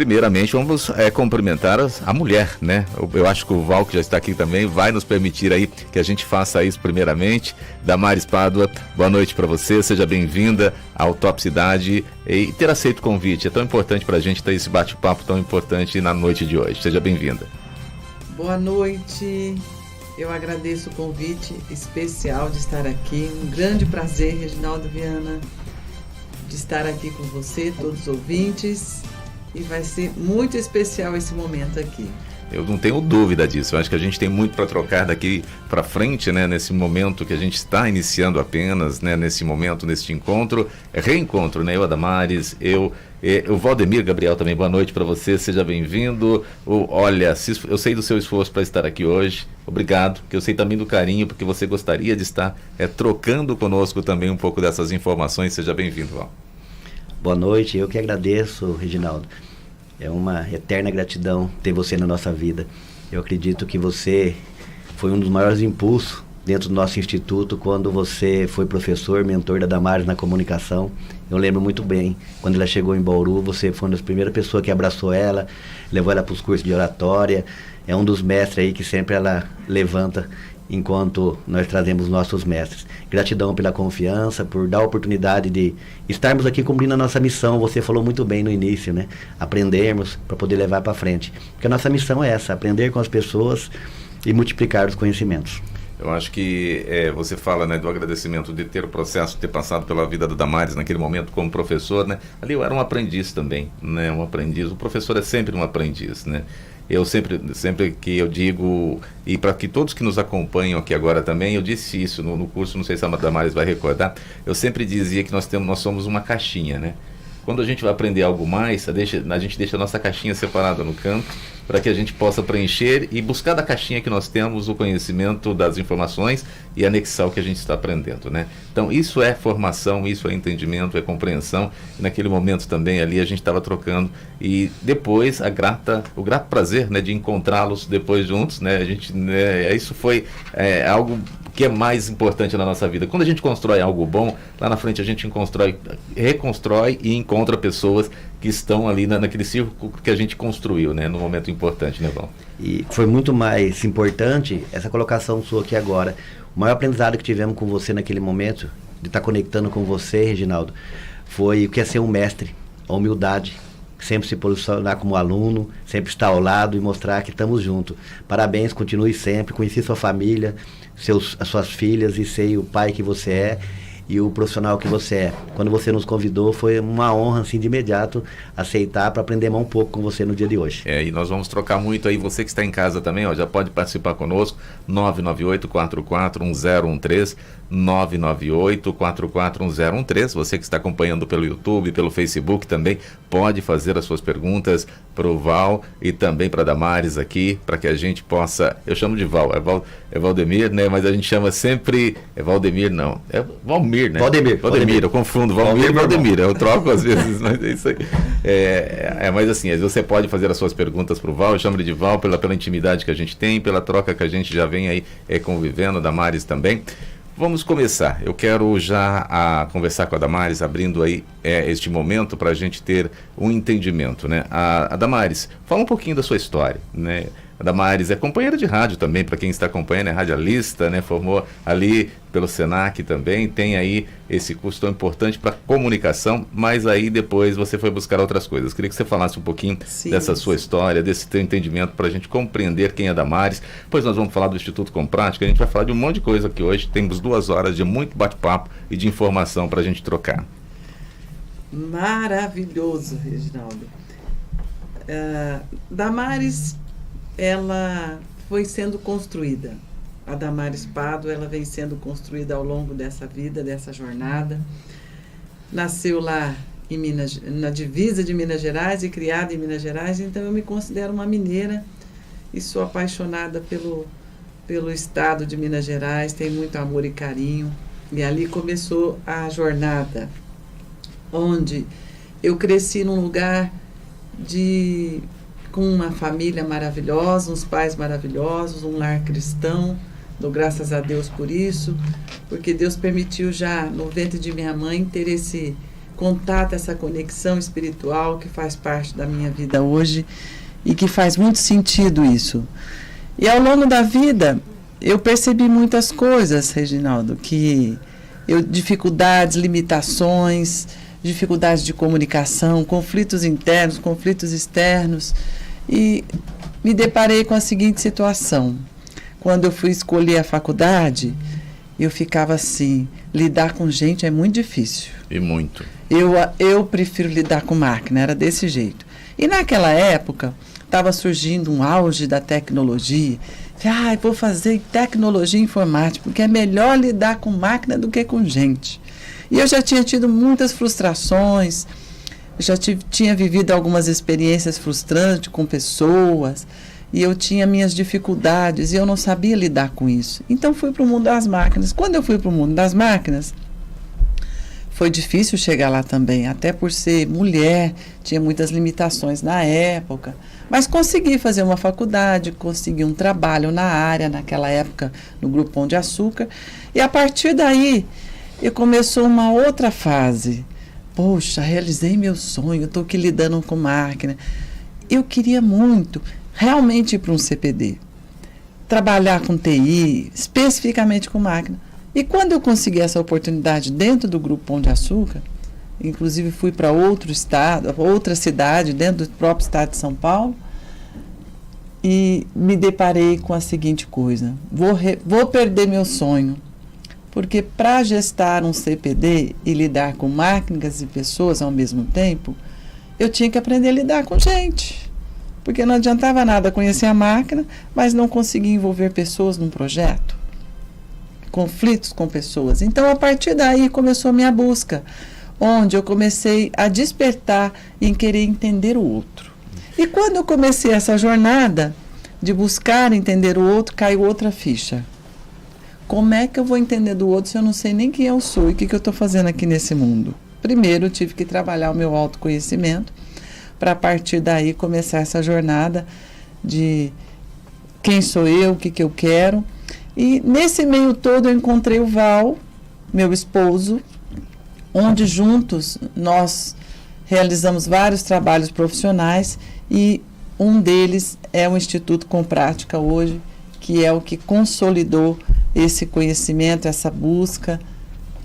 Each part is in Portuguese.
primeiramente vamos cumprimentar a mulher, né? Eu acho que o Val, que já está aqui também, vai nos permitir aí que a gente faça isso primeiramente. Damares Pádua, boa noite para você, seja bem-vinda ao Top Cidade e ter aceito o convite. É tão importante para a gente ter esse bate-papo tão importante na noite de hoje. Seja bem-vinda. Boa noite, eu agradeço o convite especial de estar aqui. Um grande prazer, Reginaldo Viana, de estar aqui com você, todos os ouvintes. E vai ser muito especial esse momento aqui. Eu não tenho dúvida disso. Eu acho que a gente tem muito para trocar daqui para frente, né? Nesse momento que a gente está iniciando apenas, né? Nesse momento, nesse encontro, reencontro, né? Eu, a Damares, o Valdemir Gabriel também, boa noite para você, seja bem-vindo. Olha, eu sei do seu esforço para estar aqui hoje, obrigado, que eu sei também do carinho, porque você gostaria de estar trocando conosco também um pouco dessas informações, seja bem-vindo, Val. Boa noite, eu que agradeço, Reginaldo. É uma eterna gratidão ter você na nossa vida. Eu acredito que você foi um dos maiores impulsos dentro do nosso instituto quando você foi professor, mentor da Damares na comunicação. Eu lembro muito bem, quando ela chegou em Bauru, você foi uma das primeiras pessoas que abraçou ela, levou ela para os cursos de oratória. É um dos mestres aí que sempre ela levanta enquanto nós trazemos nossos mestres. Gratidão pela confiança, por dar a oportunidade de estarmos aqui cumprindo a nossa missão. Você falou muito bem no início, né? Aprendermos para poder levar para frente. Porque a nossa missão é essa, aprender com as pessoas e multiplicar os conhecimentos. Eu acho que você fala, né, do agradecimento de ter o processo, de ter passado pela vida da Damares naquele momento como professor, né? Ali eu era um aprendiz também, né? Um aprendiz. O professor é sempre um aprendiz, né? Eu sempre que eu digo, e para que todos que nos acompanham aqui agora também, eu disse isso no curso, não sei se a Damares vai recordar, eu sempre dizia que nós somos uma caixinha, né? Quando a gente vai aprender algo mais, a gente deixa a nossa caixinha separada no canto, para que a gente possa preencher e buscar da caixinha que nós temos o conhecimento das informações e anexar o que a gente está aprendendo, né? Então isso é formação, isso é entendimento, é compreensão. E naquele momento também ali a gente estava trocando e depois o grato prazer, né, de encontrá-los depois juntos, né? A gente, né, isso foi algo que é mais importante na nossa vida. Quando a gente constrói algo bom, lá na frente a gente reconstrói e encontra pessoas que estão ali naquele círculo que a gente construiu, né, no momento importante, né, Val? E foi muito mais importante essa colocação sua aqui agora. O maior aprendizado que tivemos com você naquele momento, de estar conectando com você, Reginaldo, foi o que é ser um mestre, a humildade, sempre se posicionar como aluno, sempre estar ao lado e mostrar que estamos juntos. Parabéns, continue sempre, conheci sua família, as suas filhas e sei o pai que você é e o profissional que você é. Quando você nos convidou, foi uma honra, assim, de imediato, aceitar para aprender mais um pouco com você no dia de hoje. E nós vamos trocar muito aí. Você que está em casa também, ó, já pode participar conosco, 998-441013, 998-441013. Você que está acompanhando pelo YouTube, pelo Facebook também, pode fazer as suas perguntas para o Val e também para a Damares aqui, para que a gente possa... Eu chamo de Val, é Valdemir, né? Mas a gente chama sempre... É Valdemir, não. É Valmir, né? Valdemir, eu confundo. Valmir e Valdemir. Eu troco às vezes, mas é isso aí. Mas assim, você pode fazer as suas perguntas para o Val. Eu chamo ele de Val pela intimidade que a gente tem, pela troca que a gente já vem aí convivendo, Damares também. Vamos começar. Eu quero já conversar com a Damares, abrindo aí este momento para a gente ter um entendimento, né? A Damares, fala um pouquinho da sua história, né? A Damares é companheira de rádio também, para quem está acompanhando, é radialista, né? Formou ali pelo Senac também, tem aí esse curso tão importante para comunicação, mas aí depois você foi buscar outras coisas. Queria que você falasse um pouquinho dessa sua história, desse teu entendimento, para a gente compreender quem é a Damares. Depois nós vamos falar do Instituto Com Prática, a gente vai falar de um monte de coisa aqui hoje. Temos 2 horas de muito bate-papo e de informação para a gente trocar. Maravilhoso, Reginaldo. Damares, ela foi sendo construída. A Damares Pádua, ela vem sendo construída ao longo dessa vida, dessa jornada. Nasceu lá na divisa de Minas Gerais e criada em Minas Gerais, então eu me considero uma mineira e sou apaixonada pelo estado de Minas Gerais, tenho muito amor e carinho. E ali começou a jornada, onde eu cresci num lugar com uma família maravilhosa, uns pais maravilhosos, um lar cristão. Dou graças a Deus por isso, porque Deus permitiu já no ventre de minha mãe ter esse contato, essa conexão espiritual que faz parte da minha vida hoje e que faz muito sentido isso. E ao longo da vida, eu percebi muitas coisas, Reginaldo, dificuldades, limitações, dificuldades de comunicação, conflitos internos, conflitos externos, e me deparei com a seguinte situação. Quando eu fui escolher a faculdade, eu ficava assim, lidar com gente é muito difícil. E muito. Eu prefiro lidar com máquina, era desse jeito. E naquela época, estava surgindo um auge da tecnologia. Vou fazer tecnologia e informática, porque é melhor lidar com máquina do que com gente. E eu já tinha tido muitas frustrações, tinha vivido algumas experiências frustrantes com pessoas, e eu tinha minhas dificuldades, e eu não sabia lidar com isso. Então fui para o mundo das máquinas. Quando eu fui para o mundo das máquinas, foi difícil chegar lá também, até por ser mulher, tinha muitas limitações na época. Mas consegui fazer uma faculdade, consegui um trabalho na área, naquela época, no Grupo Pão de Açúcar. E a partir daí, começou uma outra fase. Poxa, realizei meu sonho, estou aqui lidando com máquina. Eu queria muito realmente ir para um CPD, trabalhar com TI, especificamente com máquina. E quando eu consegui essa oportunidade dentro do Grupo Pão de Açúcar, inclusive fui para outro estado, outra cidade, dentro do próprio estado de São Paulo, e me deparei com a seguinte coisa: vou perder meu sonho, porque para gestar um CPD e lidar com máquinas e pessoas ao mesmo tempo, eu tinha que aprender a lidar com gente, porque não adiantava nada conhecer a máquina, mas não conseguia envolver pessoas num projeto, conflitos com pessoas. Então, a partir daí começou a minha busca, onde eu comecei a despertar em querer entender o outro. E quando eu comecei essa jornada de buscar entender o outro, caiu outra ficha. Como é que eu vou entender do outro se eu não sei nem quem eu sou e o que eu estou fazendo aqui nesse mundo? Primeiro, eu tive que trabalhar o meu autoconhecimento, para a partir daí começar essa jornada de quem sou eu, o que eu quero. E nesse meio todo eu encontrei o Val, meu esposo, onde juntos nós realizamos vários trabalhos profissionais, e um deles é o Instituto Com Prática hoje, que é o que consolidou esse conhecimento, essa busca,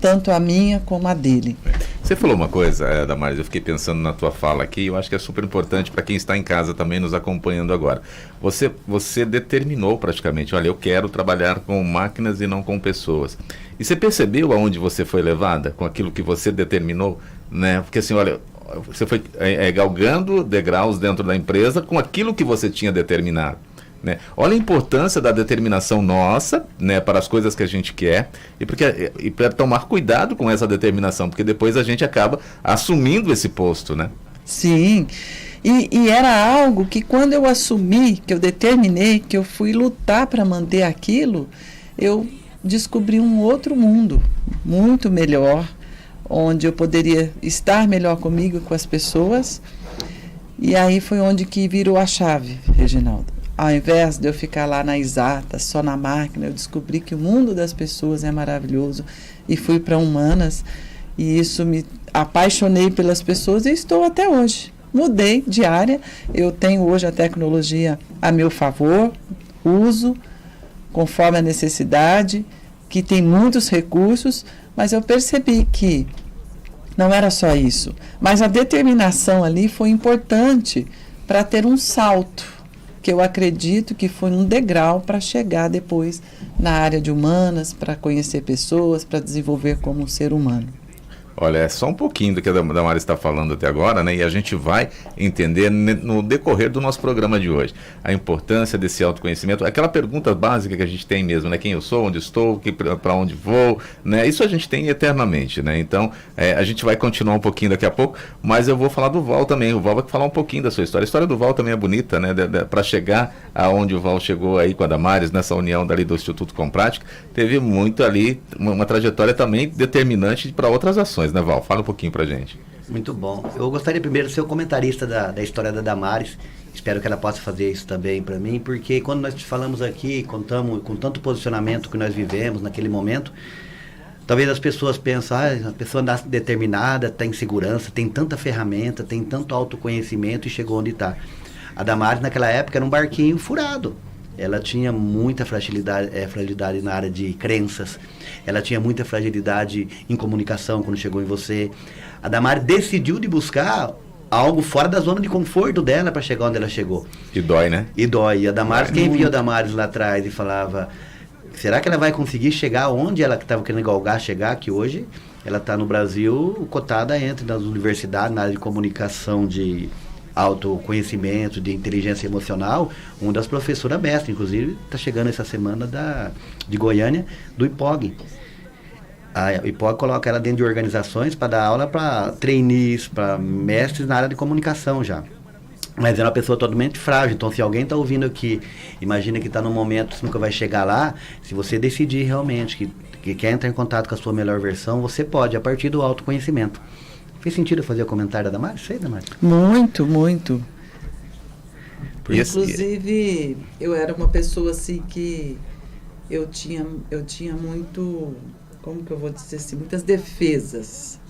tanto a minha como a dele. Você falou uma coisa, Damares, eu fiquei pensando na tua fala aqui, eu acho que é super importante para quem está em casa também nos acompanhando agora. Você determinou praticamente, olha, eu quero trabalhar com máquinas e não com pessoas. E você percebeu aonde você foi levada com aquilo que você determinou, né? Porque assim, olha, você foi galgando degraus dentro da empresa com aquilo que você tinha determinado. Né? Olha a importância da determinação nossa, né, para as coisas que a gente quer, e para tomar cuidado com essa determinação, porque depois a gente acaba assumindo esse posto, né? Sim, e era algo que quando eu assumi, que eu determinei, que eu fui lutar para manter aquilo, eu descobri um outro mundo, muito melhor, onde eu poderia estar melhor comigo e com as pessoas, e aí foi onde que virou a chave, Reginaldo. Ao invés de eu ficar lá na exata, só na máquina, eu descobri que o mundo das pessoas é maravilhoso e fui para humanas, e isso me apaixonei pelas pessoas e estou até hoje. Mudei de área, eu tenho hoje a tecnologia a meu favor, uso conforme a necessidade, que tem muitos recursos, mas eu percebi que não era só isso, mas a determinação ali foi importante para ter um salto, que eu acredito que foi um degrau para chegar depois na área de humanas, para conhecer pessoas, para desenvolver como um ser humano. Olha, é só um pouquinho do que a Damares está falando até agora, né? E a gente vai entender no decorrer do nosso programa de hoje a importância desse autoconhecimento, aquela pergunta básica que a gente tem mesmo, né? Quem eu sou, onde estou, para onde vou, né? Isso a gente tem eternamente, né? Então, a gente vai continuar um pouquinho daqui a pouco, mas eu vou falar do Val também. O Val vai falar um pouquinho da sua história. A história do Val também é bonita, né? Para chegar aonde o Val chegou aí com a Damares, nessa união dali do Instituto Com Prática, teve muito ali, uma trajetória também determinante para outras ações, né, Val? Fala um pouquinho pra gente. Muito bom. Eu gostaria primeiro de ser o comentarista da história da Damares. Espero que ela possa fazer isso também para mim, porque quando nós falamos aqui, contamos com tanto posicionamento que nós vivemos naquele momento, Talvez as pessoas pensam, a pessoa nasce determinada, tem segurança, tem tanta ferramenta, tem tanto autoconhecimento e chegou onde está. A Damares, naquela época, era um barquinho furado. Ela tinha muita fragilidade na área de crenças. Ela tinha muita fragilidade em comunicação quando chegou em você. A Damares decidiu de buscar algo fora da zona de conforto dela para chegar onde ela chegou. E dói, né? E dói. E a Damares, quem via a Damares lá atrás e falava, será que ela vai conseguir chegar onde ela estava querendo galgar chegar, que hoje ela está no Brasil cotada entre as universidades, na área de comunicação, de autoconhecimento, de inteligência emocional, uma das professoras mestres, inclusive está chegando essa semana de Goiânia, do IPOG. A IPOG coloca ela dentro de organizações para dar aula para trainees, para mestres na área de comunicação já. Mas é uma pessoa totalmente frágil, então se alguém está ouvindo aqui, imagina que está num momento que você nunca vai chegar lá, se você decidir realmente que quer entrar em contato com a sua melhor versão, você pode, a partir do autoconhecimento. Fez sentido fazer o comentário da Damares? Sei, Damares? Muito, muito. Esse... Inclusive, eu era uma pessoa assim que eu tinha muito, como que eu vou dizer assim, muitas defesas.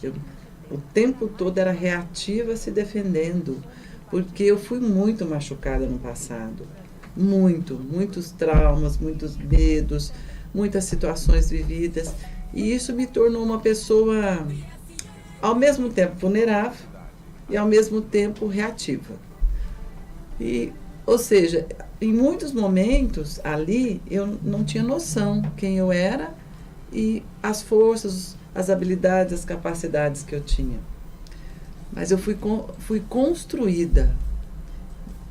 O tempo todo era reativa, se defendendo, porque eu fui muito machucada no passado. Muitos traumas, muitos medos, muitas situações vividas. E isso me tornou uma pessoa, ao mesmo tempo vulnerável e ao mesmo tempo reativa. Ou seja, em muitos momentos ali eu não tinha noção quem eu era e as forças, as habilidades, as capacidades que eu tinha. Mas eu fui construída.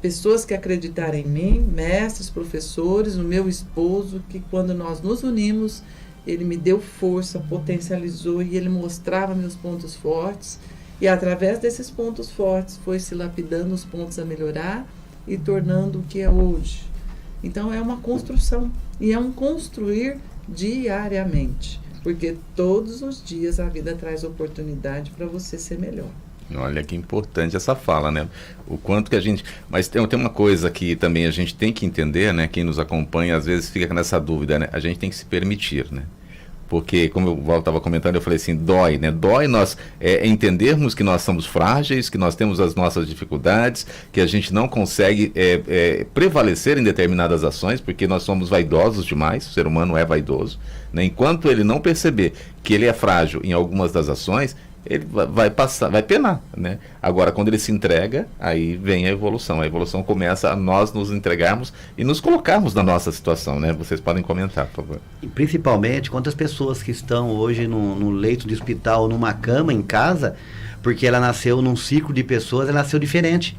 Pessoas que acreditaram em mim, mestres, professores, o meu esposo, que quando nós nos unimos, ele me deu força, potencializou e ele mostrava meus pontos fortes. E através desses pontos fortes foi se lapidando os pontos a melhorar e tornando o que é hoje. Então é uma construção e é um construir diariamente, porque todos os dias a vida traz oportunidade para você ser melhor. Olha que importante essa fala, né? O quanto que a gente... Mas tem uma coisa que também a gente tem que entender, né? Quem nos acompanha às vezes fica nessa dúvida, né? A gente tem que se permitir, né? Porque, como o Val estava comentando, eu falei assim, dói, né? Dói nós entendermos que nós somos frágeis, que nós temos as nossas dificuldades, que a gente não consegue prevalecer em determinadas ações, porque nós somos vaidosos demais, o ser humano é vaidoso, né? Enquanto ele não perceber que ele é frágil em algumas das ações, ele vai passar, vai penar, né? Agora, quando ele se entrega, aí vem a evolução. A evolução começa a nós nos entregarmos e nos colocarmos na nossa situação, né? Vocês podem comentar, por favor. E principalmente, quantas pessoas que estão hoje no leito de hospital, numa cama, em casa, porque ela nasceu num ciclo de pessoas, ela nasceu diferente.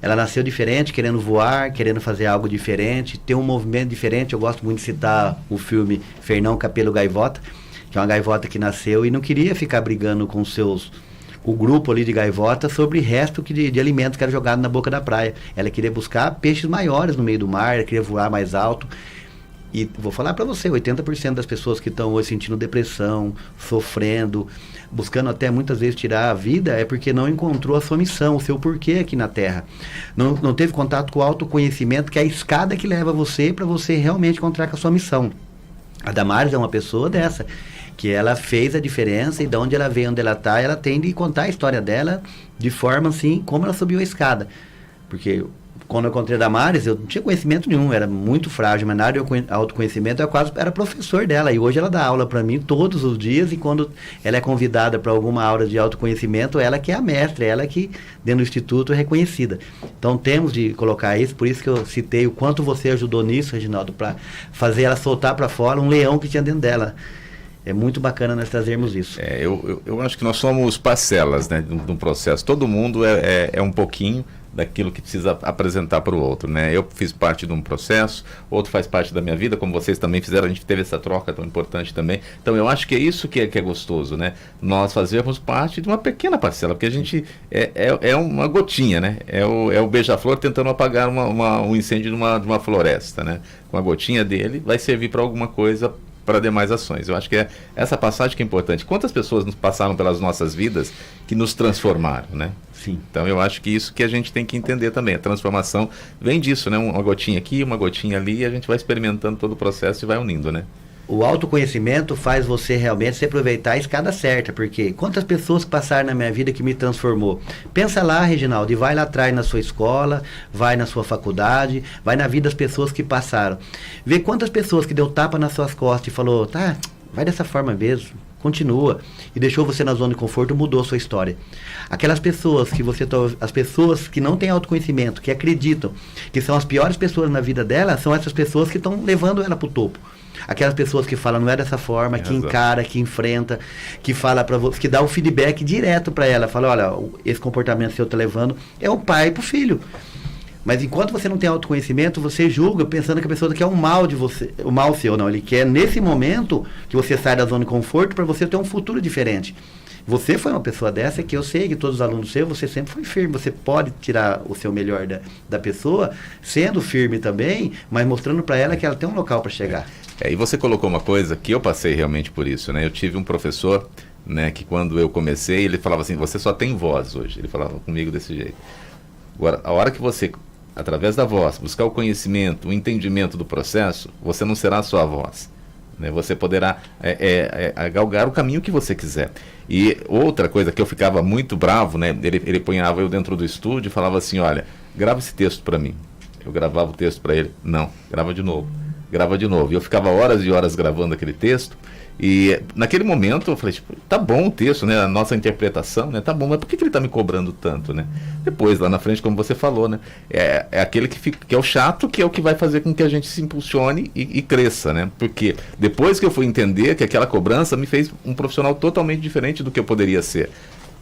Ela nasceu diferente, querendo voar, querendo fazer algo diferente, ter um movimento diferente. Eu gosto muito de citar o filme Fernão Capelo Gaivota, que é uma gaivota que nasceu e não queria ficar brigando com o grupo ali de gaivota sobre resto de alimentos que era jogado na boca da praia. Ela queria buscar peixes maiores no meio do mar, ela queria voar mais alto. E vou falar para você, 80% das pessoas que estão hoje sentindo depressão, sofrendo, buscando até muitas vezes tirar a vida, é porque não encontrou a sua missão, o seu porquê aqui na Terra. Não teve contato com o autoconhecimento, que é a escada que leva você para você realmente encontrar com a sua missão. A Damares é uma pessoa dessa, que ela fez a diferença e de onde ela veio, onde ela está, ela tem de contar a história dela de forma assim, como ela subiu a escada. Porque quando eu encontrei a Damares, eu não tinha conhecimento nenhum, era muito frágil, mas na área de autoconhecimento eu quase era professor dela. E hoje ela dá aula para mim todos os dias e quando ela é convidada para alguma aula de autoconhecimento, ela que é a mestra, ela que dentro do instituto é reconhecida. Então temos de colocar isso, por isso que eu citei o quanto você ajudou nisso, Reginaldo, para fazer ela soltar para fora um leão que tinha dentro dela. É muito bacana nós trazermos isso. Eu acho que nós somos parcelas, né, de um processo. Todo mundo é um pouquinho daquilo que precisa apresentar para o outro, né? Eu fiz parte de um processo, outro faz parte da minha vida, como vocês também fizeram, a gente teve essa troca tão importante também. Então eu acho que é isso que é gostoso, né? Nós fazermos parte de uma pequena parcela, porque a gente é uma gotinha, né? É o beija-flor tentando apagar um incêndio de uma floresta, né? Com a gotinha dele vai servir para alguma coisa, para demais ações. Eu acho que é essa passagem que é importante. Quantas pessoas nos passaram pelas nossas vidas que nos transformaram, né? Sim. Então eu acho que isso que a gente tem que entender também. A transformação vem disso, né? Uma gotinha aqui, uma gotinha ali, e a gente vai experimentando todo o processo e vai unindo, né? O autoconhecimento faz você realmente se aproveitar a escada certa, porque quantas pessoas passaram na minha vida que me transformou? Pensa lá, Reginaldo, e vai lá atrás na sua escola, vai na sua faculdade, vai na vida das pessoas que passaram. Vê quantas pessoas que deu tapa nas suas costas e falou, tá, vai dessa forma mesmo, continua, e deixou você na zona de conforto, mudou a sua história. Aquelas pessoas que as pessoas que não têm autoconhecimento, que acreditam que são as piores pessoas na vida dela, são essas pessoas que estão levando ela para o topo. Aquelas pessoas que falam, não é dessa forma, que encara, que enfrenta, que fala para você, que dá o feedback direto para ela, fala, olha, esse comportamento seu tá levando, é o pai pro filho. Mas enquanto você não tem autoconhecimento, você julga pensando que a pessoa quer um mal de você, o mal seu, não, ele quer nesse momento que você sai da zona de conforto para você ter um futuro diferente. Você foi uma pessoa dessa que eu sei que todos os alunos seus, você sempre foi firme. Você pode tirar o seu melhor da pessoa, sendo firme também, mas mostrando para ela que ela tem um local para chegar. E você colocou uma coisa que eu passei realmente por isso, né? Eu tive um professor, né, que quando eu comecei, ele falava assim, você só tem voz hoje. Ele falava comigo desse jeito. Agora, a hora que você, através da voz, buscar o conhecimento, o entendimento do processo, você não será só a voz. Né? Você poderá galgar o caminho que você quiser. E outra coisa que eu ficava muito bravo, né? Ele punhava eu dentro do estúdio e falava assim, olha, grava esse texto para mim. Eu gravava o texto para ele. Não, grava de novo. Grava de novo. E eu ficava horas e horas gravando aquele texto. E naquele momento eu falei, tipo, tá bom o texto, né? A nossa interpretação, né? Tá bom, mas por que ele tá me cobrando tanto, né? Depois, lá na frente, como você falou, né? É aquele que é o chato, que é o que vai fazer com que a gente se impulsione e cresça, né? Porque depois que eu fui entender que aquela cobrança me fez um profissional totalmente diferente do que eu poderia ser.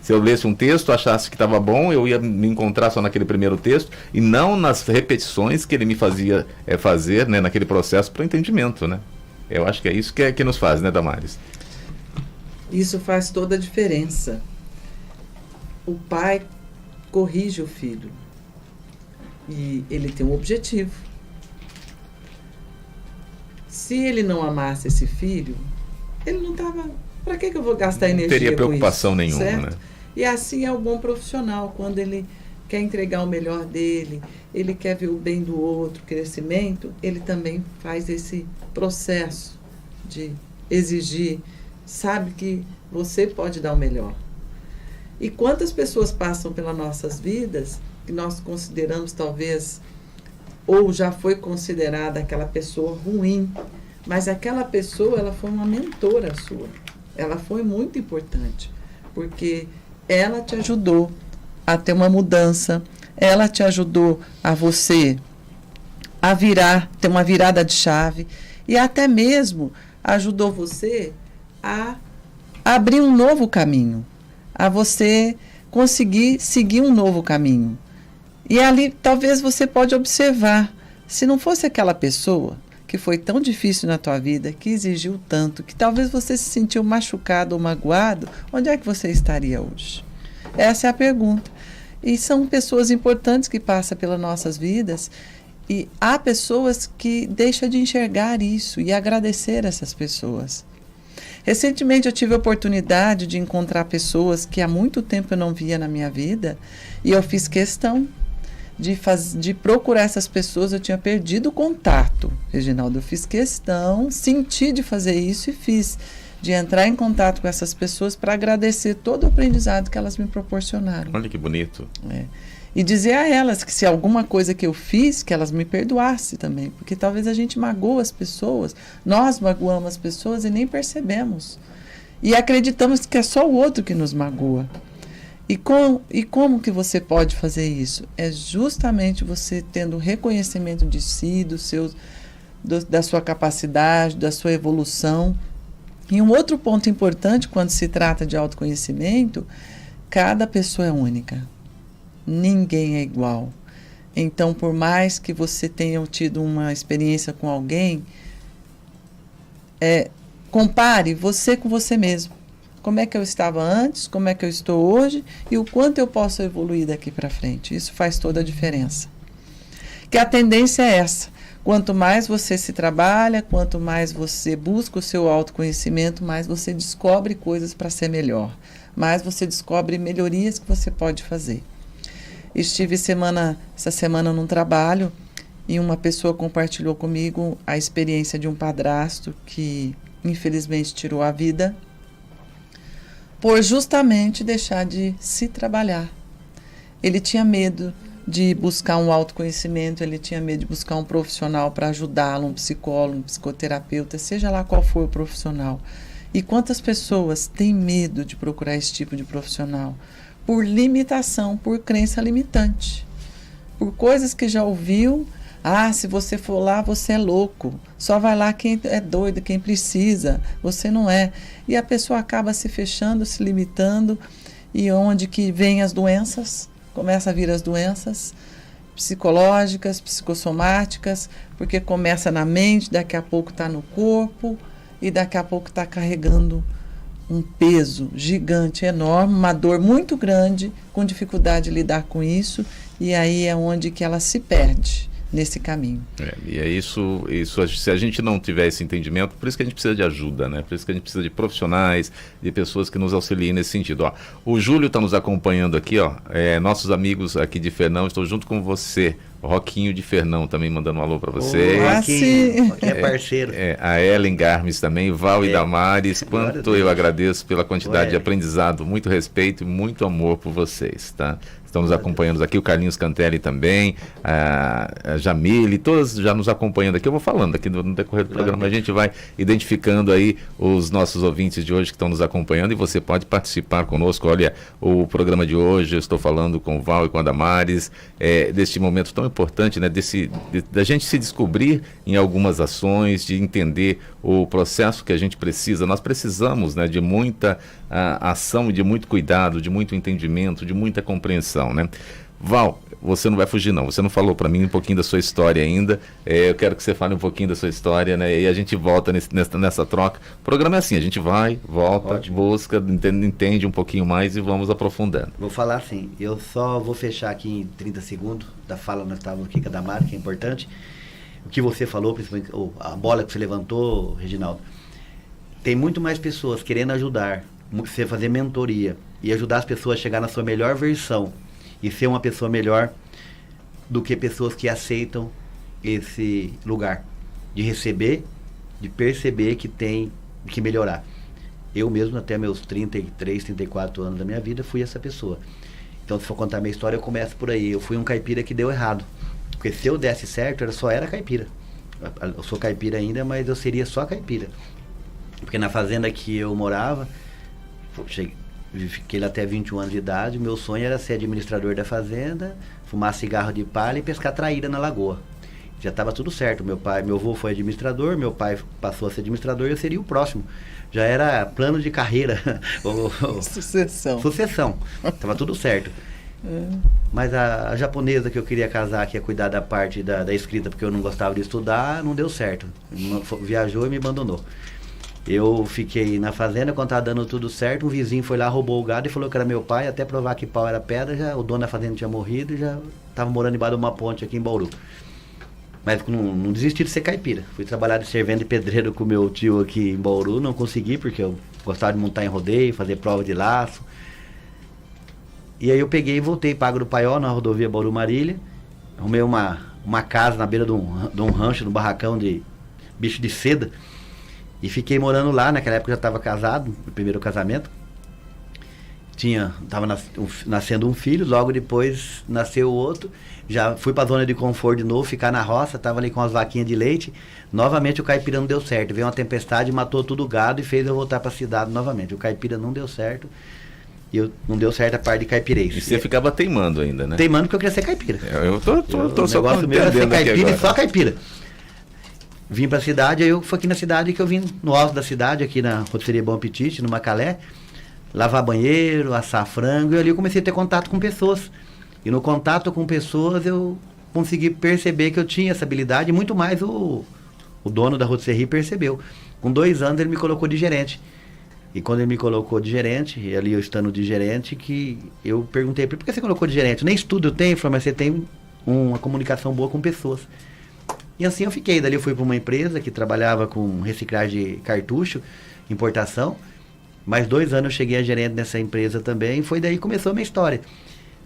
Se eu lesse um texto, achasse que estava bom, eu ia me encontrar só naquele primeiro texto e não nas repetições que ele me fazia fazer, né? Naquele processo para o entendimento, né? Eu acho que é isso que nos faz, né, Damares? Isso faz toda a diferença. O pai corrige o filho. E ele tem um objetivo. Se ele não amasse esse filho, ele não estava... Para que eu vou gastar energia com isso? Não teria preocupação nenhuma, certo? Né? E assim é o bom profissional, quando ele quer entregar o melhor dele, ele quer ver o bem do outro, crescimento, ele também faz esse processo de exigir, sabe que você pode dar o melhor. E quantas pessoas passam pelas nossas vidas, que nós consideramos talvez, ou já foi considerada aquela pessoa ruim, mas aquela pessoa, ela foi uma mentora sua, ela foi muito importante, porque ela te ajudou a ter uma mudança, ela te ajudou a você a ter uma virada de chave e até mesmo ajudou você a abrir um novo caminho, a você conseguir seguir um novo caminho. E ali talvez você pode observar, se não fosse aquela pessoa que foi tão difícil na tua vida, que exigiu tanto, que talvez você se sentiu machucado ou magoado, onde é que você estaria hoje? Essa é a pergunta. E são pessoas importantes que passam pelas nossas vidas e há pessoas que deixam de enxergar isso e agradecer essas pessoas. Recentemente eu tive a oportunidade de encontrar pessoas que há muito tempo eu não via na minha vida e eu fiz questão de procurar essas pessoas. Eu tinha perdido o contato, Reginaldo. Eu fiz questão, senti de fazer isso e fiz, de entrar em contato com essas pessoas para agradecer todo o aprendizado que elas me proporcionaram. Olha que bonito. E dizer a elas que se alguma coisa que eu fiz, que elas me perdoassem também, porque talvez a gente magoa as pessoas, nós magoamos as pessoas e nem percebemos. E acreditamos que é só o outro que nos magoa. E como que você pode fazer isso? É justamente você tendo reconhecimento de si, da sua capacidade, da sua evolução. E um outro ponto importante quando se trata de autoconhecimento, cada pessoa é única. Ninguém é igual. Então, por mais que você tenha tido uma experiência com alguém, compare você com você mesmo. Como é que eu estava antes, como é que eu estou hoje e o quanto eu posso evoluir daqui para frente. Isso faz toda a diferença. Que a tendência é essa. Quanto mais você se trabalha, quanto mais você busca o seu autoconhecimento, mais você descobre coisas para ser melhor. Mais você descobre melhorias que você pode fazer. Estive essa semana num trabalho e uma pessoa compartilhou comigo a experiência de um padrasto que infelizmente tirou a vida por justamente deixar de se trabalhar. Ele tinha medo de buscar um autoconhecimento, ele tinha medo de buscar um profissional para ajudá-lo, um psicólogo, um psicoterapeuta, seja lá qual for o profissional. E quantas pessoas têm medo de procurar esse tipo de profissional? Por limitação, por crença limitante. Por coisas que já ouviu. Se você for lá, você é louco. Só vai lá quem é doido, quem precisa. Você não é. E a pessoa acaba se fechando, se limitando. E onde que vem as doenças? Começa a vir as doenças psicológicas, psicossomáticas, porque começa na mente, daqui a pouco está no corpo e daqui a pouco está carregando um peso gigante, enorme, uma dor muito grande, com dificuldade de lidar com isso, e aí é onde que ela se perde nesse caminho. E é isso, se a gente não tiver esse entendimento, por isso que a gente precisa de ajuda, né? Por isso que a gente precisa de profissionais, de pessoas que nos auxiliem nesse sentido. O Júlio está nos acompanhando aqui, nossos amigos aqui de Fernão, estou junto com você. O Roquinho de Fernão também mandando um alô para vocês. Roquinho é parceiro. A Ellen Garmes também, Val e Damares, quanto eu agradeço pela quantidade de aprendizado, muito respeito e muito amor por vocês, tá? Estamos acompanhando aqui, o Carlinhos Cantelli também, a Jamile, todos já nos acompanhando aqui. Eu vou falando aqui no decorrer do programa, a gente vai identificando aí os nossos ouvintes de hoje que estão nos acompanhando e você pode participar conosco. Olha, o programa de hoje, eu estou falando com o Val e com a Damares, deste momento tão importante, né, da gente se descobrir em algumas ações, de entender o processo que a gente precisa. Nós precisamos, né, de muita ação, de muito cuidado, de muito entendimento, de muita compreensão, né? Val, você não vai fugir não, você não falou para mim um pouquinho da sua história ainda, eu quero que você fale um pouquinho da sua história, né, e a gente volta nessa troca. O programa é assim, a gente vai, volta, busca, entende um pouquinho mais e vamos aprofundando. Vou falar assim, eu só vou fechar aqui em 30 segundos da fala, nós estávamos aqui com a Damares, que é importante, o que você falou, principalmente a bola que você levantou, Reginaldo, tem muito mais pessoas querendo ajudar, você fazer mentoria e ajudar as pessoas a chegar na sua melhor versão e ser uma pessoa melhor do que pessoas que aceitam esse lugar de receber, de perceber que tem que melhorar. Eu mesmo, até meus 33, 34 anos da minha vida, fui essa pessoa. Então, se for contar minha história, eu começo por aí. Eu fui um caipira que deu errado. Porque se eu desse certo, eu só era caipira. Eu sou caipira ainda, mas eu seria só caipira. Porque na fazenda que eu morava, fiquei lá até 21 anos de idade, meu sonho era ser administrador da fazenda, fumar cigarro de palha e pescar traíra na lagoa. Já estava tudo certo. Meu avô foi administrador, meu pai passou a ser administrador e eu seria o próximo. Já era plano de carreira. Sucessão. Estava tudo certo. Mas a japonesa que eu queria casar, que ia cuidar da parte da escrita, porque eu não gostava de estudar, não deu certo. Viajou e me abandonou. Eu fiquei na fazenda, quando estava dando tudo certo, um vizinho foi lá, roubou o gado e falou que era meu pai, até provar que pau era pedra, o dono da fazenda tinha morrido e já estava morando embaixo de uma ponte aqui em Bauru. Mas não desisti de ser caipira. Fui trabalhar de servente e pedreiro com meu tio aqui em Bauru, não consegui porque eu gostava de montar em rodeio, fazer prova de laço. E aí eu peguei e voltei para Agro do Paiol, na rodovia Bauru-Marília, arrumei uma casa na beira de um rancho, no barracão de bicho de seda, e fiquei morando lá. Naquela época eu já estava casado, no primeiro casamento. Estava nascendo um filho, logo depois nasceu o outro. Já fui para a zona de conforto de novo, ficar na roça, estava ali com as vaquinhas de leite. Novamente o caipira não deu certo. Veio uma tempestade, matou todo o gado e fez eu voltar para a cidade novamente. O caipira não deu certo. E não deu certo a parte de caipirês. E você ficava teimando ainda, né? Teimando porque eu queria ser caipira. Eu tô só negócio meu era ser caipira e só caipira. Vim para a cidade, aí foi aqui na cidade que eu vim, no alto da cidade, aqui na rotisseria Bom Apetite, no Macalé, lavar banheiro, assar frango, e ali eu comecei a ter contato com pessoas. E no contato com pessoas eu consegui perceber que eu tinha essa habilidade, e muito mais o dono da rotisserie percebeu. Com 2 anos ele me colocou de gerente. E quando ele me colocou de gerente, e ali eu estando de gerente, que eu perguntei, por que você colocou de gerente? Nem estudo eu tenho, ele falou, mas você tem uma comunicação boa com pessoas. E assim eu fiquei. Dali eu fui para uma empresa que trabalhava com reciclagem de cartucho, importação. Mais 2 anos eu cheguei a gerente nessa empresa também, e foi daí que começou a minha história.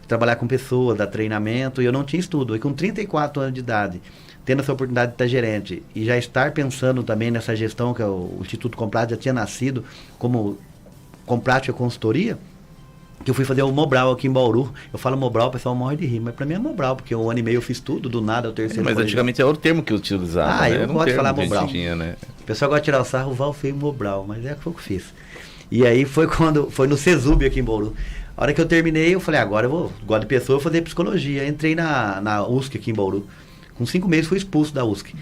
trabalhar com pessoas, dar treinamento, e eu não tinha estudo. E com 34 anos de idade, tendo essa oportunidade de estar gerente e já estar pensando também nessa gestão, que o Instituto Comprática já tinha nascido como Comprática Consultoria, que eu fui fazer o Mobral aqui em Bauru. Eu falo Mobral, o pessoal morre de rir, mas para mim é Mobral, porque um ano e meio eu fiz tudo, do nada, o terceiro... Mas antigamente era o termo que eu utilizava. Eu não gosto de falar Mobral. Tinha, né? O pessoal gosta de tirar o sarro, o Val fez Mobral, mas é o que eu fiz. E aí foi no Cesub aqui em Bauru. A hora que eu terminei, eu falei, agora eu gosto de pessoa, eu vou fazer psicologia. Entrei na USC aqui em Bauru. Com 5 meses fui expulso da USC.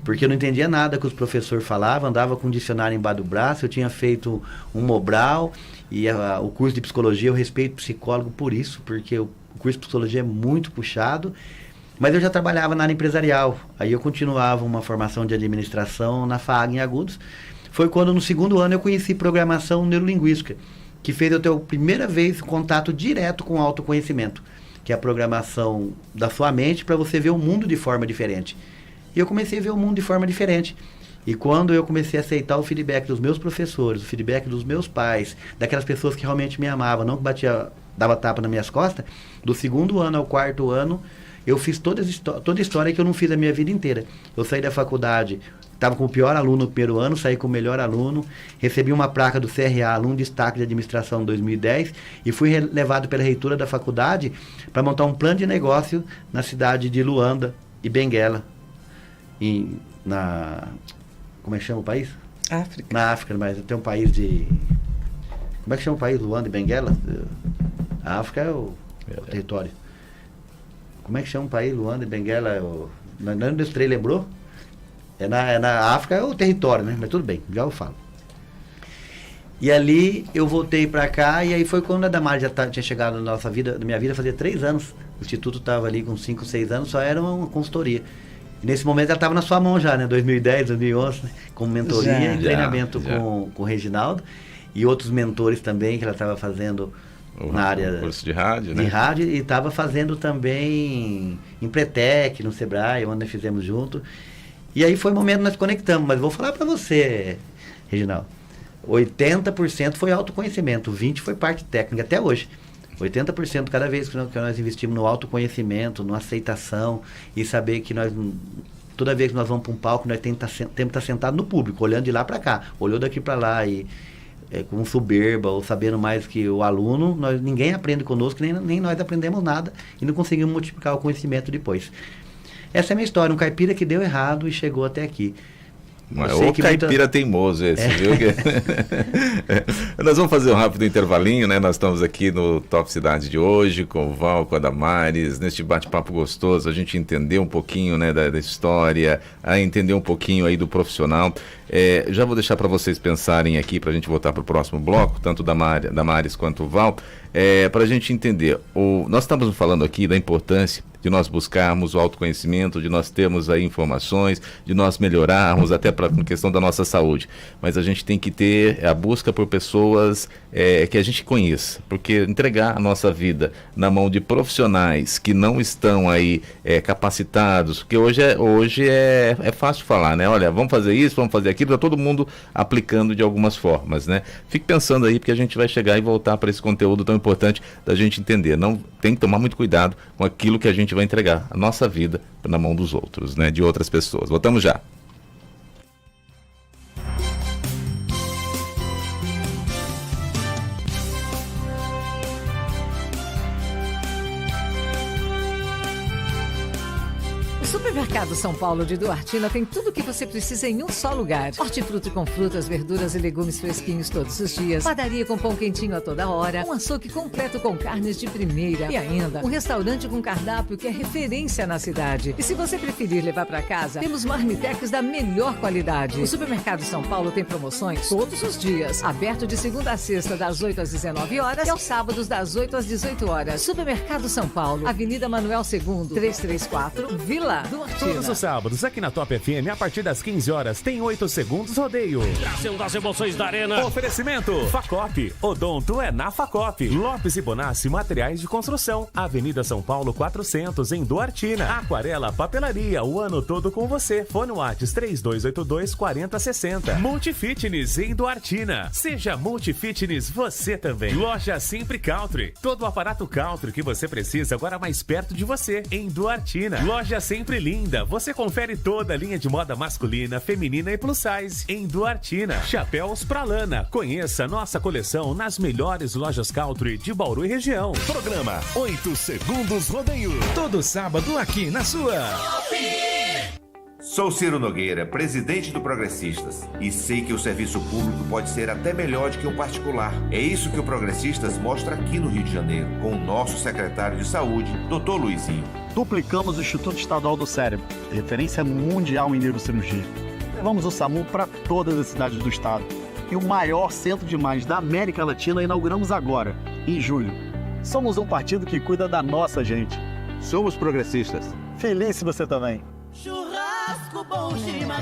Porque eu não entendia nada que os professores falavam, andava com um dicionário embaixo do braço, eu tinha feito um Mobral, e o curso de psicologia, eu respeito psicólogo por isso, porque o curso de psicologia é muito puxado, mas eu já trabalhava na área empresarial. Aí eu continuava uma formação de administração na FAAG em Agudos. Foi quando no segundo ano eu conheci programação neurolinguística, que fez eu ter a primeira vez contato direto com o autoconhecimento, que é a programação da sua mente para você ver o mundo de forma diferente. E eu comecei a ver o mundo de forma diferente. E quando eu comecei a aceitar o feedback dos meus professores, o feedback dos meus pais, daquelas pessoas que realmente me amavam, não que dava tapa nas minhas costas, do segundo ano ao quarto ano, eu fiz toda a história que eu não fiz a minha vida inteira. Eu saí da faculdade, estava com o pior aluno no primeiro ano, saí com o melhor aluno, recebi uma placa do CRA, aluno destaque de administração em 2010, e fui levado pela reitora da faculdade para montar um plano de negócio na cidade de Luanda e Benguela, como é que chama o país? África. Na África, mas tem um país de... Como é que chama o país? Luanda e Benguela? A África é o território. Como é que chama o país? Luanda e Benguela? Não Destrei lembrou? Na África é o território, né? Mas tudo bem, já eu falo. E ali eu voltei para cá, e aí foi quando a Damares já tinha chegado na minha vida, fazia 3 anos. O Instituto estava ali com 5, 6 anos, só era uma consultoria. E nesse momento ela estava na sua mão já, né? 2010, 2011, né? Com mentoria e treinamento com o Reginaldo. E outros mentores também que ela estava fazendo na área... curso de rádio, né? De rádio, e estava fazendo também em Pretec, no Sebrae, onde nós fizemos junto. E aí foi o momento que nós conectamos. Mas vou falar para você, Reginaldo. 80% foi autoconhecimento, 20% foi parte técnica, até hoje. 80% cada vez que nós investimos no autoconhecimento, na aceitação, e saber que toda vez que nós vamos para um palco, nós temos que estar sentado no público, olhando de lá para cá, olhou daqui para lá, e com soberba, ou sabendo mais que o aluno, ninguém aprende conosco, nem nós aprendemos nada, e não conseguimos multiplicar o conhecimento depois. Essa é a minha história, um caipira que deu errado e chegou até aqui. O caipira teimoso esse, viu? Nós vamos fazer um rápido intervalinho, né? Nós estamos aqui no Top Cidade de hoje, com o Val, com a Damares, neste bate-papo gostoso, a gente entender um pouquinho, né, da história, a entender um pouquinho aí do profissional. Já vou deixar para vocês pensarem aqui, para a gente voltar para o próximo bloco, tanto Damares quanto o Val, para a gente entender. Nós estamos falando aqui da importância de nós buscarmos o autoconhecimento, de nós termos aí informações, de nós melhorarmos até para a questão da nossa saúde. Mas a gente tem que ter a busca por pessoas que a gente conheça, porque entregar a nossa vida na mão de profissionais que não estão aí capacitados, porque hoje é fácil falar, né? Olha, vamos fazer isso, vamos fazer aquilo, está todo mundo aplicando de algumas formas, né? Fique pensando aí, porque a gente vai chegar e voltar para esse conteúdo tão importante da gente entender. Não tem que tomar muito cuidado com aquilo que a gente vai entregar a nossa vida na mão dos outros, né? De outras pessoas. Voltamos já. O Supermercado São Paulo de Duartina tem tudo o que você precisa em um só lugar. Hortifruti com frutas, verduras e legumes fresquinhos todos os dias. Padaria com pão quentinho a toda hora. Um açougue completo com carnes de primeira. E ainda, um restaurante com cardápio que é referência na cidade. E se você preferir levar para casa, temos marmitex da melhor qualidade. O Supermercado São Paulo tem promoções todos os dias. Aberto de segunda a sexta, das 8 às 19 horas e aos sábados, das 8 às 18 horas. Supermercado São Paulo, Avenida Manuel II, 334, Vila. Duartina. Todos os sábados, aqui na Top FM, a partir das 15 horas, tem 8 segundos rodeio. Trazendo das emoções da arena. Oferecimento Facop. Odonto é na Facop. Lopes e Bonassi Materiais de Construção. Avenida São Paulo 400, em Duartina. Aquarela Papelaria, o ano todo com você. Fone WhatsApp 3282-4060. Multifitness em Duartina. Seja Multifitness você também. Loja Sempre Country. Todo o aparato Country que você precisa agora mais perto de você, em Duartina. Loja Sempre Linda. Você confere toda a linha de moda masculina, feminina e plus size, em Duartina. Chapéus pra lana. Conheça nossa coleção nas melhores lojas Country de Bauru e região. Programa 8 Segundos Rodeio. Todo sábado aqui na sua. Sou Ciro Nogueira, presidente do Progressistas, e sei que o serviço público pode ser até melhor do que o particular. É isso que o Progressistas mostra aqui no Rio de Janeiro, com o nosso secretário de Saúde, Dr. Luizinho. Duplicamos o Instituto Estadual do Cérebro, referência mundial em neurocirurgia. Levamos o SAMU para todas as cidades do estado. E o maior centro de imagens da América Latina inauguramos agora, em julho. Somos um partido que cuida da nossa gente. Somos progressistas. Feliz você também.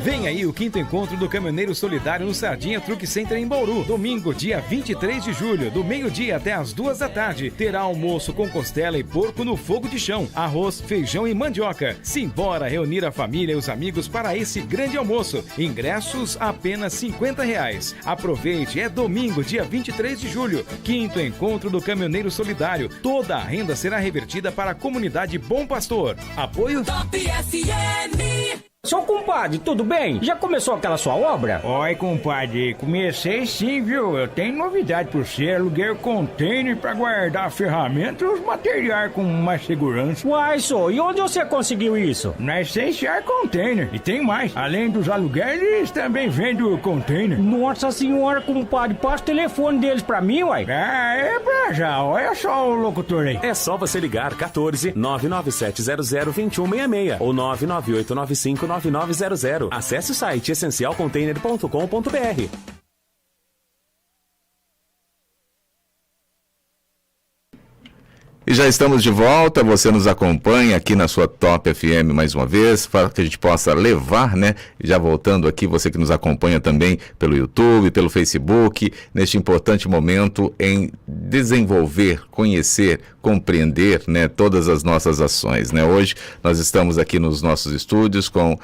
Vem aí o 5º encontro do Caminhoneiro Solidário no Sardinha Truck Center em Bauru. Domingo, dia 23 de julho, do meio-dia até as 2 da tarde. Terá almoço com costela e porco no fogo de chão, arroz, feijão e mandioca. Simbora reunir a família e os amigos para esse grande almoço. Ingressos apenas R$50. Aproveite, é domingo, dia 23 de julho. 5º encontro do Caminhoneiro Solidário. Toda a renda será revertida para a comunidade Bom Pastor. Apoio Top FM. Seu compadre, tudo bem? Já começou aquela sua obra? Oi, compadre, comecei sim, viu? Eu tenho novidade pra você. Aluguei o container pra guardar a ferramenta e os materiais com mais segurança. Uai, só, e onde você conseguiu isso? Na Essencial Container. E tem mais, além dos aluguéis, eles também vendem o container. Nossa senhora, compadre, passa o telefone deles pra mim, uai. Ah, é pra já, olha só o locutor aí. É só você ligar 14 997002166 ou 998959900. Acesse o site essencialcontainer.com.br. E já estamos de volta, você nos acompanha aqui na sua Top FM mais uma vez, para que a gente possa levar, né? Já voltando aqui, você que nos acompanha também pelo YouTube, pelo Facebook, neste importante momento em desenvolver, conhecer, compreender, né, todas as nossas ações, né? Hoje nós estamos aqui nos nossos estúdios com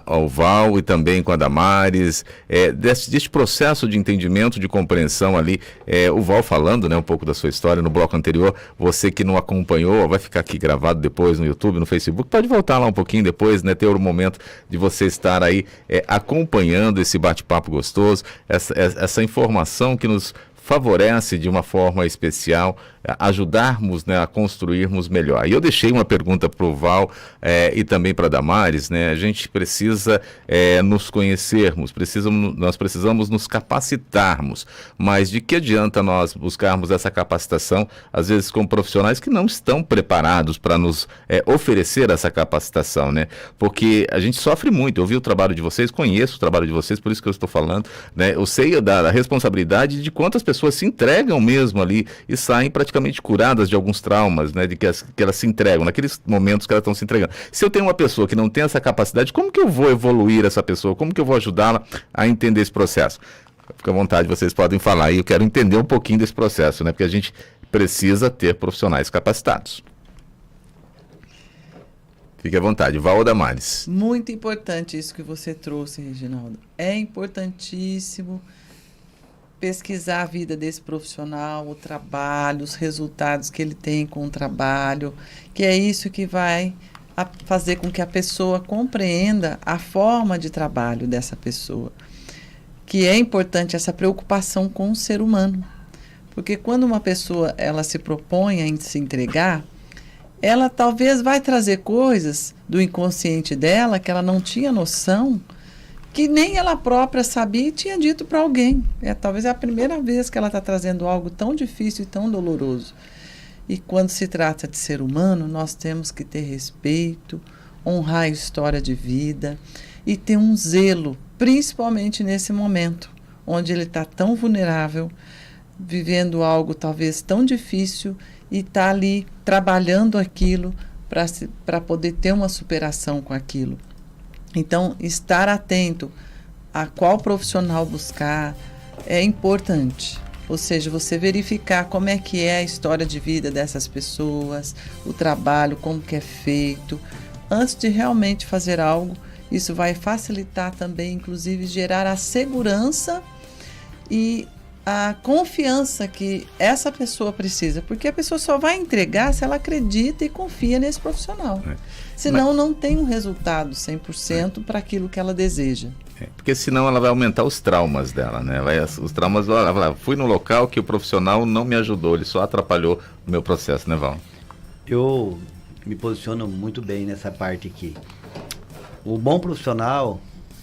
o Val e também com a Damares, deste processo de entendimento, de compreensão ali, o Val falando, né, um pouco da sua história no bloco anterior. Você que não acompanhou, vai ficar aqui gravado depois no YouTube, no Facebook, pode voltar lá um pouquinho depois, né, ter o momento de você estar aí acompanhando esse bate-papo gostoso, essa informação que nos favorece de uma forma especial ajudarmos, né, a construirmos melhor. E eu deixei uma pergunta para o Val e também para a Damares, né? A gente precisa nos conhecermos, nós precisamos nos capacitarmos, mas de que adianta nós buscarmos essa capacitação, às vezes com profissionais que não estão preparados para nos oferecer essa capacitação, né? Porque a gente sofre muito. Eu vi o trabalho de vocês, conheço o trabalho de vocês, por isso que eu estou falando, né? Eu sei da responsabilidade de quantas pessoas se entregam mesmo ali e saem praticamente curadas de alguns traumas, né, de que elas se entregam, naqueles momentos que elas estão se entregando. Se eu tenho uma pessoa que não tem essa capacidade, como que eu vou evoluir essa pessoa? Como que eu vou ajudá-la a entender esse processo? Fica à vontade, vocês podem falar, e eu quero entender um pouquinho desse processo, né, porque a gente precisa ter profissionais capacitados. Fique à vontade, Val ou Damares. Muito importante isso que você trouxe, Reginaldo. É importantíssimo pesquisar a vida desse profissional, o trabalho, os resultados que ele tem com o trabalho, que é isso que vai fazer com que a pessoa compreenda a forma de trabalho dessa pessoa. Que é importante essa preocupação com o ser humano. Porque quando uma pessoa ela se propõe a se entregar, ela talvez vai trazer coisas do inconsciente dela que ela não tinha noção, que nem ela própria sabia e tinha dito para alguém. Talvez é a primeira vez que ela está trazendo algo tão difícil e tão doloroso. E quando se trata de ser humano, nós temos que ter respeito, honrar a história de vida e ter um zelo, principalmente nesse momento, onde ele está tão vulnerável, vivendo algo talvez tão difícil e está ali trabalhando aquilo para poder ter uma superação com aquilo. Então, estar atento a qual profissional buscar é importante. Ou seja, você verificar como é que é a história de vida dessas pessoas, o trabalho, como que é feito. Antes de realmente fazer algo, isso vai facilitar também, inclusive, gerar a segurança e a confiança que essa pessoa precisa. Porque a pessoa só vai entregar se ela acredita e confia nesse profissional. Senão não tem um resultado 100% para aquilo que ela deseja. Porque senão ela vai aumentar os traumas dela, né? Os traumas, ela vai, fui no local que o profissional não me ajudou, ele só atrapalhou o meu processo, né, Val? Eu me posiciono muito bem nessa parte aqui. O bom profissional,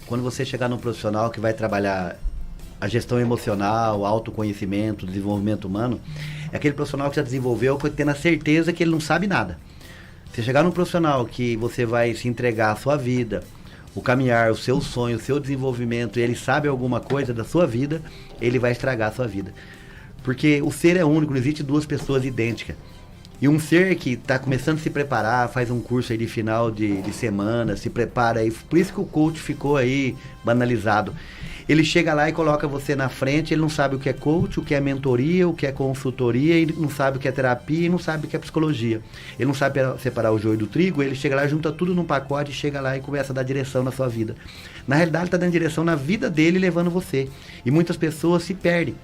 quando você chegar num profissional que vai trabalhar a gestão emocional, autoconhecimento, desenvolvimento humano, é aquele profissional que já desenvolveu tendo a certeza que ele não sabe nada. Você chegar num profissional que você vai se entregar a sua vida, o caminhar, o seu sonho, o seu desenvolvimento, e ele sabe alguma coisa da sua vida, ele vai estragar a sua vida. Porque o ser é único, não existe duas pessoas idênticas. E um ser que está começando a se preparar, faz um curso aí de final de semana, se prepara aí, por isso que o coach ficou aí banalizado. Ele chega lá e coloca você na frente, ele não sabe o que é coach, o que é mentoria, o que é consultoria, ele não sabe o que é terapia e não sabe o que é psicologia. Ele não sabe separar o joio do trigo, ele chega lá, junta tudo num pacote, chega lá e começa a dar direção na sua vida. Na realidade, ele está dando direção na vida dele, levando você. E muitas pessoas se perdem.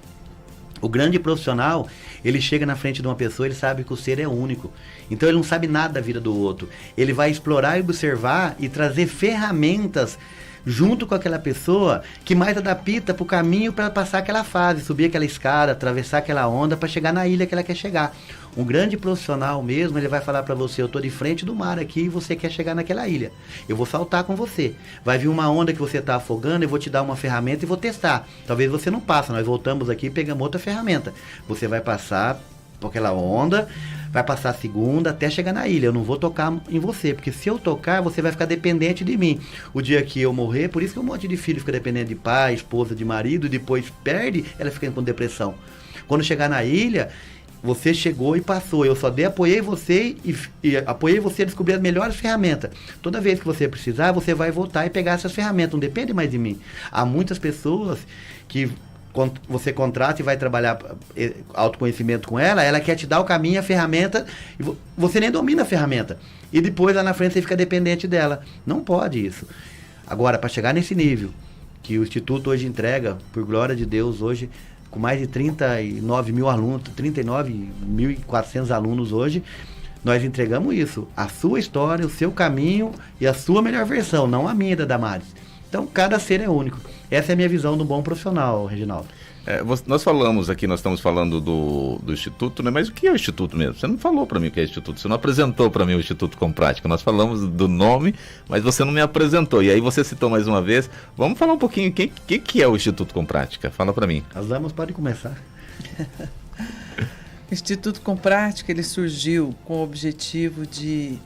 O grande profissional, ele chega na frente de uma pessoa, ele sabe que o ser é único. Então ele não sabe nada da vida do outro. Ele vai explorar e observar e trazer ferramentas junto com aquela pessoa que mais adapta para o caminho para passar aquela fase, subir aquela escada, atravessar aquela onda para chegar na ilha que ela quer chegar. Um grande profissional mesmo, ele vai falar para você, eu estou de frente do mar aqui e você quer chegar naquela ilha. Eu vou saltar com você. Vai vir uma onda que você está afogando, eu vou te dar uma ferramenta e vou testar. Talvez você não passe, nós voltamos aqui e pegamos outra ferramenta. Você vai passar por aquela onda, vai passar a segunda até chegar na ilha. Eu não vou tocar em você, porque se eu tocar, você vai ficar dependente de mim. O dia que eu morrer, por isso que um monte de filho fica dependente de pai, esposa, de marido, depois perde, ela fica com depressão. Quando chegar na ilha, você chegou e passou. Eu só apoiei você e apoiei você a descobrir as melhores ferramentas. Toda vez que você precisar, você vai voltar e pegar essas ferramentas. Não depende mais de mim. Há muitas pessoas que você contrata e vai trabalhar autoconhecimento com ela quer te dar o caminho, a ferramenta, e você nem domina a ferramenta. E depois lá na frente você fica dependente dela. Não pode isso. Agora, para chegar nesse nível, que o Instituto hoje entrega, por glória de Deus, hoje, com mais de 39 mil alunos, 39.400 alunos hoje, nós entregamos isso. A sua história, o seu caminho e a sua melhor versão, não a minha da Damares. Então, cada ser é único. Essa é a minha visão do bom profissional, Reginaldo. Nós falamos aqui, nós estamos falando do Instituto, né? Mas o que é o Instituto mesmo? Você não falou para mim o que é o Instituto, você não apresentou para mim o Instituto Com Prática. Nós falamos do nome, mas você não me apresentou. E aí você citou mais uma vez. Vamos falar um pouquinho, o que é o Instituto Com Prática? Fala para mim. As damas podem começar. O Instituto Com Prática, ele surgiu com o objetivo de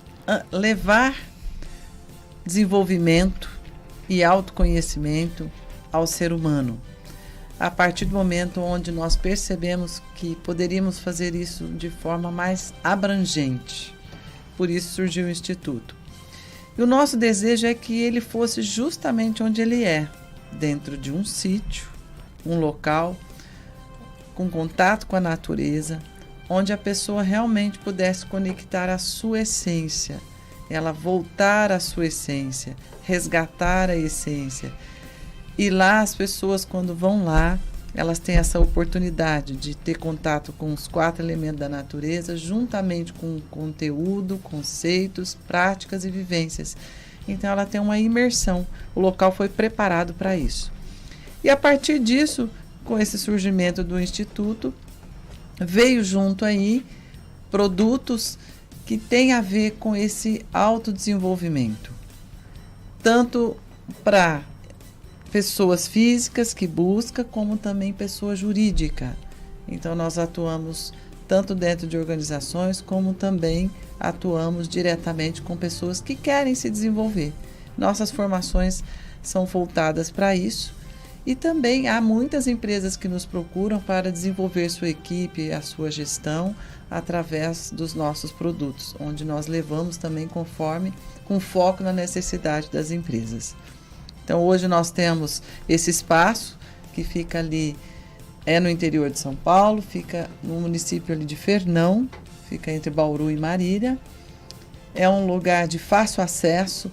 levar desenvolvimento e autoconhecimento ao ser humano. A partir do momento onde nós percebemos que poderíamos fazer isso de forma mais abrangente. Por isso surgiu o Instituto. E o nosso desejo é que ele fosse justamente onde ele é, dentro de um sítio, um local, com contato com a natureza, onde a pessoa realmente pudesse conectar a sua essência, ela voltar à sua essência, resgatar a essência. E lá as pessoas, quando vão lá, elas têm essa oportunidade de ter contato com os 4 elementos da natureza, juntamente com conteúdo, conceitos, práticas e vivências. Então ela tem uma imersão. O local foi preparado para isso. E a partir disso, com esse surgimento do Instituto, veio junto aí produtos que têm a ver com esse autodesenvolvimento. Tanto para pessoas físicas que buscam, como também pessoa jurídica. Então nós atuamos tanto dentro de organizações, como também atuamos diretamente com pessoas que querem se desenvolver. Nossas formações são voltadas para isso E também há muitas empresas que nos procuram para desenvolver sua equipe e a sua gestão através dos nossos produtos, onde nós levamos também com foco na necessidade das empresas. Então hoje nós temos esse espaço que fica ali, no interior de São Paulo, fica no município ali de Fernão, fica entre Bauru e Marília. É um lugar de fácil acesso,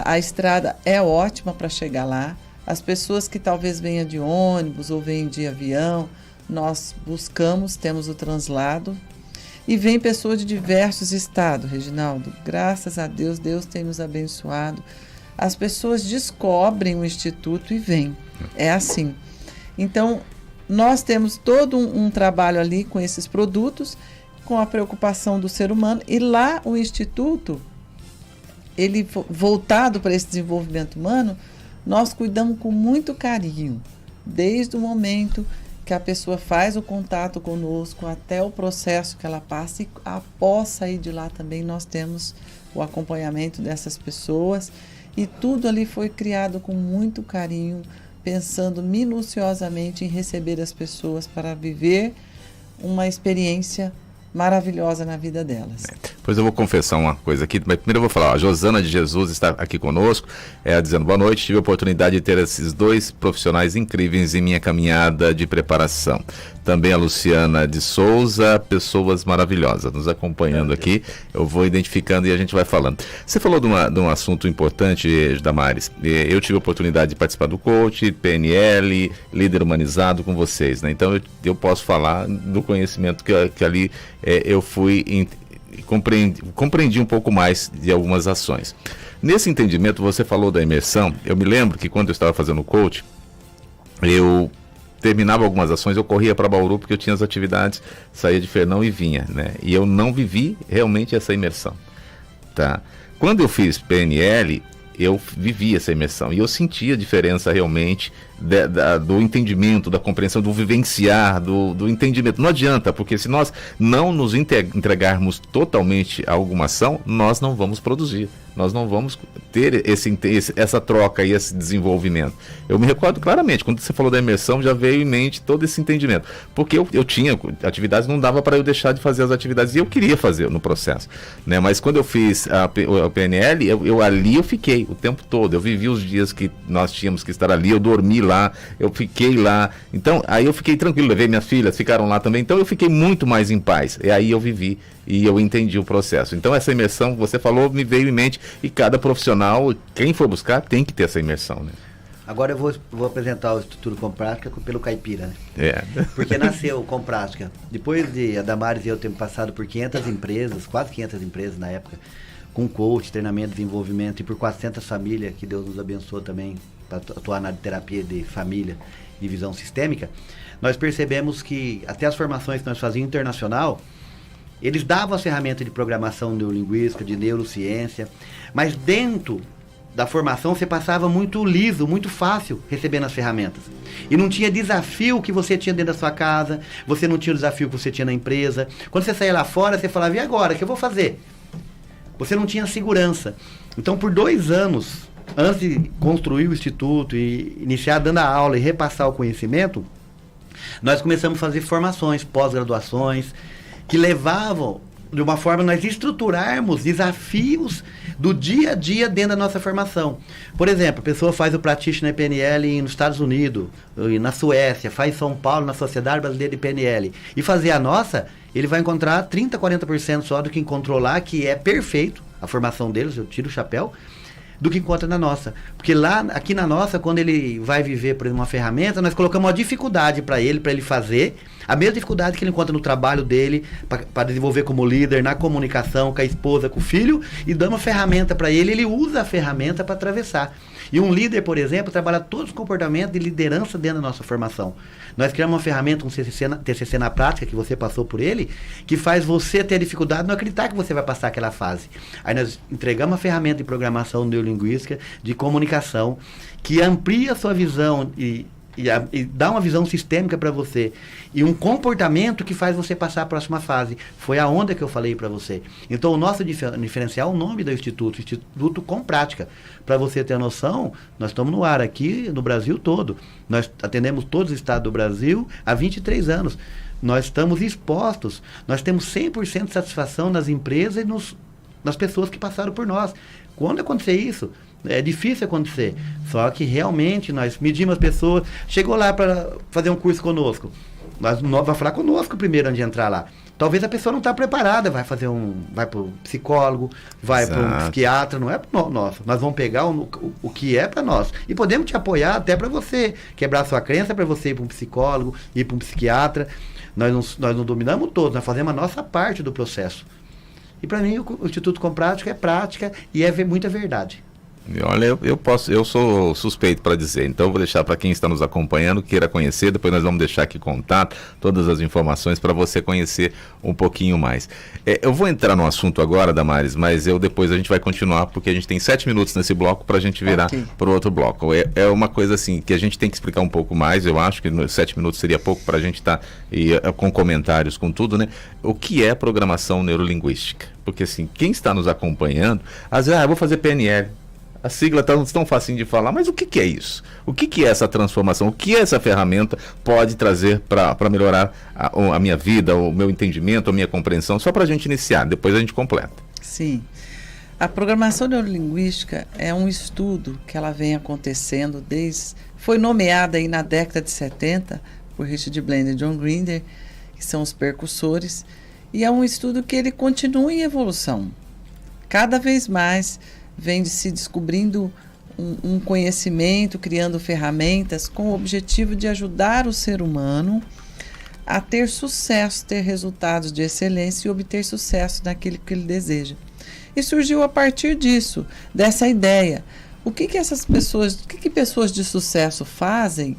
a estrada é ótima para chegar lá. As pessoas que talvez venham de ônibus ou venham de avião, nós temos o translado. E vem pessoas de diversos estados, Reginaldo. Graças a Deus, Deus tem nos abençoado. As pessoas descobrem o Instituto e vêm. É assim. Então, nós temos todo um trabalho ali com esses produtos, com a preocupação do ser humano. E lá o Instituto, ele voltado para esse desenvolvimento humano, nós cuidamos com muito carinho, desde o momento que a pessoa faz o contato conosco até o processo que ela passa, e após sair de lá também nós temos o acompanhamento dessas pessoas, e tudo ali foi criado com muito carinho, pensando minuciosamente em receber as pessoas para viver uma experiência maravilhosa na vida delas. Pois eu vou confessar uma coisa aqui, mas primeiro eu vou falar, a Josana de Jesus está aqui conosco, dizendo boa noite, tive a oportunidade de ter esses dois profissionais incríveis em minha caminhada de preparação. Também a Luciana de Souza, pessoas maravilhosas, nos acompanhando aqui, eu vou identificando e a gente vai falando. Você falou de um assunto importante, Damares, eu tive a oportunidade de participar do coach, PNL, líder humanizado com vocês, né? Então eu posso falar do conhecimento que ali eu fui compreendi um pouco mais de algumas ações. Nesse entendimento, você falou da imersão. Eu me lembro que quando eu estava fazendo o coach, eu terminava algumas ações, eu corria para Bauru porque eu tinha as atividades, saía de Fernão e vinha, né? E eu não vivi realmente essa imersão, tá? Quando eu fiz PNL, eu vivi essa imersão e eu senti a diferença realmente do entendimento, da compreensão, do vivenciar, do entendimento. Não adianta, porque se nós não nos entregarmos totalmente a alguma ação, nós não vamos produzir, nós não vamos ter essa troca e esse desenvolvimento. Eu me recordo claramente, quando você falou da imersão, já veio em mente todo esse entendimento, porque eu tinha atividades, não dava para eu deixar de fazer as atividades, e eu queria fazer no processo, né? Mas quando eu fiz a PNL, ali eu fiquei o tempo todo, eu vivi os dias que nós tínhamos que estar ali, eu dormi lá, eu fiquei lá, então aí eu fiquei tranquilo, levei minhas filhas, ficaram lá também, então eu fiquei muito mais em paz, e aí eu vivi e eu entendi o processo. Então essa imersão, você falou, me veio em mente, e cada profissional, quem for buscar, tem que ter essa imersão, né? Agora eu vou apresentar o Estrutura com Prática pelo Caipira, né? Porque nasceu com Prática. Depois de a Damares e eu termos passado por 500 empresas, quase 500 empresas na época, com coach, treinamento, desenvolvimento, e por 400 famílias, que Deus nos abençoou também para atuar na terapia de família e visão sistêmica, nós percebemos que até as formações que nós fazíamos internacional, eles davam as ferramentas de programação neurolinguística, de neurociência, mas dentro da formação você passava muito liso, muito fácil recebendo as ferramentas. E não tinha desafio que você tinha dentro da sua casa, você não tinha o desafio que você tinha na empresa. Quando você saía lá fora, você falava, e agora, o que eu vou fazer? Você não tinha segurança. Então, por 2 anos, antes de construir o Instituto e iniciar dando a aula e repassar o conhecimento, nós começamos a fazer formações, pós-graduações, que levavam, de uma forma, nós estruturarmos desafios do dia a dia dentro da nossa formação. Por exemplo, a pessoa faz o Practitioner PNL nos Estados Unidos, na Suécia, faz em São Paulo, na Sociedade Brasileira de PNL, e fazer a nossa, ele vai encontrar 30%, 40% só do que encontrou lá, que é perfeito, a formação deles, eu tiro o chapéu, do que encontra na nossa. Porque lá, aqui na nossa, quando ele vai viver por uma ferramenta, nós colocamos uma dificuldade para ele fazer, a mesma dificuldade que ele encontra no trabalho dele, para desenvolver como líder, na comunicação, com a esposa, com o filho, e damos uma ferramenta para ele, ele usa a ferramenta para atravessar. E um líder, por exemplo, trabalha todos os comportamentos de liderança dentro da nossa formação. Nós criamos uma ferramenta, um TCC na prática, que você passou por ele, que faz você ter a dificuldade de não acreditar que você vai passar aquela fase. Aí nós entregamos uma ferramenta de programação neurolinguística, de comunicação, que amplia a sua visão e dá uma visão sistêmica para você. E um comportamento que faz você passar a próxima fase. Foi a onda que eu falei para você. Então, o nosso diferencial é o nome do Instituto com Prática. Para você ter noção, nós estamos no ar aqui no Brasil todo. Nós atendemos todos os estados do Brasil há 23 anos. Nós estamos expostos. Nós temos 100% de satisfação nas empresas e nas pessoas que passaram por nós. Quando acontecer isso, é difícil acontecer. Só que realmente nós medimos as pessoas. Chegou lá para fazer um curso conosco. Nós vai falar conosco primeiro antes de entrar lá. Talvez a pessoa não está preparada, vai para o psicólogo, vai para um psiquiatra, não é para nós. Nós vamos pegar o que é para nós. E podemos te apoiar até para você quebrar sua crença, para você ir para um psicólogo, ir para um psiquiatra. Nós não dominamos todos, nós fazemos a nossa parte do processo. E para mim o Instituto com Prática é prática e é muita verdade. Olha, eu sou suspeito para dizer, então eu vou deixar para quem está nos acompanhando, queira conhecer, depois nós vamos deixar aqui contato, todas as informações para você conhecer um pouquinho mais. Eu vou entrar no assunto agora, Damares, mas depois a gente vai continuar, porque a gente tem 7 minutos nesse bloco para a gente virar para o outro bloco. É uma coisa assim que a gente tem que explicar um pouco mais, eu acho que 7 minutos seria pouco para a gente estar com comentários, com tudo, né? O que é programação neurolinguística? Porque assim, quem está nos acompanhando, às vezes, eu vou fazer PNL. A sigla está tão facinho de falar, mas o que é isso? O que é essa transformação? O que essa ferramenta pode trazer para melhorar a minha vida, o meu entendimento, a minha compreensão? Só para a gente iniciar, depois a gente completa. Sim. A programação neurolinguística é um estudo que ela vem acontecendo foi nomeada aí na década de 70 por Richard Blender e John Grinder, que são os percussores, e é um estudo que ele continua em evolução. Cada vez mais vem se descobrindo um conhecimento, criando ferramentas com o objetivo de ajudar o ser humano a ter sucesso, ter resultados de excelência e obter sucesso naquilo que ele deseja. E surgiu a partir disso, dessa ideia. O que pessoas de sucesso fazem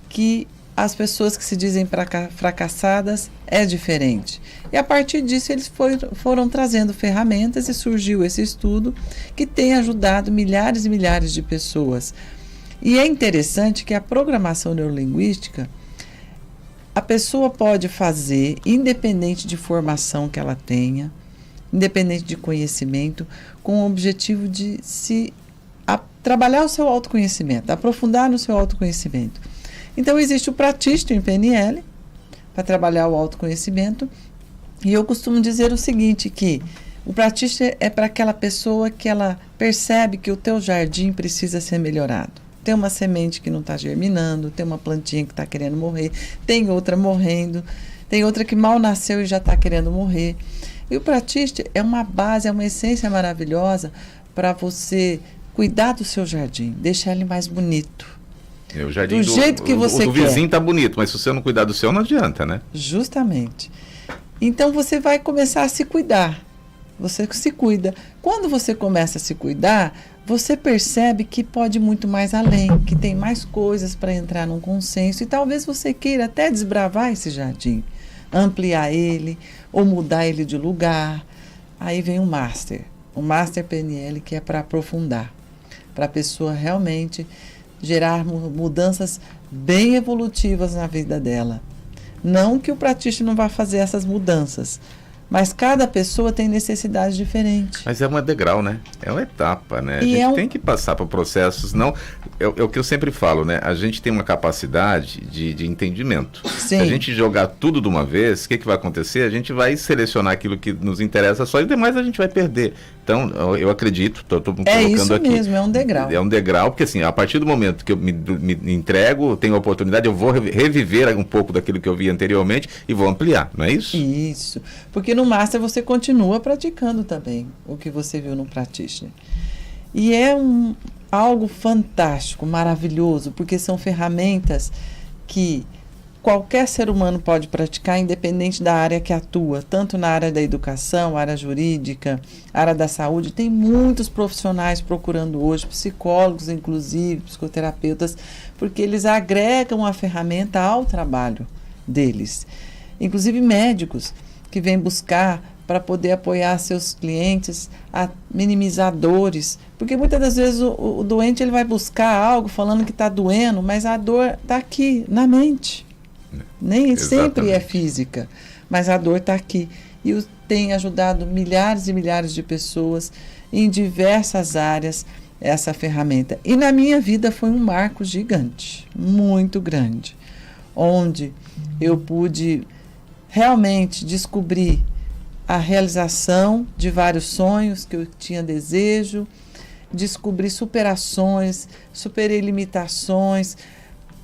que as pessoas que se dizem fracassadas é diferente? E a partir disso eles foram trazendo ferramentas e surgiu esse estudo que tem ajudado milhares e milhares de pessoas. E é interessante que a programação neurolinguística, a pessoa pode fazer, independente de formação que ela tenha, independente de conhecimento, com o objetivo de trabalhar o seu autoconhecimento, aprofundar no seu autoconhecimento. Então, existe o Practitioner em PNL, para trabalhar o autoconhecimento, e eu costumo dizer o seguinte, que o Practitioner é para aquela pessoa que ela percebe que o teu jardim precisa ser melhorado. Tem uma semente que não está germinando, tem uma plantinha que está querendo morrer, tem outra morrendo, tem outra que mal nasceu e já está querendo morrer. E o Practitioner é uma base, é uma essência maravilhosa para você cuidar do seu jardim, deixar ele mais bonito. O jardim do jeito que você quer. O vizinho está bonito, mas se você não cuidar do seu, não adianta, né? Justamente. Então você vai começar a se cuidar. Você se cuida. Quando você começa a se cuidar, você percebe que pode ir muito mais além, que tem mais coisas para entrar num consenso, e talvez você queira até desbravar esse jardim, ampliar ele ou mudar ele de lugar. Aí vem o Master PNL, que é para aprofundar, para a pessoa realmente gerar mudanças bem evolutivas na vida dela. Não que o Practitioner não vá fazer essas mudanças, mas cada pessoa tem necessidades diferentes. Mas é um degrau, né? É uma etapa, né? A gente tem que passar por processos, não... É o que eu sempre falo, né? A gente tem uma capacidade de entendimento. Sim. Se a gente jogar tudo de uma vez, o que vai acontecer? A gente vai selecionar aquilo que nos interessa só e o demais a gente vai perder. Então, eu acredito, estou colocando aqui... É isso mesmo, é um degrau. É um degrau, porque assim, a partir do momento que eu me entrego, tenho a oportunidade, eu vou reviver um pouco daquilo que eu vi anteriormente e vou ampliar, não é isso? Isso, porque no Master você continua praticando também o que você viu no Practitioner. E é algo fantástico, maravilhoso, porque são ferramentas que qualquer ser humano pode praticar, independente da área que atua, tanto na área da educação, área jurídica, área da saúde. Tem muitos profissionais procurando hoje, psicólogos inclusive, psicoterapeutas, porque eles agregam a ferramenta ao trabalho deles. Inclusive médicos que vêm buscar para poder apoiar seus clientes a minimizar dores. Porque muitas das vezes o doente ele vai buscar algo falando que está doendo, mas a dor está aqui, na mente. Nem sempre é física, mas a dor está aqui. E tem ajudado milhares e milhares de pessoas em diversas áreas essa ferramenta. E na minha vida foi um marco gigante, muito grande, onde eu pude realmente descobrir a realização de vários sonhos que eu tinha desejo, descobri superações, superei limitações,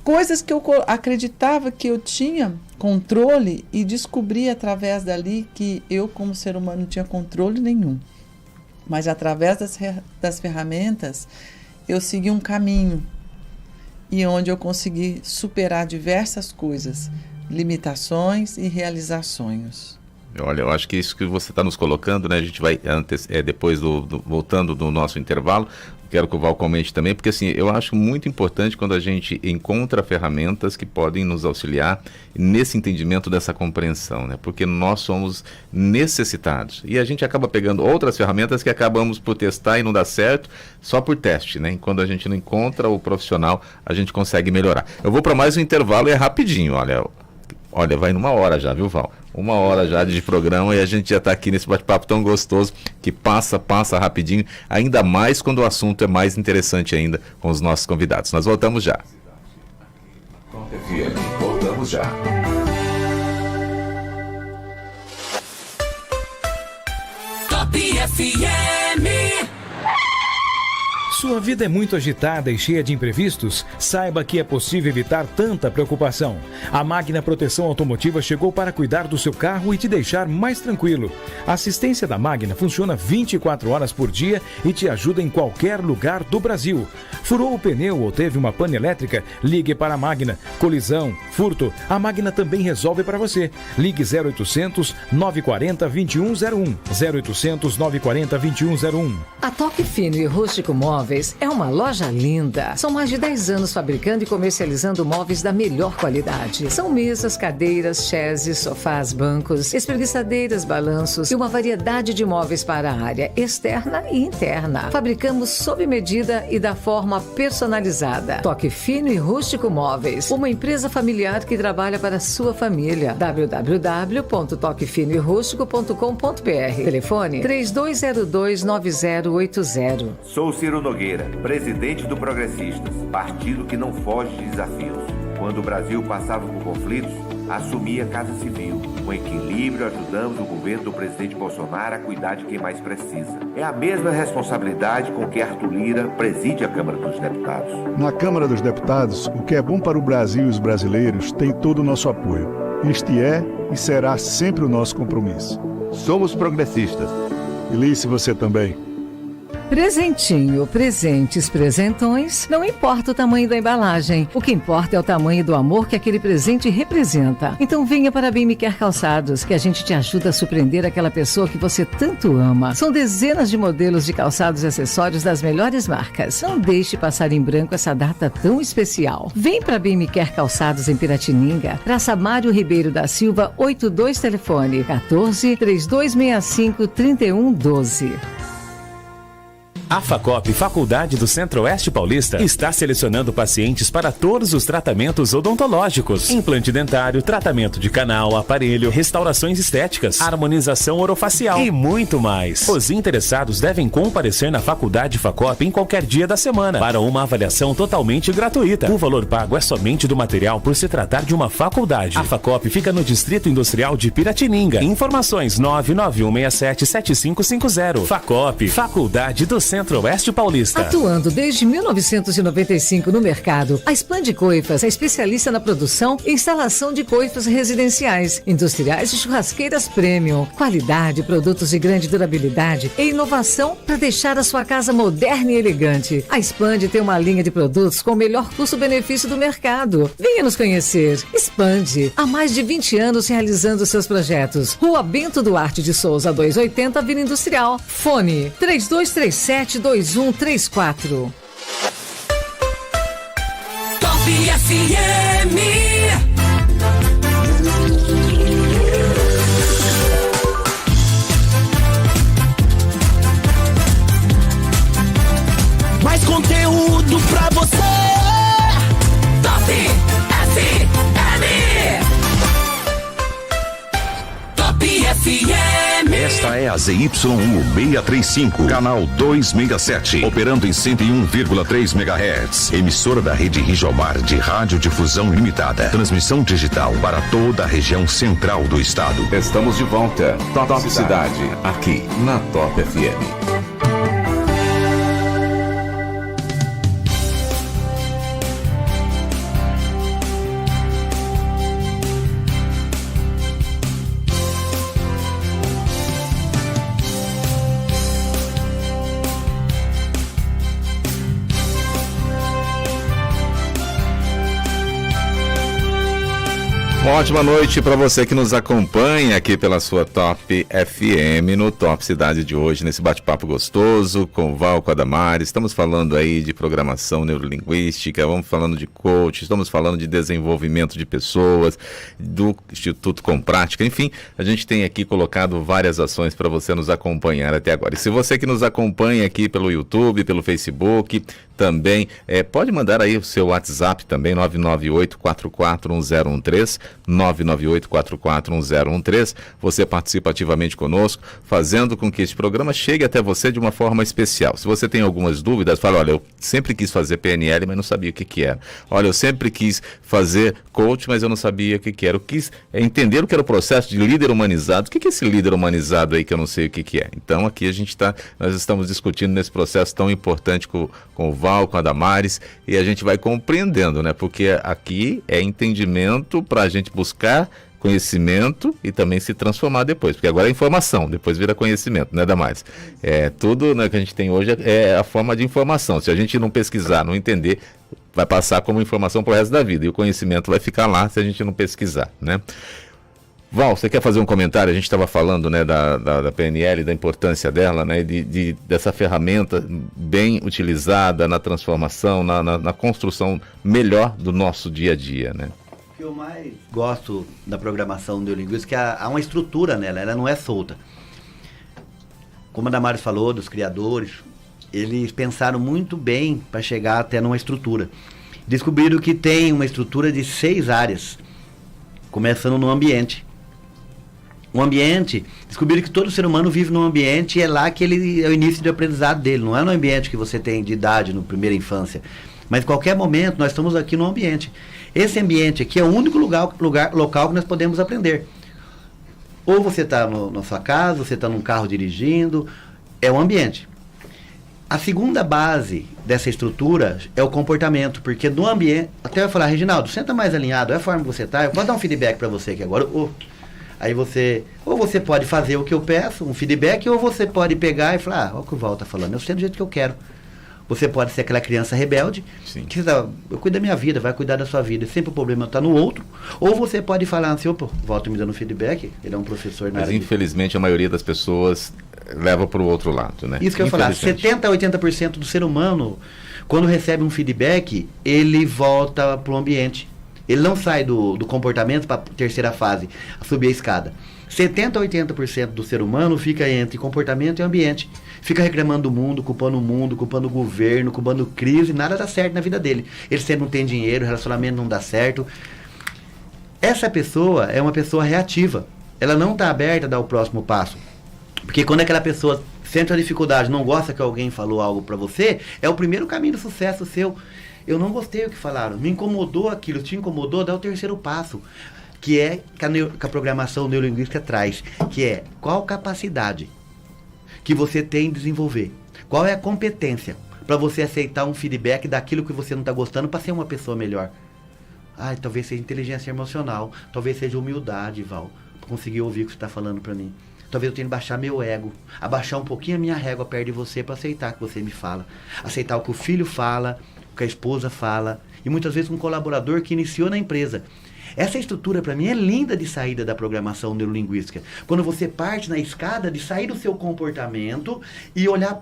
coisas que eu acreditava que eu tinha controle e descobri através dali que eu, como ser humano, não tinha controle nenhum. Mas através das ferramentas, eu segui um caminho e onde eu consegui superar diversas coisas, limitações e realizar sonhos. Olha, eu acho que isso que você está nos colocando, né? A gente vai, depois voltando do nosso intervalo, quero que o Val comente também, porque assim, eu acho muito importante quando a gente encontra ferramentas que podem nos auxiliar nesse entendimento dessa compreensão, né? Porque nós somos necessitados. E a gente acaba pegando outras ferramentas que acabamos por testar e não dá certo, só por teste, né? E quando a gente não encontra o profissional, a gente consegue melhorar. Eu vou para mais um intervalo e é rapidinho, olha, vai numa hora já, viu, Val? 1 hora já de programa e a gente já está aqui nesse bate-papo tão gostoso que passa rapidinho, ainda mais quando o assunto é mais interessante ainda com os nossos convidados. Nós voltamos já. Voltamos já. Top FM. Sua vida é muito agitada e cheia de imprevistos? Saiba que é possível evitar tanta preocupação. A Magna Proteção Automotiva chegou para cuidar do seu carro e te deixar mais tranquilo. A assistência da Magna funciona 24 horas por dia e te ajuda em qualquer lugar do Brasil. Furou o pneu ou teve uma pane elétrica? Ligue para a Magna. Colisão, furto, a Magna também resolve para você. Ligue 0800 940 2101. 0800 940 2101. A Toque Fino e Rústico Móveis é uma loja linda. São mais de 10 anos fabricando e comercializando móveis da melhor qualidade. São mesas, cadeiras, chases, sofás, bancos, espreguiçadeiras, balanços e uma variedade de móveis para a área externa e interna. Fabricamos sob medida e da forma personalizada. Toque Fino e Rústico Móveis, uma empresa familiar que trabalha para a sua família. www.toquefinoerústico.com.br. Telefone 3202-9080. Sou Ciro Nogueira, presidente do Progressistas, partido que não foge de desafios. Quando o Brasil passava por conflitos, assumi a Casa Civil. Com equilíbrio, ajudamos o governo do presidente Bolsonaro a cuidar de quem mais precisa. É a mesma responsabilidade com que Arthur Lira preside a Câmara dos Deputados. Na Câmara dos Deputados, o que é bom para o Brasil e os brasileiros tem todo o nosso apoio. Este é e será sempre o nosso compromisso. Somos progressistas. Elice, você também. Presentinho, presentes, presentões, não importa o tamanho da embalagem. O que importa é o tamanho do amor que aquele presente representa. Então venha para a Bem Me Quer Calçados, que a gente te ajuda a surpreender aquela pessoa que você tanto ama. São dezenas de modelos de calçados e acessórios das melhores marcas. Não deixe passar em branco essa data tão especial. Vem para a Bem Me Quer Calçados em Piratininga, Praça Mário Ribeiro da Silva, 82, telefone 14 3265 3112. A FACOP, Faculdade do Centro-Oeste Paulista, está selecionando pacientes para todos os tratamentos odontológicos: implante dentário, tratamento de canal, aparelho, restaurações estéticas, harmonização orofacial e muito mais. Os interessados devem comparecer na Faculdade FACOP em qualquer dia da semana para uma avaliação totalmente gratuita. O valor pago é somente do material por se tratar de uma faculdade. A FACOP fica no Distrito Industrial de Piratininga. Informações 991677550. FACOP, Faculdade do Centro-Oeste Paulista. Atuando desde 1995 no mercado, a Expande Coifas é especialista na produção e instalação de coifas residenciais, industriais e churrasqueiras premium. Qualidade, produtos de grande durabilidade e inovação para deixar a sua casa moderna e elegante. A Expande tem uma linha de produtos com o melhor custo-benefício do mercado. Venha nos conhecer. Expande, há mais de 20 anos realizando seus projetos. Rua Bento Duarte de Souza, 280, Vila Industrial. Fone 3237-2134. Top FM. conteúdo pra você. Top FM. Top FM. Esta é a ZYU 635, canal 267, operando em 101,3 MHz. Emissora da rede Rijomar de Radiodifusão Limitada. Transmissão digital para toda a região central do estado. Estamos de volta. Top Cidade, aqui na Top FM. Uma ótima noite para você que nos acompanha aqui pela sua Top FM no Top Cidade de hoje, nesse bate-papo gostoso com o Val, com a Damares. Estamos falando aí de programação neurolinguística, vamos falando de coach, estamos falando de desenvolvimento de pessoas, do Instituto Com Prática, enfim, a gente tem aqui colocado várias ações para você nos acompanhar até agora. E se você que nos acompanha aqui pelo YouTube, pelo Facebook, também pode mandar aí o seu WhatsApp também, 998-441013, 998-441013. Você participa ativamente conosco, fazendo com que este programa chegue até você de uma forma especial. Se você tem algumas dúvidas, fala, olha, eu sempre quis fazer PNL, mas não sabia o que era. Olha, eu sempre quis fazer coach, mas eu não sabia o que era. Eu quis entender o que era o processo de líder humanizado. O que é esse líder humanizado aí que eu não sei o que é? Então aqui nós estamos discutindo nesse processo tão importante com o Val, com a Damares, e a gente vai compreendendo, né? Porque aqui é entendimento para a gente buscar conhecimento e também se transformar depois, porque agora é informação, depois vira conhecimento, né, Damares? Tudo, né, que a gente tem hoje é a forma de informação. Se a gente não pesquisar, não entender, vai passar como informação pro resto da vida, e o conhecimento vai ficar lá se a gente não pesquisar, né? Val, você quer fazer um comentário? A gente estava falando, né, da PNL, da importância dela, né, dessa ferramenta bem utilizada na transformação, na construção melhor do nosso dia a dia, né? O que eu mais gosto da programação neurolinguística é que há uma estrutura nela, ela não é solta. Como a Damares falou, dos criadores, eles pensaram muito bem para chegar até numa estrutura. Descobriram que tem uma estrutura de 6 áreas, começando no ambiente. O ambiente, descobriram que todo ser humano vive num ambiente e é lá que ele é o início do aprendizado dele. Não é no ambiente que você tem de idade, na primeira infância. Mas em qualquer momento nós estamos aqui no ambiente. Esse ambiente aqui é o único local que nós podemos aprender. Ou você está na sua casa, você está num carro dirigindo, é o ambiente. A segunda base dessa estrutura é o comportamento, porque no ambiente, até eu falar, Reginaldo, senta mais alinhado, é a forma que você está, eu posso dar um feedback para você aqui agora. Aí você pode fazer o que eu peço, um feedback, ou você pode pegar e falar, olha o que o Val está falando, eu sei do jeito que eu quero. Você pode ser aquela criança rebelde, que eu cuido da minha vida, vai cuidar da sua vida, sempre o problema está no outro. Ou você pode falar assim, opa, o Val tá me dando feedback, ele é um professor. Mas infelizmente a maioria das pessoas leva para o outro lado, né? Isso que eu ia falar, 70% a 80% do ser humano, quando recebe um feedback, ele volta para o ambiente. Ele não sai do comportamento para a terceira fase, a subir a escada. 70% a 80% do ser humano fica entre comportamento e ambiente. Fica reclamando do mundo, culpando o governo, culpando crise, nada dá certo na vida dele. Ele sempre não tem dinheiro, o relacionamento não dá certo. Essa pessoa é uma pessoa reativa. Ela não está aberta a dar o próximo passo. Porque quando aquela pessoa sente a dificuldade, não gosta que alguém falou algo para você, é o primeiro caminho do sucesso seu. Eu não gostei do que falaram, me incomodou aquilo, te incomodou, dá o terceiro passo, que é que a programação neurolinguística traz, que é qual capacidade que você tem de desenvolver, qual é a competência para você aceitar um feedback daquilo que você não está gostando para ser uma pessoa melhor. Talvez seja inteligência emocional, talvez seja humildade, Val, para conseguir ouvir o que você está falando para mim. Talvez eu tenha que baixar meu ego, abaixar um pouquinho a minha régua perto de você para aceitar o que você me fala, aceitar o que o filho fala, que a esposa fala, e muitas vezes um colaborador que iniciou na empresa. Essa estrutura, para mim, é linda de saída da programação neurolinguística. Quando você parte na escada de sair do seu comportamento e olhar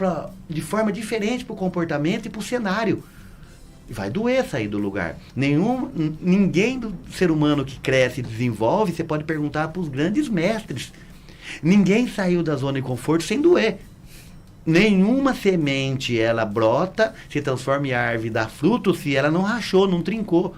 de forma diferente para o comportamento e para o cenário. Vai doer sair do lugar. Ninguém do ser humano que cresce e desenvolve, você pode perguntar para os grandes mestres. Ninguém saiu da zona de conforto sem doer. nenhuma semente ela brota, se transforma em árvore, dá fruto, se ela não rachou, não trincou.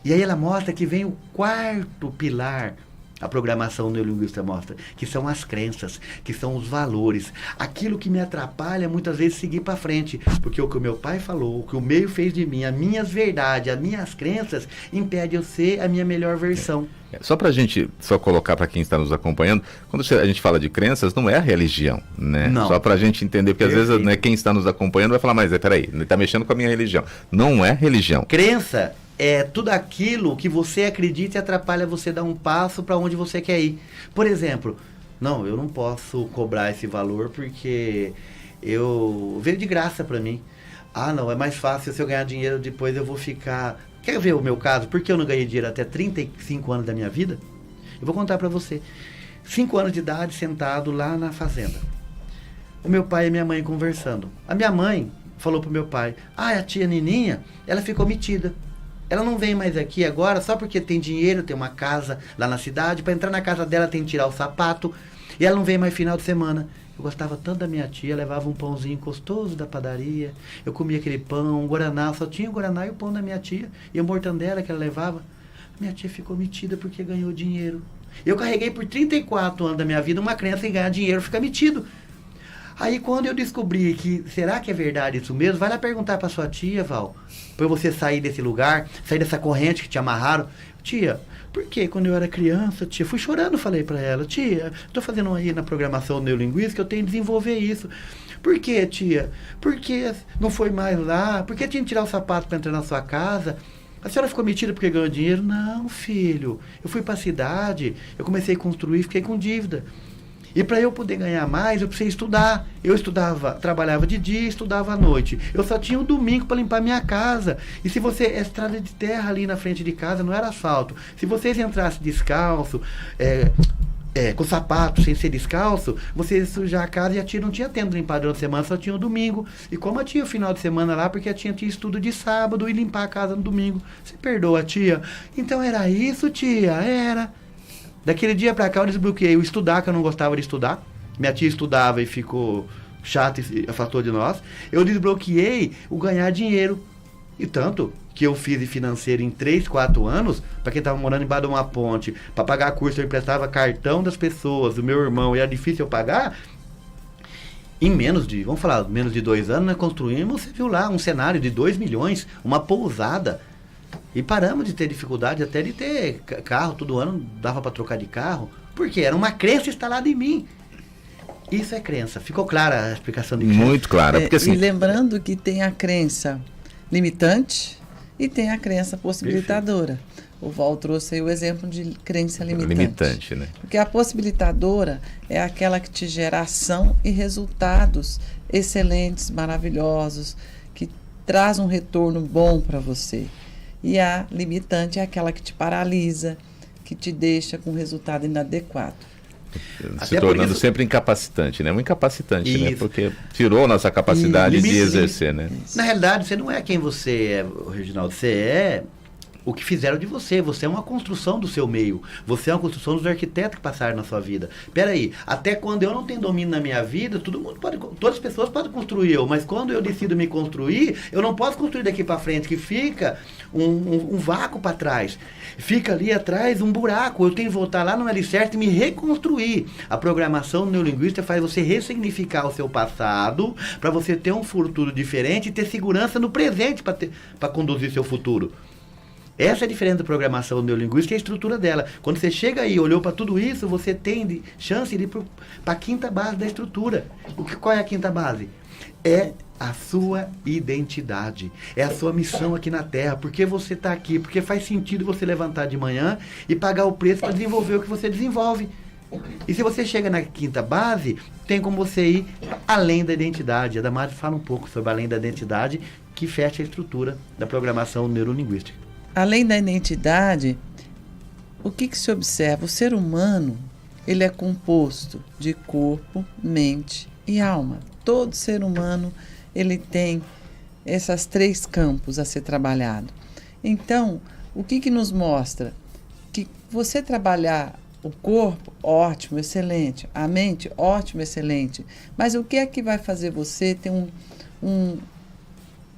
E aí ela mostra que vem o quarto pilar, a programação neurolinguística mostra, que são as crenças, que são os valores. Aquilo que me atrapalha muitas vezes seguir para frente, porque o que o meu pai falou, o que o meio fez de mim, as minhas verdades, as minhas crenças, impede eu ser a minha melhor versão. Só para a gente colocar para quem está nos acompanhando, quando a gente fala de crenças, não é a religião, né? Não. Só para a gente entender, porque às vezes, né, quem está nos acompanhando vai falar, mas peraí, ele está mexendo com a minha religião. Não é religião. Crença é tudo aquilo que você acredita e atrapalha você dar um passo para onde você quer ir. Por exemplo, não, eu não posso cobrar esse valor porque veio de graça para mim. Ah, não, é mais fácil se eu ganhar dinheiro, depois eu vou ficar... Quer ver o meu caso? Por que eu não ganhei dinheiro até 35 anos da minha vida? Eu vou contar para você. 5 anos de idade, sentado lá na fazenda. O meu pai e minha mãe conversando. A minha mãe falou pro meu pai, a tia Nininha, ela ficou metida. Ela não vem mais aqui agora só porque tem dinheiro, tem uma casa lá na cidade. Para entrar na casa dela tem que tirar o sapato. E ela não vem mais final de semana. Eu gostava tanto da minha tia, levava um pãozinho gostoso da padaria. Eu comia aquele pão, um guaraná, só tinha o guaraná e o pão da minha tia. E a mortandela que ela levava. A minha tia ficou metida porque ganhou dinheiro. Eu carreguei por 34 anos da minha vida uma crença em ganhar dinheiro, ficar metido. Aí quando eu descobri que, será que é verdade isso mesmo? Vai lá perguntar para sua tia, Val, para você sair desse lugar, sair dessa corrente que te amarraram. Tia, por que quando eu era criança, tia, fui chorando, falei para ela, tia, estou fazendo aí na programação neurolinguística, eu tenho que desenvolver isso. Por que, tia? Por que não foi mais lá? Por que tinha que tirar o sapato para entrar na sua casa? A senhora ficou metida porque ganhou dinheiro? Não, filho, eu fui para a cidade, eu comecei a construir, fiquei com dívida. E para eu poder ganhar mais, eu precisei estudar. Eu estudava, trabalhava de dia, estudava à noite. Eu só tinha um domingo para limpar minha casa. E se você, é estrada de terra ali na frente de casa, não era asfalto. Se vocês entrassem descalço, com sapato, sem ser descalço, vocês sujar a casa e a tia não tinha tempo de limpar durante a semana, só tinha o domingo. E como a tia o final de semana lá, porque a tia tinha estudo de sábado e limpar a casa no domingo. Você perdoa, tia? Então era isso, tia? Era. Daquele dia pra cá eu desbloqueei o estudar, que eu não gostava de estudar. Minha tia estudava e ficou chata e afastou de nós. Eu desbloqueei o ganhar dinheiro. E tanto que eu fiz financeiro em 3, 4 anos, para quem estava morando embaixo de uma ponte, para pagar curso eu emprestava cartão das pessoas, do meu irmão, e era difícil eu pagar. Em menos de 2 anos, nós construímos, você viu lá, um cenário de 2 milhões, uma pousada. E paramos de ter dificuldade até de ter carro, todo ano dava para trocar de carro, porque era uma crença instalada em mim. Isso é crença. Ficou clara a explicação de crença? Muito clara. Porque, assim, e lembrando que tem a crença limitante e tem a crença possibilitadora. Perfeito. O Val trouxe aí o exemplo de crença limitante. Né? Porque a possibilitadora é aquela que te gera ação e resultados excelentes, maravilhosos, que traz um retorno bom para você. E a limitante é aquela que te paralisa, que te deixa com resultado inadequado. Se tornando sempre incapacitante, né? Um incapacitante, né? Porque tirou nossa capacidade de exercer, né? Na realidade, você não é quem você é, Reginaldo. Você é o que fizeram de você. Você é uma construção do seu meio. Você é uma construção dos arquitetos que passaram na sua vida. Peraí, até quando eu não tenho domínio na minha vida, todas as pessoas podem construir eu, mas quando eu decido me construir, eu não posso construir daqui para frente, que fica um vácuo para trás. Fica ali atrás um buraco. Eu tenho que voltar lá no alicerce e me reconstruir. A programação neurolinguística faz você ressignificar o seu passado para você ter um futuro diferente e ter segurança no presente para conduzir seu futuro. Essa é a diferença da programação neurolinguística e a estrutura dela. Quando você chega aí e olhou para tudo isso, você tem chance de ir para a quinta base da estrutura. Qual é a quinta base? É a sua identidade. É a sua missão aqui na Terra. Por que você está aqui? Porque faz sentido você levantar de manhã e pagar o preço para desenvolver o que você desenvolve. E se você chega na quinta base, tem como você ir além da identidade. A Damares fala um pouco sobre além da identidade, que fecha a estrutura da programação neurolinguística. Além da identidade, o que se observa? O ser humano, ele é composto de corpo, mente e alma. Todo ser humano, ele tem esses 3 campos a ser trabalhado. Então, o que nos mostra? Que você trabalhar O corpo, ótimo, excelente. A mente, ótimo, excelente. Mas o que é que vai fazer você ter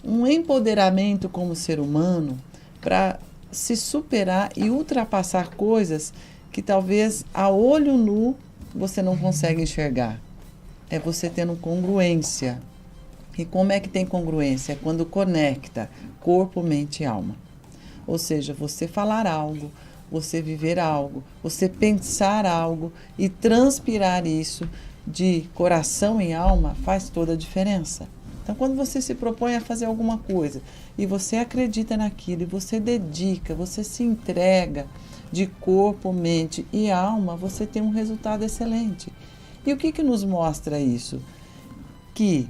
um empoderamento como ser humano para se superar e ultrapassar coisas que talvez a olho nu você não consegue enxergar? É você tendo congruência. E como é que tem congruência? É quando conecta corpo, mente e alma. Ou seja, você falar algo, você viver algo, você pensar algo e transpirar isso de coração e alma faz toda a diferença. Então, quando você se propõe a fazer alguma coisa e você acredita naquilo, e você dedica, você se entrega de corpo, mente e alma, você tem um resultado excelente. E o que nos mostra isso? Que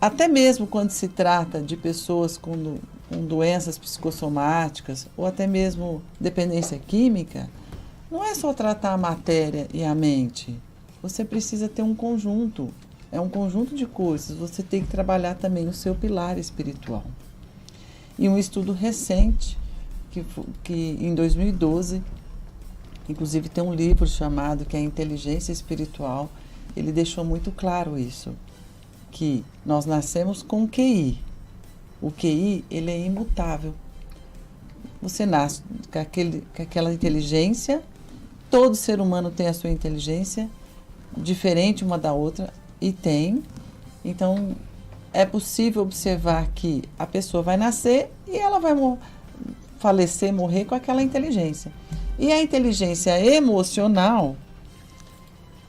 até mesmo quando se trata de pessoas com doenças psicossomáticas ou até mesmo dependência química, não é só tratar a matéria e a mente. Você precisa ter um conjunto. É um conjunto de coisas. Você tem que trabalhar também o seu pilar espiritual. E um estudo recente, que em 2012, inclusive tem um livro chamado que é Inteligência Espiritual, ele deixou muito claro isso, que nós nascemos com QI. O QI, ele é imutável. Você nasce com aquela inteligência, todo ser humano tem a sua inteligência, diferente uma da outra, e tem. Então, é possível observar que a pessoa vai nascer e ela vai falecer, morrer com aquela inteligência. E a inteligência emocional,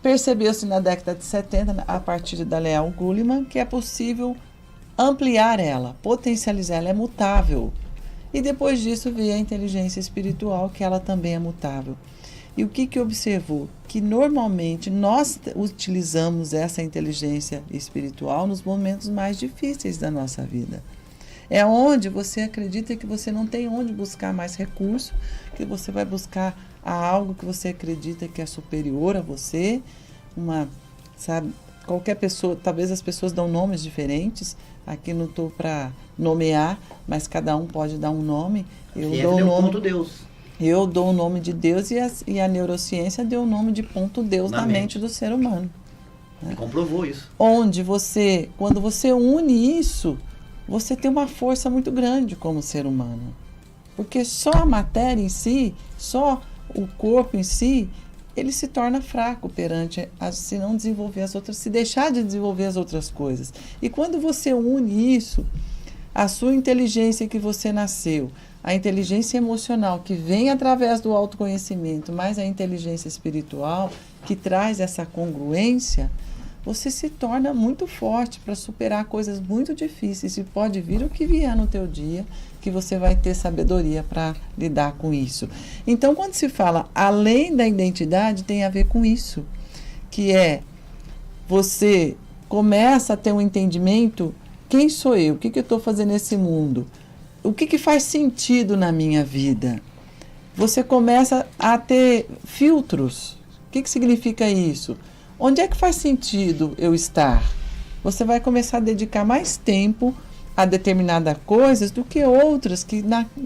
percebeu-se na década de 70, a partir da Leal Gulliman, que é possível ampliar ela, potencializar, ela é mutável. E depois disso veio a inteligência espiritual, que ela também é mutável. E o que observou? Que normalmente nós utilizamos essa inteligência espiritual nos momentos mais difíceis da nossa vida. É onde você acredita que você não tem onde buscar mais recurso, que você vai buscar algo que você acredita que é superior a você, qualquer pessoa, talvez as pessoas dão nomes diferentes, aqui não estou para nomear, mas cada um pode dar um nome. Eu dou o nome ponto Deus. Eu dou o nome de Deus e a neurociência deu o nome de ponto Deus na mente do ser humano. Né? Comprovou isso. Onde quando você une isso, você tem uma força muito grande como ser humano. Porque só a matéria em si, só o corpo em si, ele se torna fraco perante se não desenvolver as outras, se deixar de desenvolver as outras coisas. E quando você une isso, a sua inteligência que você nasceu, a inteligência emocional que vem através do autoconhecimento, mais a inteligência espiritual que traz essa congruência, você se torna muito forte para superar coisas muito difíceis. E pode vir o que vier no teu dia, que você vai ter sabedoria para lidar com isso. Então, quando se fala além da identidade, tem a ver com isso, que é você começa a ter um entendimento: quem sou eu? O que eu estou fazendo nesse mundo? O que faz sentido na minha vida? Você começa a ter filtros. O que significa isso? Onde é que faz sentido eu estar? Você vai começar a dedicar mais tempo a determinadas coisas do que outras que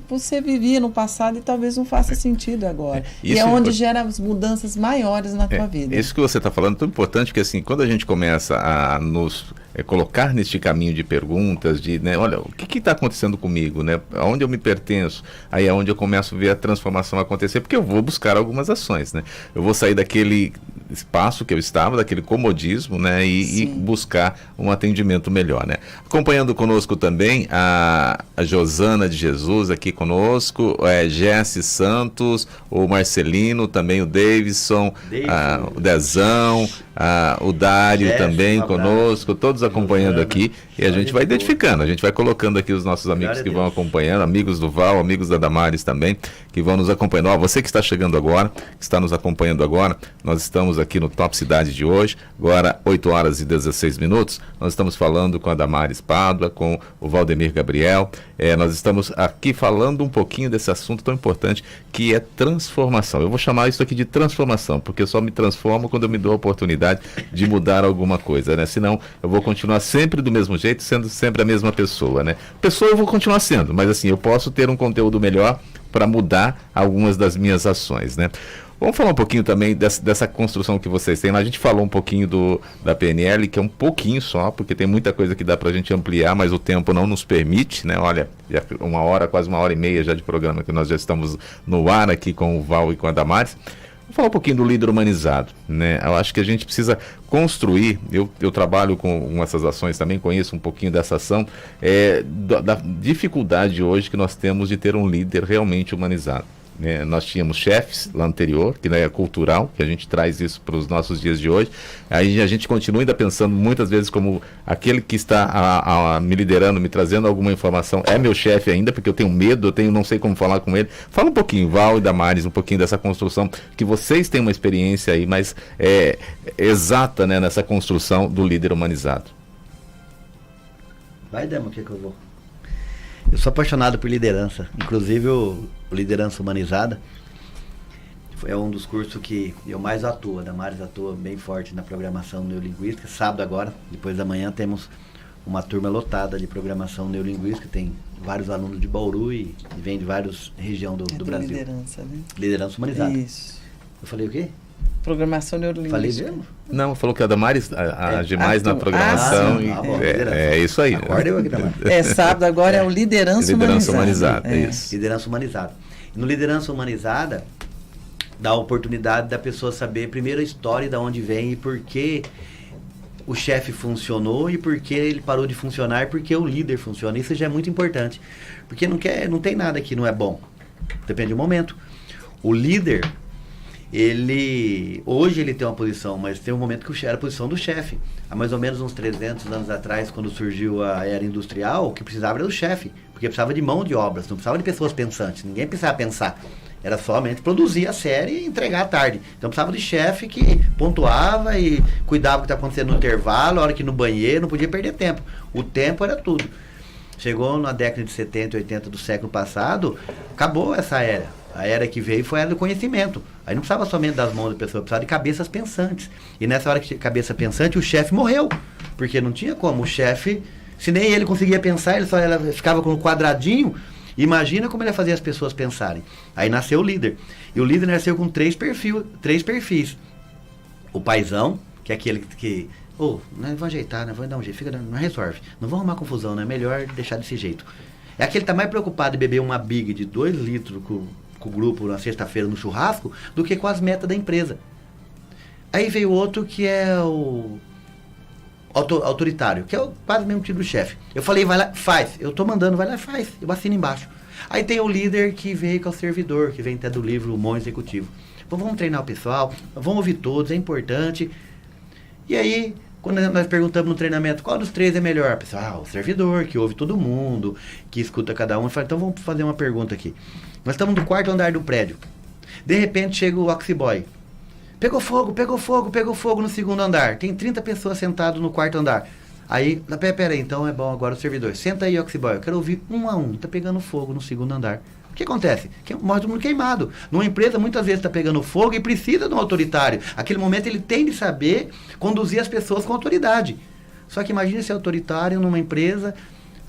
você vivia no passado e talvez não faça sentido agora. E é onde gera as mudanças maiores na tua vida. Isso que você está falando é tão importante, que assim, quando a gente começa a nos colocar neste caminho de perguntas, olha, o que está acontecendo comigo, né? Aonde eu me pertenço? Aí é onde eu começo a ver a transformação acontecer, porque eu vou buscar algumas ações, né? Eu vou sair daquele espaço que eu estava, daquele comodismo, né? E buscar um atendimento melhor, né? Acompanhando conosco também a Josana de Jesus aqui conosco, Jesse Santos, o Marcelino, também o Davidson, o Dezão, o Dário também conosco, todos acompanhando aqui, e a gente vai identificando, a gente vai colocando aqui os nossos amigos que vão acompanhando, amigos do Val, amigos da Damares também, que vão nos acompanhando. Você que está chegando agora, que está nos acompanhando agora, nós estamos aqui no Top Cidade de hoje, agora 8 horas e 16 minutos, nós estamos falando com a Damares Pádua, com o Valdemir Gabriel, nós estamos aqui falando um pouquinho desse assunto tão importante que é transformação. Eu vou chamar isso aqui de transformação, porque eu só me transformo quando eu me dou a oportunidade de mudar alguma coisa, né? Senão eu vou continuar continuar sempre do mesmo jeito, sendo sempre a mesma pessoa, né? Pessoa eu vou continuar sendo, mas assim, eu posso ter um conteúdo melhor para mudar algumas das minhas ações, né? Vamos falar um pouquinho também dessa construção que vocês têm. A gente falou um pouquinho da PNL, que é um pouquinho só, porque tem muita coisa que dá para a gente ampliar, mas o tempo não nos permite, né? Olha, já quase 1h30 já de programa que nós já estamos no ar aqui com o Val e com a Damares. Vamos falar um pouquinho do líder humanizado, né? Eu acho que a gente precisa construir, eu trabalho com essas ações também, conheço um pouquinho dessa ação, da dificuldade hoje que nós temos de ter um líder realmente humanizado. Nós tínhamos chefes lá anterior, que é cultural, que a gente traz isso para os nossos dias de hoje. Aí a gente continua ainda pensando muitas vezes como aquele que está me liderando, me trazendo alguma informação, é meu chefe ainda, porque eu tenho medo, não sei como falar com ele. Fala um pouquinho, Val e Damares, um pouquinho dessa construção, que vocês têm uma experiência aí, mas exata, né, nessa construção do líder humanizado. Vai, Dama, o que eu vou? Eu sou apaixonado por liderança, inclusive o Liderança Humanizada é um dos cursos que eu mais atuo. A Damares atua bem forte na programação neurolinguística. Sábado agora, depois da manhã, temos uma turma lotada de programação neurolinguística, tem vários alunos de Bauru e vem de várias regiões do Brasil. Liderança, né? Liderança Humanizada. Isso. Eu falei o quê? Programação neurolinguística. Falei mesmo? Não, falou que a Damares age mais na programação. É isso aí. Acorda eu aqui, Damares. Sábado agora é o Liderança Humanizada. Isso. Liderança Humanizada. No Liderança Humanizada, dá a oportunidade da pessoa saber primeiro a história, de onde vem e por que o chefe funcionou e por que ele parou de funcionar, porque o líder funciona. Isso já é muito importante. Porque não tem nada que não é bom. Depende do momento. O líder... hoje ele tem uma posição, mas tem um momento que era a posição do chefe. Há mais ou menos uns 300 anos atrás, quando surgiu a era industrial, o que precisava era do chefe, porque precisava de mão de obras, não precisava de pessoas pensantes, ninguém precisava pensar. Era somente produzir a série e entregar à tarde. Então precisava de chefe que pontuava e cuidava do que estava acontecendo no intervalo, a hora que ir no banheiro, não podia perder tempo. O tempo era tudo. Chegou na década de 70 e 80 do século passado, acabou essa era. A era que veio foi a era do conhecimento. Aí não precisava somente das mãos da pessoa, precisava de cabeças pensantes. E nessa hora que tinha cabeça pensante, o chefe morreu. Porque não tinha como. O chefe, se nem ele conseguia pensar, ele ficava com um quadradinho. Imagina como ele ia fazer as pessoas pensarem. Aí nasceu o líder. E o líder nasceu com três perfis. O paizão, que é aquele que... nós vamos ajeitar, nós vamos dar um jeito, não resolve. Não vamos arrumar confusão, né? É melhor deixar desse jeito. É aquele que está mais preocupado em beber uma big de 2 litros com o grupo na sexta-feira no churrasco do que com as metas da empresa. Aí veio outro que é o autoritário, que é quase o mesmo tipo do chefe. Eu falei, vai lá, faz. Eu tô mandando, vai lá, faz. Eu assino embaixo. Aí tem o líder que veio com o servidor, que vem até do livro O Mon Executivo. Vamos treinar o pessoal, vamos ouvir todos, é importante. E aí, quando nós perguntamos no treinamento qual dos 3 é melhor, pessoal, o servidor, que ouve todo mundo, que escuta cada um. Eu falei, então vamos fazer uma pergunta aqui. Nós estamos no 4º andar do prédio. De repente chega o Oxyboy. Pegou fogo no 2º andar. Tem 30 pessoas sentadas no 4º andar. Aí, peraí, então é bom agora o servidor. Senta aí, Oxyboy, eu quero ouvir um a um. Tá pegando fogo no 2º andar. O que acontece? Morre todo mundo queimado. Numa empresa, muitas vezes está pegando fogo e precisa de um autoritário. Aquele momento ele tem de saber conduzir as pessoas com autoridade. Só que imagine esse autoritário numa empresa,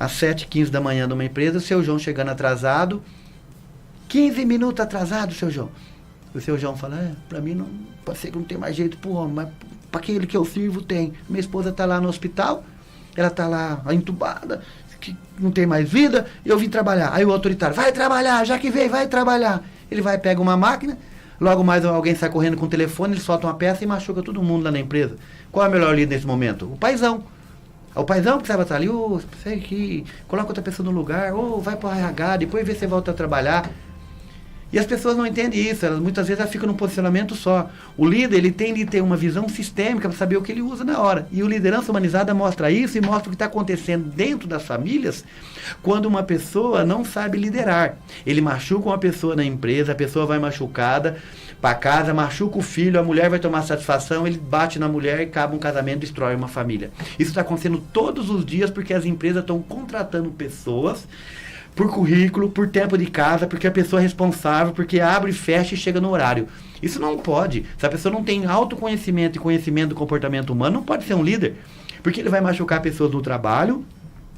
às 7h15 da manhã numa empresa, o seu João chegando atrasado, 15 minutos atrasado, seu João. O seu João fala, pra mim não, pode ser que não tem mais jeito pro homem, mas pra aquele que eu sirvo tem. Minha esposa tá lá no hospital, ela tá lá entubada, que não tem mais vida, eu vim trabalhar. Aí o autoritário, vai trabalhar, já que veio, vai trabalhar. Ele vai, pega uma máquina, logo mais alguém sai correndo com o telefone, ele solta uma peça e machuca todo mundo lá na empresa. Qual é o melhor líder nesse momento? O paizão. O paizão precisava estar ali, sei que coloca outra pessoa no lugar, vai para o RH, depois vê se você volta a trabalhar. E as pessoas não entendem isso, muitas vezes elas ficam num posicionamento só. O líder, ele tem de ter uma visão sistêmica para saber o que ele usa na hora. E o Liderança Humanizada mostra isso e mostra o que está acontecendo dentro das famílias quando uma pessoa não sabe liderar. Ele machuca uma pessoa na empresa, a pessoa vai machucada para casa, machuca o filho, a mulher vai tomar satisfação, ele bate na mulher e acaba um casamento, destrói uma família. Isso está acontecendo todos os dias porque as empresas estão contratando pessoas por currículo, por tempo de casa, porque a pessoa é responsável, porque abre, fecha e chega no horário. Isso não pode. Se a pessoa não tem autoconhecimento e conhecimento do comportamento humano, não pode ser um líder. Porque ele vai machucar pessoas no trabalho,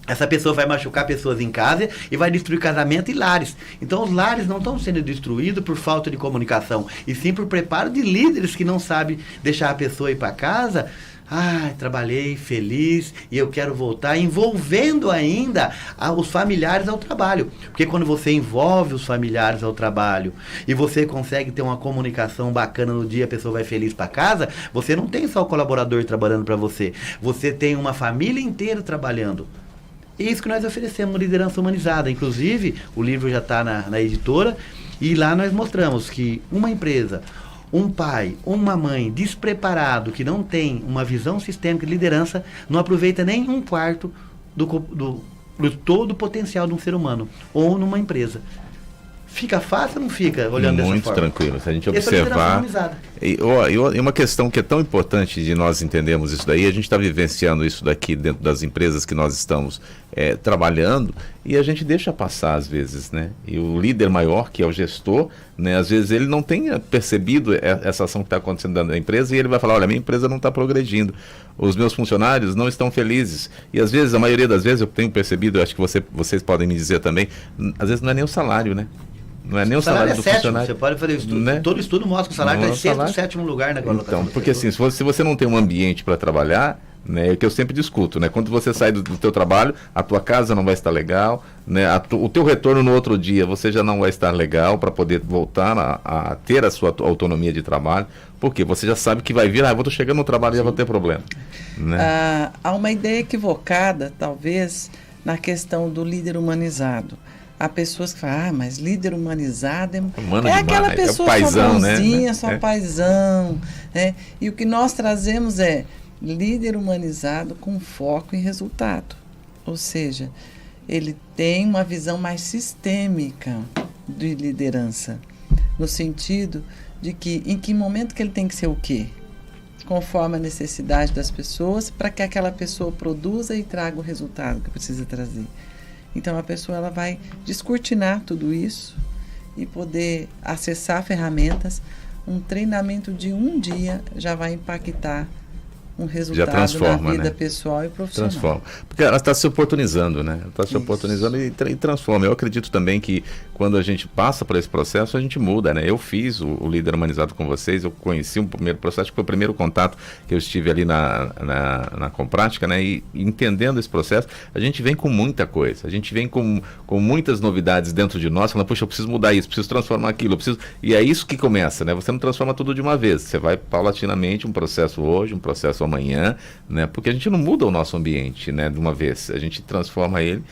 essa pessoa vai machucar pessoas em casa e vai destruir casamento e lares. Então os lares não estão sendo destruídos por falta de comunicação, e sim por preparo de líderes que não sabem deixar a pessoa ir para casa. Trabalhei feliz e eu quero voltar, envolvendo ainda os familiares ao trabalho. Porque quando você envolve os familiares ao trabalho e você consegue ter uma comunicação bacana no dia, a pessoa vai feliz para casa, você não tem só o colaborador trabalhando para você, você tem uma família inteira trabalhando. E isso que nós oferecemos no Liderança Humanizada. Inclusive, o livro já está na editora, e lá nós mostramos que uma empresa, um pai, uma mãe despreparado, que não tem uma visão sistêmica de liderança, não aproveita nem 1/4 do todo o potencial de um ser humano, ou numa empresa. Fica fácil ou não fica olhando dessa forma? Muito tranquilo. Se a gente observar... E uma questão que é tão importante de nós entendermos isso daí, a gente está vivenciando isso daqui dentro das empresas que nós estamos trabalhando, e a gente deixa passar às vezes, né? E o líder maior, que é o gestor, né, às vezes ele não tenha percebido essa ação que está acontecendo dentro da empresa, e ele vai falar, olha, minha empresa não está progredindo, os meus funcionários não estão felizes. E às vezes, a maioria das vezes, eu tenho percebido, acho que vocês podem me dizer também, às vezes não é nem o salário, né? Não é nem o salário do funcionário. Você pode fazer estudo, né? Todo estudo mostra que o salário está em 6º, 7º lugar na colocação. Então, porque assim, se você não tem um ambiente para trabalhar, né, é o que eu sempre discuto, né? Quando você sai do teu trabalho, a tua casa não vai estar legal, né? O teu retorno no outro dia, você já não vai estar legal para poder voltar a ter a sua autonomia de trabalho, porque você já sabe que vai vir, eu vou chegando no trabalho e já vou ter problema, né? Há uma ideia equivocada, talvez, na questão do líder humanizado. Há pessoas que falam, mas líder humanizado é aquela pessoa paizão, só bonzinha, né? só paizão, né? E o que nós trazemos é líder humanizado com foco em resultado. Ou seja, ele tem uma visão mais sistêmica de liderança, no sentido de que em que momento que ele tem que ser o quê? Conforme a necessidade das pessoas, para que aquela pessoa produza e traga o resultado que precisa trazer. Então, a pessoa ela vai descortinar tudo isso e poder acessar ferramentas. Um treinamento de um dia já vai impactar um resultado na vida, né? Pessoal e profissional. Transforma. Porque ela está se oportunizando, né? Ela está se oportunizando e transforma. Eu acredito também que quando a gente passa por esse processo, a gente muda, né? Eu fiz o Líder Humanizado com vocês, eu conheci um primeiro processo, que foi o primeiro contato que eu estive ali na Comprática, né? E entendendo esse processo, a gente vem com muita coisa, a gente vem com muitas novidades dentro de nós, falando, puxa, eu preciso mudar isso, preciso transformar aquilo, eu preciso... E é isso que começa, né? Você não transforma tudo de uma vez, você vai paulatinamente, um processo hoje, um processo amanhã, né? Porque a gente não muda o nosso ambiente, né, de uma vez, a gente transforma ele,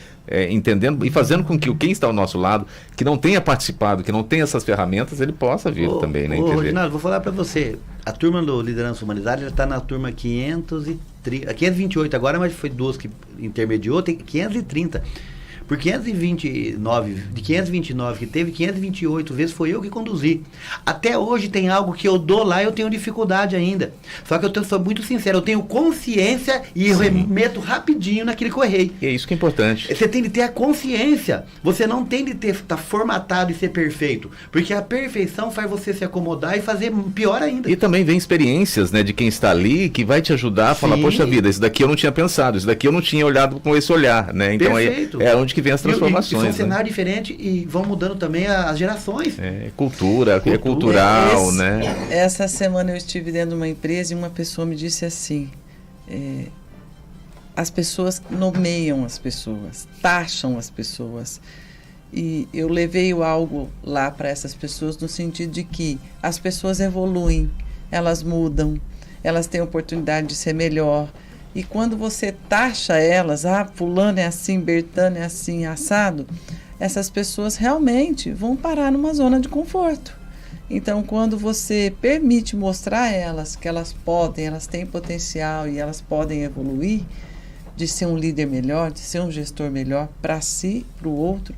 entendendo e fazendo com que quem está ao nosso lado, que não tenha participado, que não tenha essas ferramentas, ele possa vir também, né? Reginaldo, vou falar para você, a turma do Liderança Humanizada já está na turma 528 agora, mas foi 2 que intermediou, tem 530. Por 529 que teve, 528 vezes foi eu que conduzi. Até hoje tem algo que eu dou lá e eu tenho dificuldade ainda. Só que eu sou muito sincero, eu tenho consciência e eu remeto rapidinho naquele que eu errei. E é isso que é importante. Você tem de ter a consciência. Você não tem de estar formatado e ser perfeito. Porque a perfeição faz você se acomodar e fazer pior ainda. E também vem experiências, né, de quem está ali que vai te ajudar a falar, poxa vida, isso daqui eu não tinha pensado, isso daqui eu não tinha olhado com esse olhar, né? Então é onde que vem as transformações. E são cenários diferentes e vão mudando também as gerações. Cultura, é cultural, né? Essa semana eu estive dentro de uma empresa e uma pessoa me disse assim, as pessoas nomeiam as pessoas, taxam as pessoas. E eu levei algo lá para essas pessoas no sentido de que as pessoas evoluem, elas mudam, elas têm oportunidade de ser melhor. E quando você taxa elas, fulano é assim, Bertano é assim, assado, essas pessoas realmente vão parar numa zona de conforto. Então, quando você permite mostrar a elas que elas têm potencial e elas podem evoluir, de ser um líder melhor, de ser um gestor melhor para si, para o outro,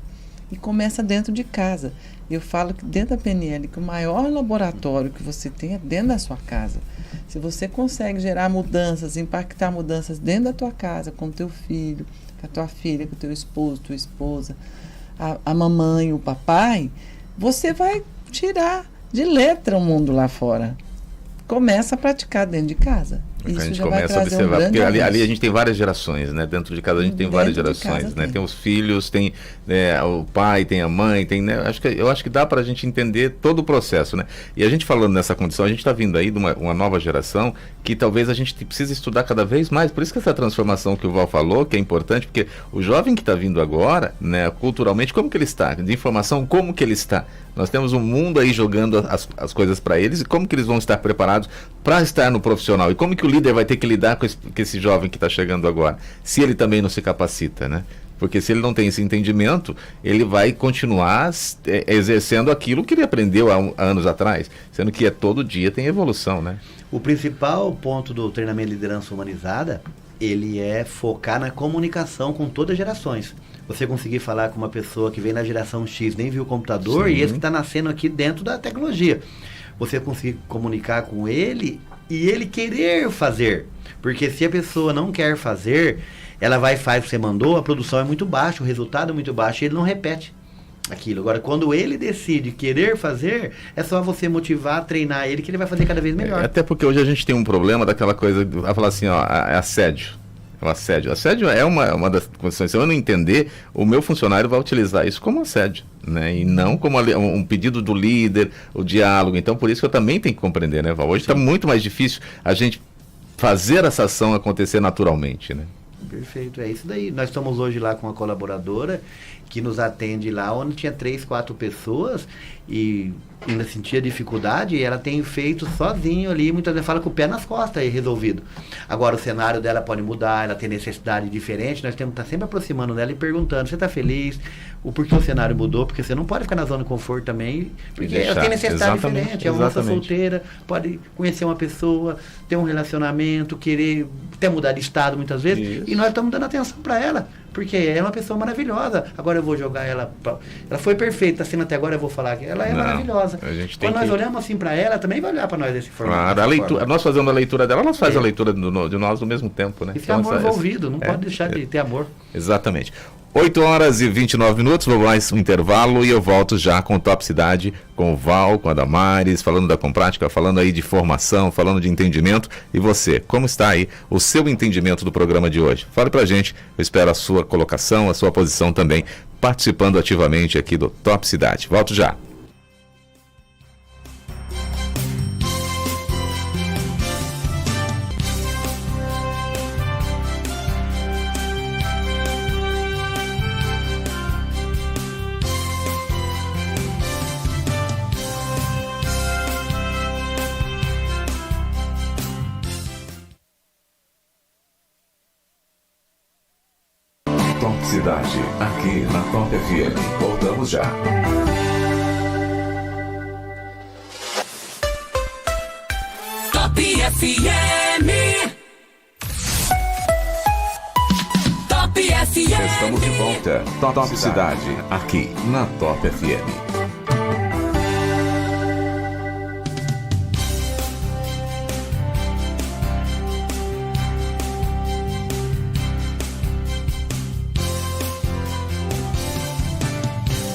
e começa dentro de casa. Eu falo que dentro da PNL, que o maior laboratório que você tem é dentro da sua casa. Se você consegue gerar mudanças, impactar mudanças dentro da tua casa, com o teu filho, com a tua filha, com o teu esposo, tua esposa, a mamãe, o papai, você vai tirar de letra o mundo lá fora. Começa a praticar dentro de casa. Isso a gente já vai começa a trazer observar, porque grande ali a avanço. gente tem várias gerações, né? Dentro de casa a gente tem várias Dentro de gerações, casa né? tem. Tem os filhos, tem o pai, tem a mãe, tem, né? Eu acho que dá para a gente entender todo o processo, né? E a gente falando nessa condição, a gente está vindo aí de uma nova geração que talvez a gente precise estudar cada vez mais. Por isso que essa transformação que o Val falou, que é importante, porque o jovem que está vindo agora, né? Culturalmente, como que ele está? De informação, como que ele está? Nós temos um mundo aí jogando as coisas para eles, e como que eles vão estar preparados para estar no profissional? E como que o líder vai ter que lidar com esse jovem que está chegando agora? Se ele também não se capacita, né? Porque se ele não tem esse entendimento, ele vai continuar exercendo aquilo que ele aprendeu há anos atrás, sendo que todo dia tem evolução, né? O principal ponto do treinamento de liderança humanizada, ele é focar na comunicação com todas as gerações. Você conseguir falar com uma pessoa que vem na geração X, nem viu o computador, Sim. e esse que está nascendo aqui dentro da tecnologia. Você conseguir comunicar com ele e ele querer fazer. Porque se a pessoa não quer fazer, ela vai e faz o que você mandou, a produção é muito baixa, o resultado é muito baixo, e ele não repete aquilo. Agora, quando ele decide querer fazer, é só você motivar, treinar ele, que ele vai fazer cada vez melhor. Até porque hoje a gente tem um problema daquela coisa, a falar assim, ó, é assédio. O assédio. Assédio é uma das condições. Se eu não entender, o meu funcionário vai utilizar isso como assédio, né? E não como um pedido do líder, o diálogo. Então, por isso que eu também tenho que compreender, né, Val? Hoje está muito mais difícil a gente fazer essa ação acontecer naturalmente, né? Perfeito, é isso daí. Nós estamos hoje lá com uma colaboradora que nos atende lá, onde tinha 3, 4 pessoas e ainda sentia dificuldade, e ela tem feito sozinho ali, muitas vezes fala com o pé nas costas e resolvido. Agora o cenário dela pode mudar, ela tem necessidade diferente, nós temos que estar sempre aproximando dela e perguntando, você está feliz? O porquê o cenário mudou? Porque você não pode ficar na zona de conforto também, porque ela tem necessidade diferente, é uma moça solteira, pode conhecer uma pessoa, ter um relacionamento, querer até mudar de estado muitas vezes, e nós estamos dando atenção para ela, porque ela é uma pessoa maravilhosa. Agora eu vou jogar ela ela foi perfeita, assim, até agora eu vou falar que ela é maravilhosa. Quando nós olhamos assim para ela, também vai olhar para nós desse formato. Claro, a leitura, nós fazendo a leitura dela, nós fazemos a leitura de nós no mesmo tempo, né? E tem amor envolvido, não pode deixar de ter amor. Exatamente. 8h29, vou mais um intervalo e eu volto já com o Top Cidade, com o Val, com a Damares, falando da Comprática, falando aí de formação, falando de entendimento. E você, como está aí o seu entendimento do programa de hoje? Fale pra gente, eu espero a sua colocação, a sua posição também, participando ativamente aqui do Top Cidade. Volto já. Top Cidade, aqui na Top FM. Voltamos já. Top FM. Top FM. Estamos de volta. Top Cidade, aqui na Top FM.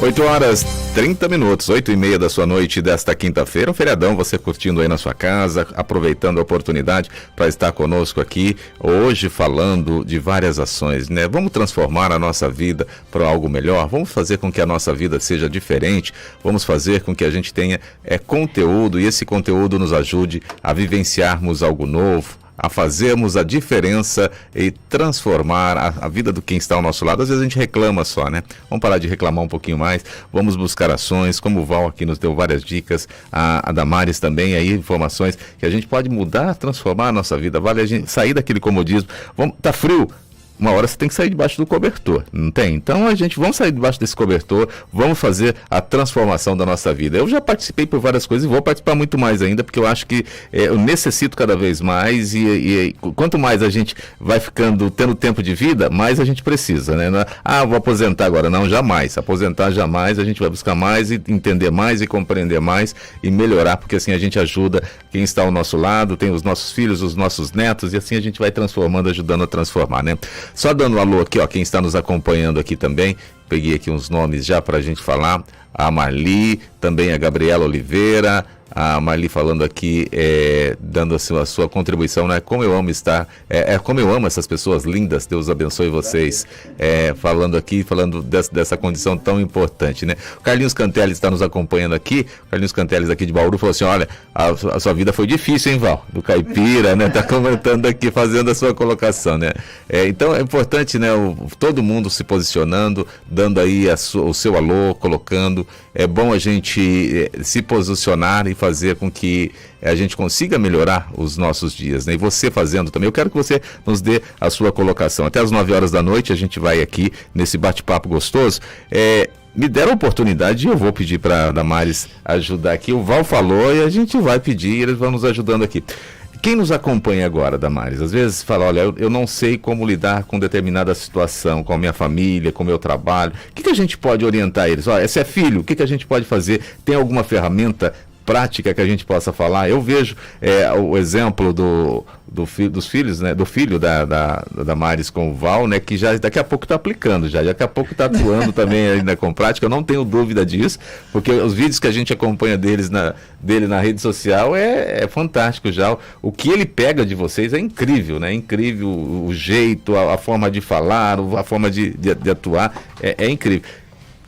Oito horas 30 minutos, 8h30 da sua noite desta quinta-feira, um feriadão, você curtindo aí na sua casa, aproveitando a oportunidade para estar conosco aqui, hoje falando de várias ações, né? Vamos transformar a nossa vida para algo melhor, vamos fazer com que a nossa vida seja diferente, vamos fazer com que a gente tenha conteúdo e esse conteúdo nos ajude a vivenciarmos algo novo, a fazermos a diferença e transformar a vida do quem está ao nosso lado. Às vezes a gente reclama só, né? Vamos parar de reclamar um pouquinho mais, vamos buscar ações, como o Val aqui nos deu várias dicas, a Damares também, aí informações que a gente pode mudar, transformar a nossa vida, vale a gente sair daquele comodismo. Tá frio? Uma hora você tem que sair debaixo do cobertor, não tem? Então vamos sair debaixo desse cobertor, vamos fazer a transformação da nossa vida. Eu já participei por várias coisas e vou participar muito mais ainda, porque eu acho que eu necessito cada vez mais e quanto mais a gente vai tendo tempo de vida, mais a gente precisa, né? Vou aposentar agora. Não, jamais. Aposentar jamais, a gente vai buscar mais e entender mais e compreender mais e melhorar, porque assim a gente ajuda quem está ao nosso lado, tem os nossos filhos, os nossos netos e assim a gente vai transformando, ajudando a transformar, né? Só dando um alô aqui, ó, quem está nos acompanhando aqui também, peguei aqui uns nomes já para a gente falar, a Marli, também a Gabriela Oliveira, a Marli falando aqui, dando a sua contribuição, né? Como eu amo estar, como eu amo essas pessoas lindas, Deus abençoe vocês, falando aqui, falando dessa condição tão importante, né? O Carlinhos Canteles está nos acompanhando aqui, o Carlinhos Canteles aqui de Bauru falou assim, olha, a sua vida foi difícil, hein, Val? Do Caipira, né? Tá comentando aqui, fazendo a sua colocação, né? Então é importante, né? Todo mundo se posicionando, dando aí o seu alô, colocando, é bom a gente se posicionar e fazer com que a gente consiga melhorar os nossos dias, né? E você fazendo também, eu quero que você nos dê a sua colocação. Até às 9 horas da noite a gente vai aqui nesse bate-papo gostoso. Me deram a oportunidade e eu vou pedir para a Damares ajudar aqui. O Val falou e a gente vai pedir, eles vão nos ajudando aqui. Quem nos acompanha agora, Damares, às vezes fala, olha, eu não sei como lidar com determinada situação, com a minha família, com o meu trabalho. O que a gente pode orientar eles? Olha, esse é filho, o que a gente pode fazer? Tem alguma ferramenta prática que a gente possa falar? Eu vejo o exemplo dos filhos, né, do filho da Damares com o Val, né, que já daqui a pouco está aplicando, daqui a pouco está atuando também ainda com prática, eu não tenho dúvida disso, porque os vídeos que a gente acompanha dele na rede social é fantástico já, o que ele pega de vocês é incrível, né, incrível o jeito, a forma de falar, a forma de atuar, é incrível.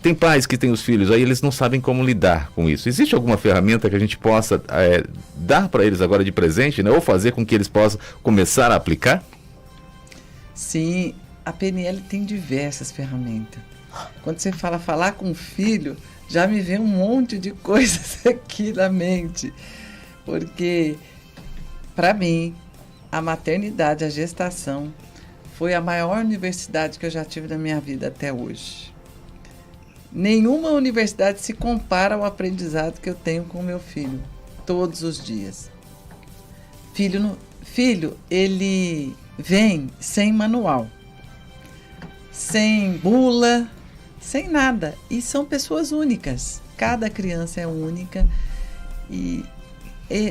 Tem pais que têm os filhos, aí eles não sabem como lidar com isso. Existe alguma ferramenta que a gente possa dar para eles agora de presente, né? Ou fazer com que eles possam começar a aplicar? Sim, a PNL tem diversas ferramentas. Quando você fala falar com o filho, já me vem um monte de coisas aqui na mente. Porque, para mim, a maternidade, a gestação, foi a maior universidade que eu já tive na minha vida até hoje. Nenhuma universidade se compara ao aprendizado que eu tenho com o meu filho, todos os dias. Filho, ele vem sem manual, sem bula, sem nada. E são pessoas únicas. Cada criança é única e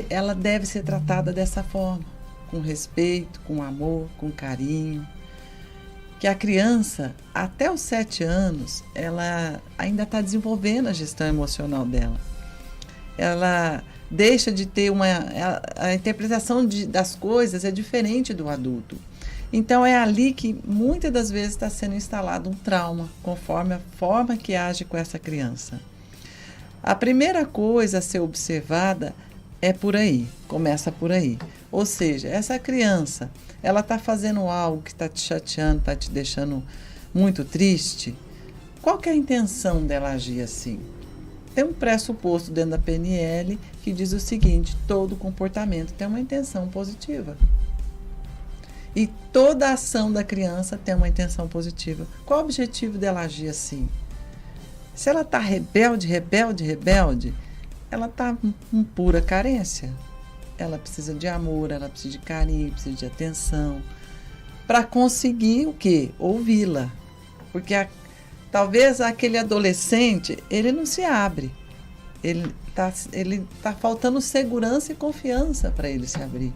ela deve ser tratada dessa forma, com respeito, com amor, com carinho. Que a criança, até os 7 anos, ela ainda está desenvolvendo a gestão emocional dela. Ela deixa de ter a interpretação das coisas é diferente do adulto. Então é ali que muitas das vezes está sendo instalado um trauma, conforme a forma que age com essa criança. A primeira coisa a ser observada é por aí, começa por aí. Ou seja, essa criança, ela está fazendo algo que está te chateando, está te deixando muito triste. Qual que é a intenção dela agir assim? Tem um pressuposto dentro da PNL que diz o seguinte, todo comportamento tem uma intenção positiva. E toda ação da criança tem uma intenção positiva. Qual o objetivo dela agir assim? Se ela está rebelde, ela está com pura carência. Ela precisa de amor, ela precisa de carinho, precisa de atenção. Para conseguir o quê? Ouvi-la. Porque talvez aquele adolescente, ele não se abre. Ele tá faltando segurança e confiança para ele se abrir.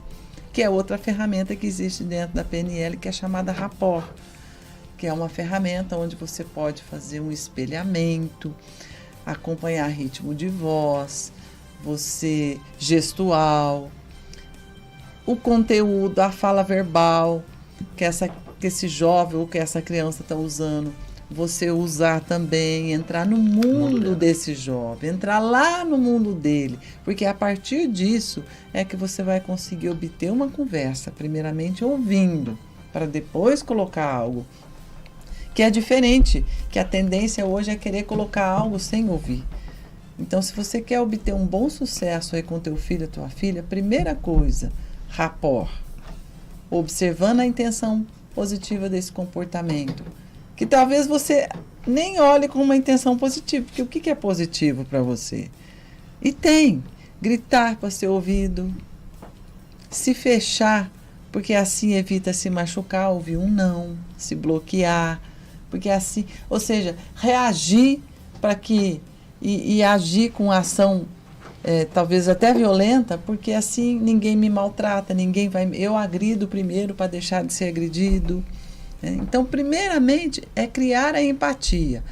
Que é outra ferramenta que existe dentro da PNL, que é chamada Rapport. Que é uma ferramenta onde você pode fazer um espelhamento, acompanhar ritmo de voz, você gestual, o conteúdo, a fala verbal que esse jovem ou que essa criança está usando, você usar também, entrar no mundo desse jovem, entrar lá no mundo dele, porque a partir disso é que você vai conseguir obter uma conversa, primeiramente ouvindo, para depois colocar algo que é diferente, que a tendência hoje é querer colocar algo sem ouvir. Então, se você quer obter um bom sucesso aí com teu filho, tua filha, primeira coisa, rapport. Observando a intenção positiva desse comportamento. Que talvez você nem olhe com uma intenção positiva, porque o que é positivo para você? E tem. Gritar para ser ouvido, se fechar, porque assim evita se machucar, ouvir um não, se bloquear, porque assim, ou seja, reagir para que e agir com ação talvez até violenta, porque assim ninguém me maltrata, eu agrido primeiro para deixar de ser agredido. Então, primeiramente, é criar a empatia.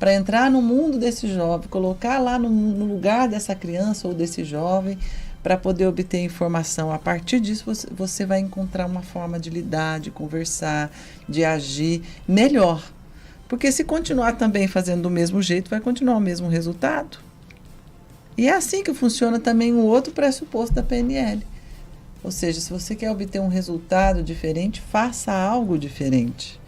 para entrar no mundo desse jovem, colocar lá no lugar dessa criança ou desse jovem, para poder obter informação. A partir disso, você vai encontrar uma forma de lidar, de conversar, de agir melhor. Porque se continuar também fazendo do mesmo jeito, vai continuar o mesmo resultado. E é assim que funciona também um outro pressuposto da PNL. Ou seja, se você quer obter um resultado diferente, faça algo diferente.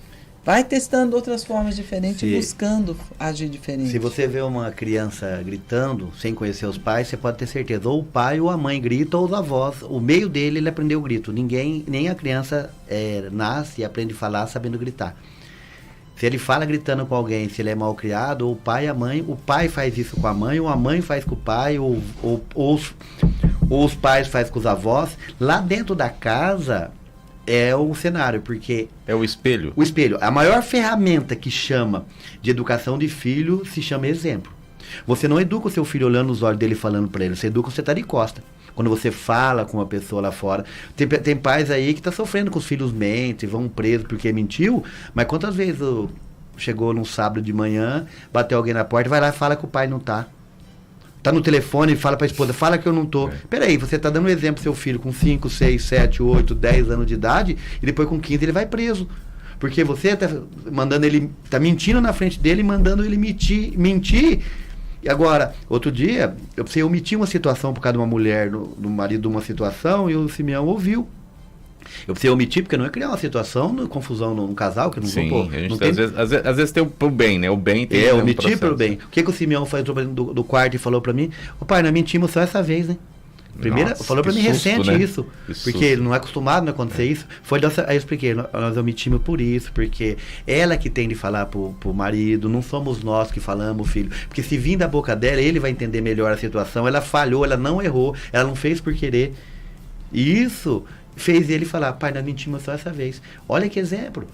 Vai testando outras formas diferentes, buscando agir diferente. Se você vê uma criança gritando, sem conhecer os pais, você pode ter certeza, ou o pai ou a mãe grita, ou os avós. O meio dele, ele aprendeu o grito. Nem a criança nasce e aprende a falar sabendo gritar. Se ele fala gritando com alguém, se ele é mal criado, ou o pai e a mãe, o pai faz isso com a mãe, ou a mãe faz com o pai, ou os pais fazem com os avós. Lá dentro da casa é o cenário, porque... É o espelho. O espelho. A maior ferramenta que chama de educação de filho se chama exemplo. Você não educa o seu filho olhando nos olhos dele e falando para ele, você educa você tá de costa. Quando você fala com uma pessoa lá fora. Tem pais aí que tá sofrendo com os filhos mentem, vão presos porque mentiu, mas quantas vezes chegou num sábado de manhã, bateu alguém na porta, vai lá e fala que o pai não tá. Tá no telefone e fala pra esposa, fala que eu não tô. Peraí, você tá dando um exemplo pro seu filho com 5, 6, 7, 8, 10 anos de idade, e depois com 15 ele vai preso. Porque você tá mandando ele, tá mentindo na frente dele, mandando ele mentir. E agora, outro dia, eu precisei omitir uma situação por causa de uma mulher, do marido de uma situação, e o Simeão ouviu. Eu precisei omitir, porque não é criar uma situação, confusão num casal, que não Sim, pô, a gente não tem... às vezes tem o bem, né? O bem tem omitir pelo bem. O que o Simeão faz do quarto e falou pra mim? Ô pai, nós mentimos só essa vez, né? Falou pra mim susto, recente, né? Isso. Porque ele não é acostumado a acontecer isso. Aí eu expliquei, nós omitimos por isso, porque ela que tem de falar pro marido, não somos nós que falamos, filho. Porque se vir da boca dela, ele vai entender melhor a situação. Ela falhou, ela não errou, ela não fez por querer. E isso fez ele falar, pai, nós mentimos só essa vez. Olha que exemplo.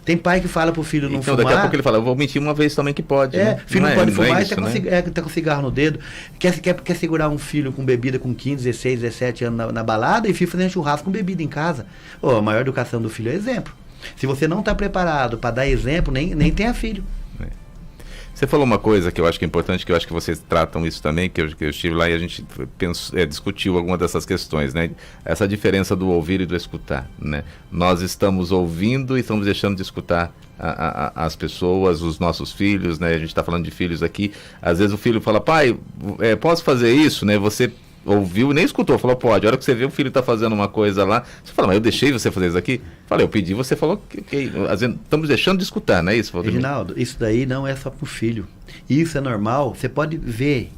Tem pai que fala pro filho não fumar. Daqui a pouco ele fala, eu vou mentir uma vez também que pode. Né? Filho não pode fumar, isso, tá com cigarro no dedo. Quer segurar um filho com bebida com 15, 16, 17 anos na balada e filho fazendo churrasco com bebida em casa. A maior educação do filho é exemplo. Se você não está preparado para dar exemplo, nem tenha filho. Você falou uma coisa que eu acho que é importante, que eu acho que vocês tratam isso também, que eu estive lá e a gente discutiu alguma dessas questões, né? Essa diferença do ouvir e do escutar, né? Nós estamos ouvindo e estamos deixando de escutar as pessoas, os nossos filhos, né? A gente está falando de filhos aqui. Às vezes o filho fala, pai, posso fazer isso, né? Você ouviu e nem escutou, falou, pode. A hora que você vê o filho está fazendo uma coisa lá, você fala, mas eu deixei você fazer isso aqui? Falei, eu pedi, você falou que às vezes estamos deixando de escutar, não é isso, Valdemir? Reginaldo, isso daí não é só para o filho. Isso é normal. Você pode ver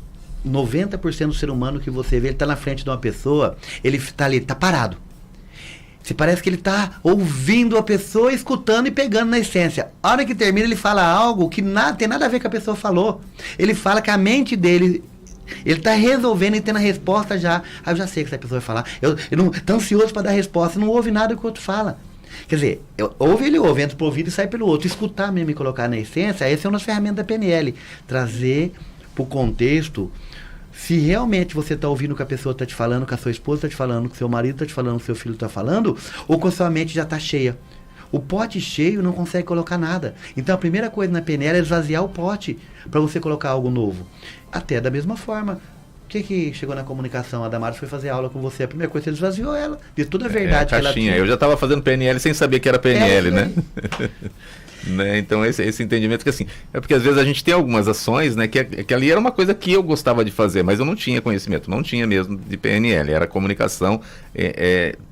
90% do ser humano que você vê, ele está na frente de uma pessoa, ele está ali, está parado. Se parece que ele está ouvindo a pessoa, escutando e pegando na essência. A hora que termina, ele fala algo que tem nada a ver com a pessoa falou. Ele fala que a mente dele... Ele está resolvendo e tendo a resposta já. Eu já sei o que essa pessoa vai falar. Eu não estou ansioso para dar a resposta. Não ouve nada que o outro fala. Quer dizer, ele ouve, entra pelo ouvido e sai pelo outro. Escutar mesmo e colocar na essência, essa é uma das ferramentas da PNL. Trazer para o contexto, se realmente você está ouvindo o que a pessoa está te falando, que a sua esposa está te falando, que o seu marido está te falando, que o seu filho está falando, ou que a sua mente já está cheia. O pote cheio não consegue colocar nada. Então a primeira coisa na PNL é esvaziar o pote para você colocar algo novo. Até da mesma forma. O que chegou na comunicação? A Damares foi fazer aula com você. A primeira coisa, você esvaziou ela. Disse toda a verdade que ela tinha. Eu já estava fazendo PNL sem saber que era PNL, né? Né? Então esse entendimento que assim, é porque às vezes a gente tem algumas ações, né, que ali era uma coisa que eu gostava de fazer, mas eu não tinha conhecimento, não tinha mesmo de PNL, era comunicação,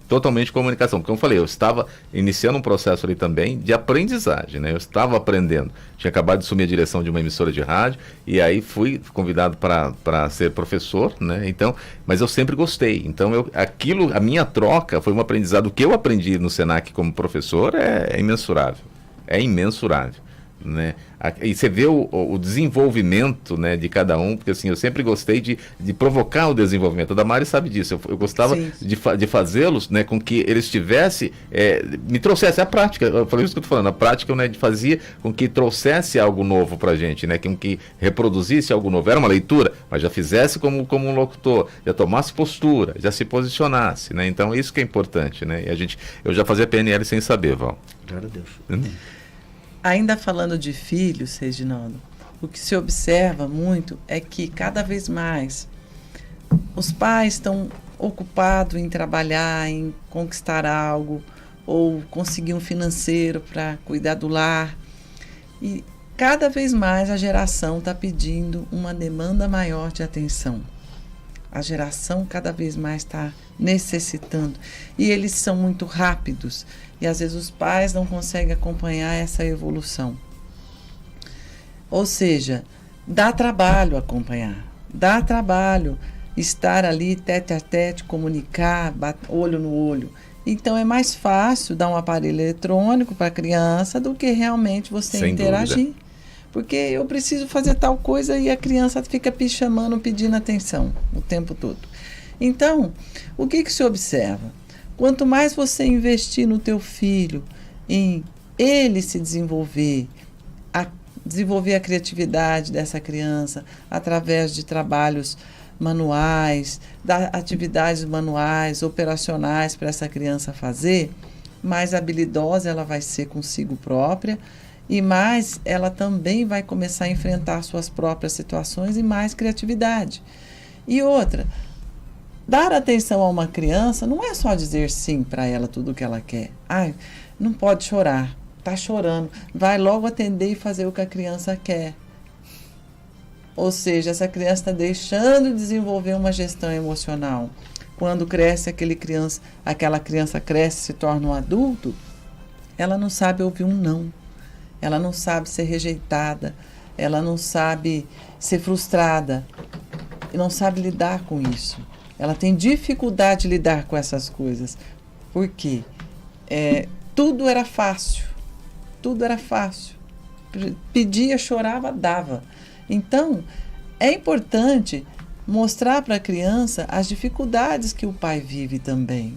totalmente comunicação, porque eu falei, eu estava iniciando um processo ali também de aprendizagem, né, eu estava aprendendo, tinha acabado de assumir a direção de uma emissora de rádio, e aí fui convidado para ser professor, né, então, mas eu sempre gostei, então a minha troca foi um aprendizado, o que eu aprendi no Senac como professor é imensurável. É imensurável, né? E você vê o desenvolvimento, né, de cada um, porque assim, eu sempre gostei de provocar o desenvolvimento. A Damares sabe disso, eu gostava de fazê-los, né, com que eles tivessem, me trouxesse a prática, eu falei isso que eu estou falando, a prática, né, fazia com que trouxesse algo novo para a gente, né, com que reproduzisse algo novo. Era uma leitura, mas já fizesse como um locutor, já tomasse postura, já se posicionasse, né? Então isso que é importante, né? E eu já fazia PNL sem saber, Val. Glória a Deus. Ainda falando de filhos, Reginaldo, o que se observa muito é que cada vez mais os pais estão ocupados em trabalhar, em conquistar algo, ou conseguir um financeiro para cuidar do lar. E cada vez mais a geração está pedindo uma demanda maior de atenção. A geração cada vez mais está necessitando. E eles são muito rápidos. E às vezes os pais não conseguem acompanhar essa evolução. Ou seja, dá trabalho acompanhar. Dá trabalho estar ali tete a tete, comunicar, olho no olho. Então é mais fácil dar um aparelho eletrônico para a criança do que realmente você Sem interagir. dúvida. Porque eu preciso fazer tal coisa e a criança fica chamando, pedindo atenção o tempo todo. Então, o que se observa? Quanto mais você investir no teu filho, em ele se desenvolver, desenvolver a criatividade dessa criança através de trabalhos manuais, atividades manuais, operacionais para essa criança fazer, mais habilidosa ela vai ser consigo própria e mais ela também vai começar a enfrentar suas próprias situações e mais criatividade. E outra, dar atenção a uma criança não é só dizer sim para ela tudo o que ela quer. Ai, não pode chorar, está chorando, vai logo atender e fazer o que a criança quer. Ou seja, essa criança está deixando de desenvolver uma gestão emocional. Quando cresce aquela criança cresce e se torna um adulto, ela não sabe ouvir um não. Ela não sabe ser rejeitada. Ela não sabe ser frustrada. E não sabe lidar com isso. Ela tem dificuldade de lidar com essas coisas. Por quê? Tudo era fácil. Tudo era fácil. Pedia, chorava, dava. Então, é importante mostrar para a criança as dificuldades que o pai vive também.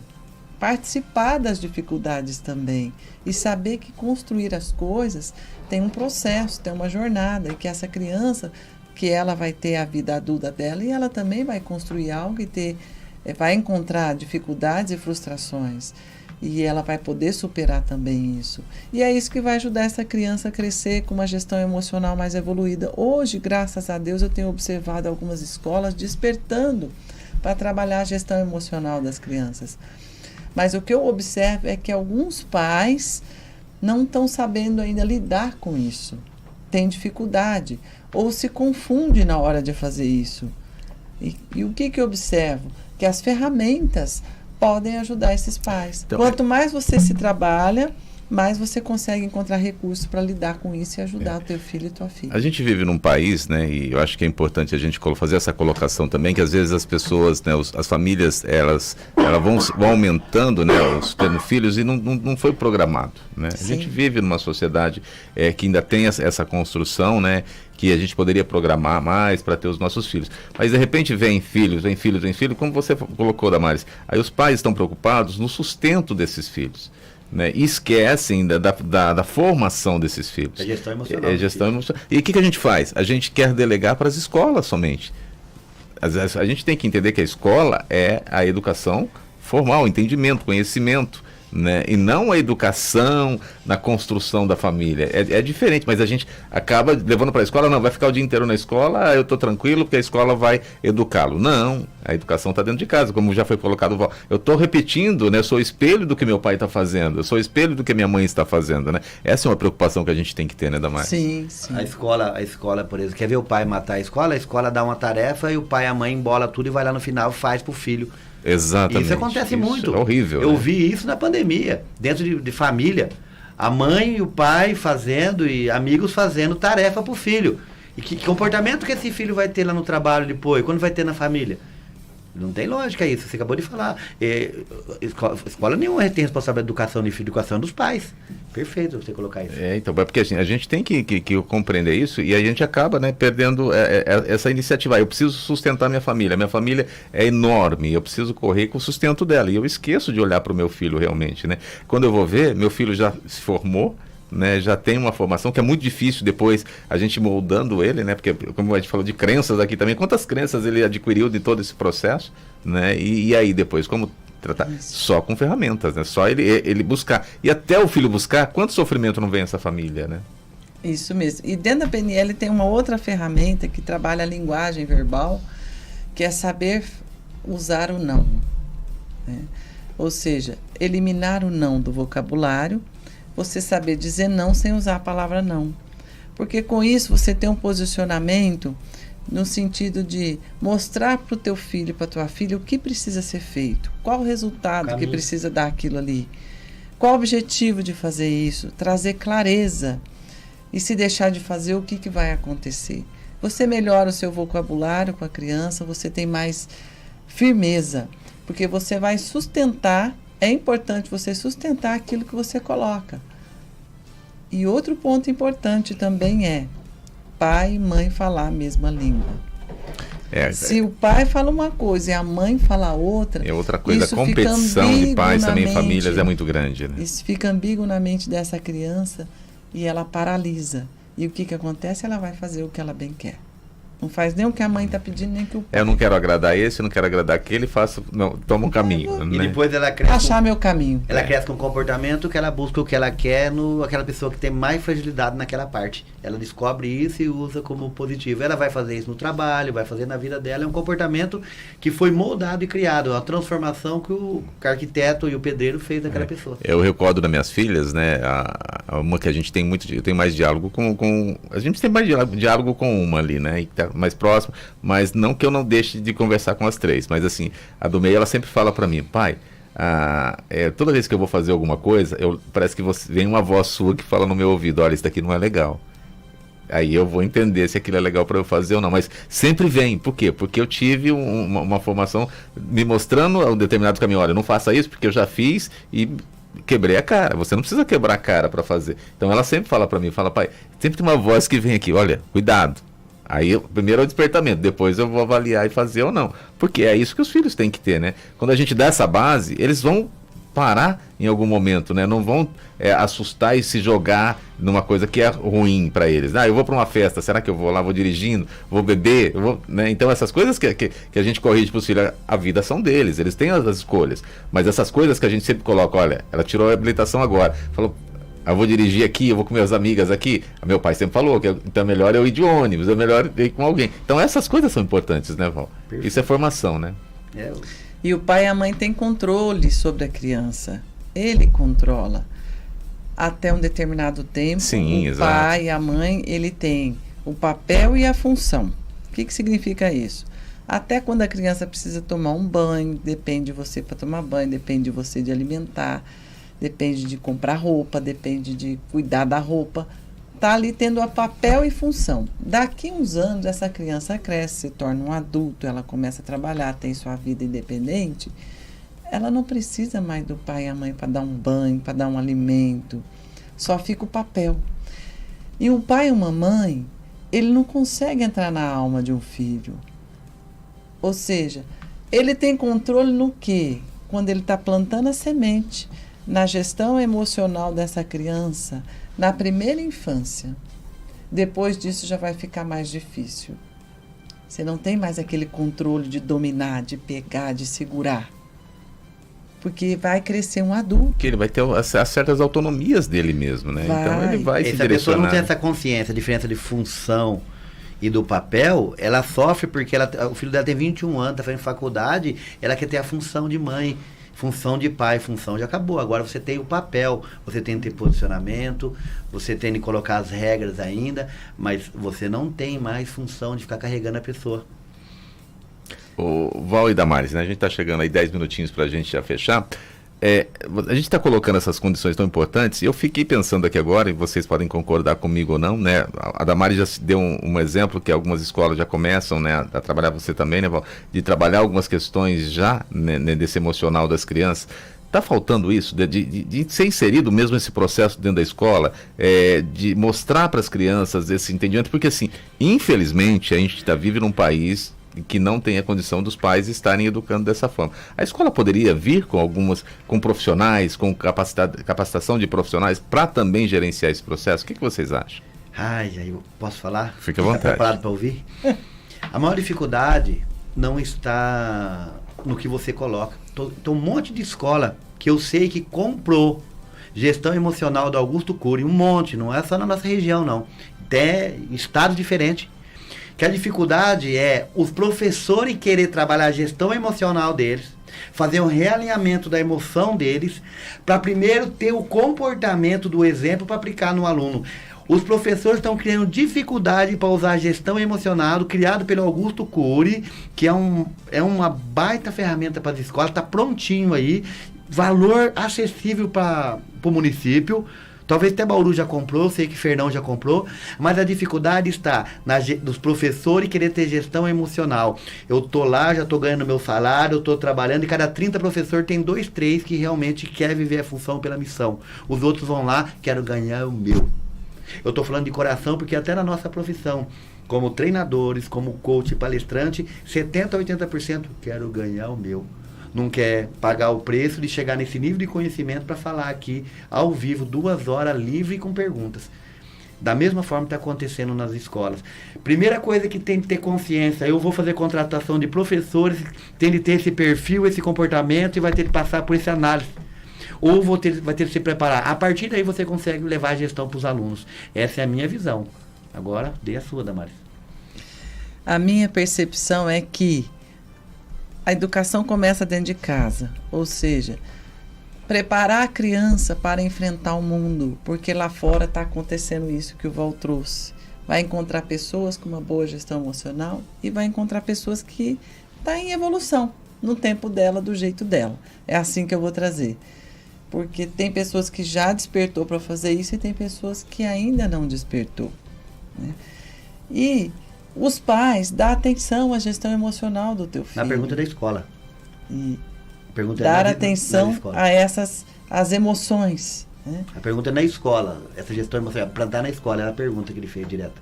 Participar das dificuldades também. E saber que construir as coisas tem um processo, tem uma jornada. E que essa criança, que ela vai ter a vida adulta dela e ela também vai construir algo e vai encontrar dificuldades e frustrações. E ela vai poder superar também isso. E é isso que vai ajudar essa criança a crescer com uma gestão emocional mais evoluída. Hoje, graças a Deus, eu tenho observado algumas escolas despertando para trabalhar a gestão emocional das crianças. Mas o que eu observo é que alguns pais não estão sabendo ainda lidar com isso. Têm dificuldade ou se confundem na hora de fazer isso. E o que eu observo? Que as ferramentas podem ajudar esses pais. Então, quanto mais você se trabalha, mais você consegue encontrar recursos para lidar com isso e ajudar o teu filho e tua filha. A gente vive num país, né, e eu acho que é importante a gente fazer essa colocação também, que às vezes as pessoas, né, as famílias, elas vão aumentando, né, tendo filhos e não foi programado, né? A gente vive numa sociedade que ainda tem essa construção, né, que a gente poderia programar mais para ter os nossos filhos. Mas de repente vem filhos, como você colocou, Damares, aí os pais estão preocupados no sustento desses filhos. Né, e esquecem da formação desses filhos. É gestão emocional. E o que a gente faz? A gente quer delegar para as escolas somente. A gente tem que entender que a escola é a educação formal, entendimento, conhecimento, né? E não a educação na construção da família. É diferente, mas a gente acaba levando para a escola, não, vai ficar o dia inteiro na escola, eu estou tranquilo porque a escola vai educá-lo. Não, a educação está dentro de casa, como já foi colocado. Eu estou repetindo, né? Sou espelho do que meu pai está fazendo, eu sou espelho do que minha mãe está fazendo, né? Essa é uma preocupação que a gente tem que ter, né, Damares? Sim. A escola, por exemplo, quer ver o pai matar a escola dá uma tarefa e o pai e a mãe embola tudo e vai lá no final, faz pro filho. Exatamente. Isso acontece muito. É horrível. Eu vi isso na pandemia, dentro de família. A mãe e o pai fazendo e amigos fazendo tarefa pro filho. E que comportamento que esse filho vai ter lá no trabalho depois? Quando vai ter na família? Não tem lógica isso, você acabou de falar. Escola nenhuma tem responsabilidade de educação de filho, educação dos pais. Perfeito você colocar isso. Então, porque assim, a gente tem que compreender isso e a gente acaba, né, perdendo essa iniciativa. Eu preciso sustentar minha família é enorme, eu preciso correr com o sustento dela. E eu esqueço de olhar para o meu filho realmente, né? Quando eu vou ver, meu filho já se formou, né, já tem uma formação que é muito difícil depois a gente moldando ele, né, porque como a gente falou de crenças aqui também, quantas crenças ele adquiriu de todo esse processo, né, e aí depois como tratar? Só com ferramentas, né, só ele buscar, e até o filho buscar, quanto sofrimento não vem essa família, né? Isso mesmo. E dentro da PNL tem uma outra ferramenta que trabalha a linguagem verbal, que é saber usar o não. Né? Ou seja, eliminar o não do vocabulário, você saber dizer não sem usar a palavra não. Porque com isso você tem um posicionamento no sentido de mostrar para o teu filho, para a tua filha, o que precisa ser feito, qual o resultado que precisa dar aquilo ali, qual o objetivo de fazer isso, trazer clareza. E se deixar de fazer, o que vai acontecer? Você melhora o seu vocabulário com a criança, você tem mais firmeza, porque você vai sustentar, é importante você sustentar aquilo que você coloca. E outro ponto importante também é pai e mãe falar a mesma língua. Se o pai fala uma coisa e a mãe fala outra... É outra coisa, a competição de pais também em famílias é muito grande. Né? Isso fica ambíguo na mente dessa criança e ela paralisa. E o que acontece? Ela vai fazer o que ela bem quer. Não faz nem o que a mãe está pedindo, nem o que o pai. Eu não quero agradar esse, não quero agradar aquele, toma um caminho. E né? depois ela cresce. Achar meu caminho. Ela cresce com um comportamento que ela busca o que ela quer aquela pessoa que tem mais fragilidade naquela parte. Ela descobre isso e usa como positivo. Ela vai fazer isso no trabalho, vai fazer na vida dela. É um comportamento que foi moldado e criado. É uma transformação que o arquiteto e o pedreiro fez daquela pessoa. Eu recordo das minhas filhas, né? Uma que a gente tem muito, eu tenho mais diálogo com a gente tem mais diálogo com uma ali, né? E tá mais próximo, mas não que eu não deixe de conversar com as três, mas assim, a do meio ela sempre fala para mim, pai, toda vez que eu vou fazer alguma coisa, parece que vem uma voz sua que fala no meu ouvido, olha, isso daqui não é legal. Aí eu vou entender se aquilo é legal para eu fazer ou não, mas sempre vem, por quê? Porque eu tive uma formação me mostrando um determinado caminho, olha, não faça isso porque eu já fiz e quebrei a cara, você não precisa quebrar a cara para fazer. Então ela sempre fala para mim, fala, pai, sempre tem uma voz que vem aqui, olha, cuidado. Aí, primeiro é o despertamento, depois eu vou avaliar e fazer ou não. Porque é isso que os filhos têm que ter, né? Quando a gente dá essa base, eles vão parar em algum momento, né? Não vão assustar e se jogar numa coisa que é ruim para eles. Eu vou para uma festa, será que eu vou lá, vou dirigindo, vou beber? Né? Então essas coisas que a gente corrige para os filhos, a vida são deles, eles têm as escolhas. Mas essas coisas que a gente sempre coloca, olha, ela tirou a habilitação agora, falou... Eu vou dirigir aqui, eu vou com minhas amigas aqui. Meu pai sempre falou que então é melhor eu ir de ônibus, é melhor ir com alguém. Então essas coisas são importantes, né, Val? Perfeito. Isso é formação, né? E o pai e a mãe têm controle sobre a criança. Ele controla. Até um determinado tempo, sim, o exato. Pai e a mãe, ele tem o papel e a função. O que significa isso? Até quando a criança precisa tomar um banho, depende de você para tomar banho, depende de você de alimentar, depende de comprar roupa, depende de cuidar da roupa. Está ali tendo a papel e função. Daqui uns anos, essa criança cresce, se torna um adulto, ela começa a trabalhar, tem sua vida independente. Ela não precisa mais do pai e a mãe para dar um banho, para dar um alimento. Só fica o papel. E um pai e uma mãe, ele não consegue entrar na alma de um filho. Ou seja, ele tem controle no quê? Quando ele está plantando a semente, na gestão emocional dessa criança, na primeira infância. Depois disso já vai ficar mais difícil. Você não tem mais aquele controle de dominar, de pegar, de segurar. Porque vai crescer um adulto. Que ele vai ter as certas autonomias dele mesmo, né? Então ele vai se direcionar. Se a pessoa não tem essa consciência, a diferença de função e do papel, ela sofre porque o filho dela tem 21 anos, está fazendo faculdade, ela quer ter a função de mãe. Função de pai, função já acabou. Agora você tem o papel, você tem que ter posicionamento, você tem que colocar as regras ainda, mas você não tem mais função de ficar carregando a pessoa. O Val e Damares, né? A gente está chegando aí 10 minutinhos para a gente já fechar. A gente está colocando essas condições tão importantes e eu fiquei pensando aqui agora, e vocês podem concordar comigo ou não, né? A Damares já deu um exemplo que algumas escolas já começam, né, a trabalhar, você também, né, Val, de trabalhar algumas questões já, né, desse emocional das crianças. Está faltando isso, de ser inserido mesmo esse processo dentro da escola, de mostrar para as crianças esse entendimento, porque assim, infelizmente a gente vive num país que não tem a condição dos pais estarem educando dessa forma. A escola poderia vir com profissionais, com capacitação de profissionais para também gerenciar esse processo? O que vocês acham? Eu posso falar? Fique à vontade. Está preparado para ouvir? A maior dificuldade não está no que você coloca. Tem um monte de escola que eu sei que comprou Gestão emocional do Augusto Cury, um monte, não é só na nossa região, não. Até estados diferentes. Que a dificuldade é os professores querer trabalhar a gestão emocional deles, fazer um realinhamento da emoção deles, para primeiro ter o comportamento do exemplo para aplicar no aluno. Os professores estão criando dificuldade para usar a gestão emocional, criado pelo Augusto Cury, que é uma baita ferramenta para as escolas, está prontinho aí, valor acessível para o município. Talvez até Bauru já comprou, sei que Fernão já comprou, mas a dificuldade está dos professores querer ter gestão emocional. Eu estou lá, já estou ganhando meu salário, eu estou trabalhando, e cada 30 professores tem 2, 3 que realmente quer viver a função pela missão. Os outros vão lá, quero ganhar o meu. Eu estou falando de coração porque até na nossa profissão, como treinadores, como coach, palestrante, 70% a 80% quero ganhar o meu. Não quer pagar o preço de chegar nesse nível de conhecimento para falar aqui ao vivo 2 horas livre com perguntas. Da mesma forma que está acontecendo nas escolas. Primeira coisa que tem que ter consciência, eu vou fazer contratação de professores, tem de ter esse perfil, esse comportamento e vai ter que passar por essa análise. Ou vai ter que se preparar. A partir daí você consegue levar a gestão para os alunos. Essa é a minha visão. Agora, dê a sua, Damares. A minha percepção é que a educação começa dentro de casa, ou seja, preparar a criança para enfrentar o mundo, porque lá fora está acontecendo isso que o Val trouxe. Vai encontrar pessoas com uma boa gestão emocional e vai encontrar pessoas que estão em evolução, no tempo dela, do jeito dela. É assim que eu vou trazer. Porque tem pessoas que já despertou para fazer isso e tem pessoas que ainda não despertou, né? E os pais, dá atenção à gestão emocional do teu filho. Na pergunta da escola. E pergunta dar atenção a as emoções, né? A pergunta é na escola. Essa gestão emocional, plantar na escola, é a pergunta que ele fez direto.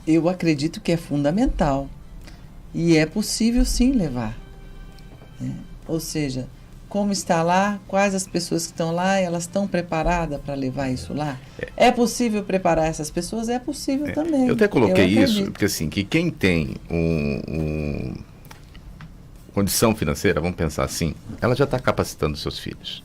Eu acredito que é fundamental. E é possível sim levar, né? Ou seja, como está lá, quais as pessoas que estão lá, elas estão preparadas para levar isso lá? É possível preparar essas pessoas? É possível também. Eu até coloquei isso, porque assim, que quem tem condição financeira, vamos pensar assim, ela já está capacitando seus filhos.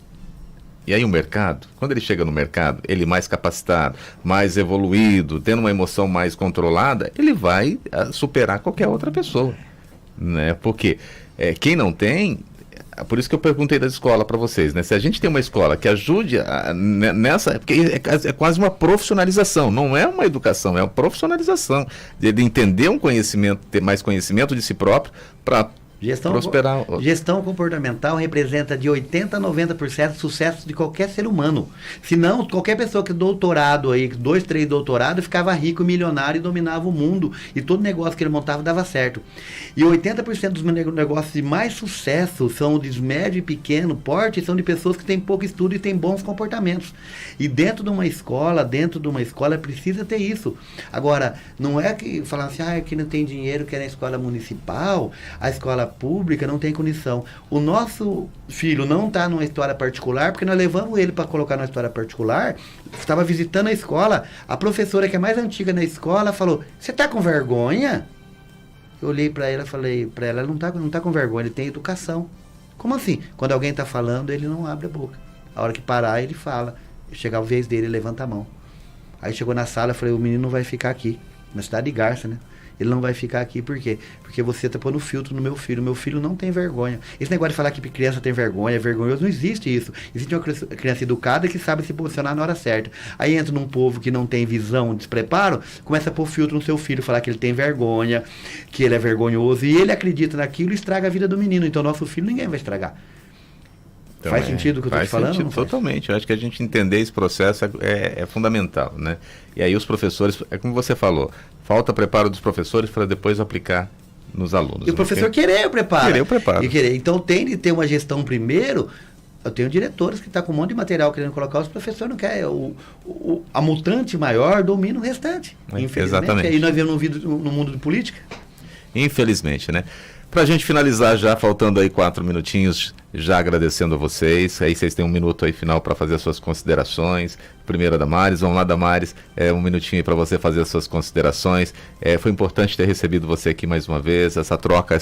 E aí o mercado, quando ele chega no mercado, ele mais capacitado, mais evoluído, tendo uma emoção mais controlada, ele vai superar qualquer outra pessoa, né? Porque quem não tem... Por isso que eu perguntei da escola para vocês, né? Se a gente tem uma escola que ajude nessa... Porque é quase uma profissionalização, não é uma educação, é uma profissionalização. De entender um conhecimento, ter mais conhecimento de si próprio para prosperar. Gestão comportamental representa de 80% a 90% de sucesso de qualquer ser humano. Se não, qualquer pessoa que doutorado aí, 2, 3 doutorados, ficava rico, milionário e dominava o mundo. E todo negócio que ele montava dava certo. E 80% dos negócios de mais sucesso são de médio e pequeno porte, são de pessoas que têm pouco estudo e têm bons comportamentos. E dentro de uma escola precisa ter isso. Agora, não é que falar assim, aqui não tem dinheiro, que é na escola municipal, a escola pública não tem condição. O nosso filho não está numa história particular, porque nós levamos ele para colocar numa história particular, estava visitando a escola, a professora que é mais antiga na escola falou, você está com vergonha? Eu olhei para ela e falei para ela, não tá com vergonha, ele tem educação. Como assim? Quando alguém está falando, ele não abre a boca. A hora que parar, ele fala. Chegar a vez dele, ele levanta a mão. Aí chegou na sala, eu falei, o menino não vai ficar aqui. Na cidade de Garça, né? Ele não vai ficar aqui, por quê? Porque você está pondo filtro no meu filho. Meu filho não tem vergonha. Esse negócio de falar que criança tem vergonha, é vergonhoso, não existe isso. Existe uma criança educada que sabe se posicionar na hora certa. Aí entra num povo que não tem visão, despreparo, começa a pôr filtro no seu filho, falar que ele tem vergonha, que ele é vergonhoso, e ele acredita naquilo e estraga a vida do menino. Então, nosso filho ninguém vai estragar. Então, faz sentido o que eu estou te falando? Faz sentido, totalmente. Eu acho que a gente entender esse processo é fundamental, né? E aí os professores, é como você falou, falta preparo dos professores para depois aplicar nos alunos. E o professor querer o preparo. Querer o preparo. Então tem de ter uma gestão primeiro. Eu tenho diretores que estão com um monte de material querendo colocar, os professores não querem. A mutante maior domina o restante. Infelizmente. Exatamente. E nós vivemos no mundo de política. Infelizmente, né? Para a gente finalizar já, faltando aí 4 minutinhos, já agradecendo a vocês, aí vocês têm um minuto aí final para fazer as suas considerações. Primeiro a Damares, vamos lá, Damares, um minutinho aí para você fazer as suas considerações. Foi importante ter recebido você aqui mais uma vez, essa troca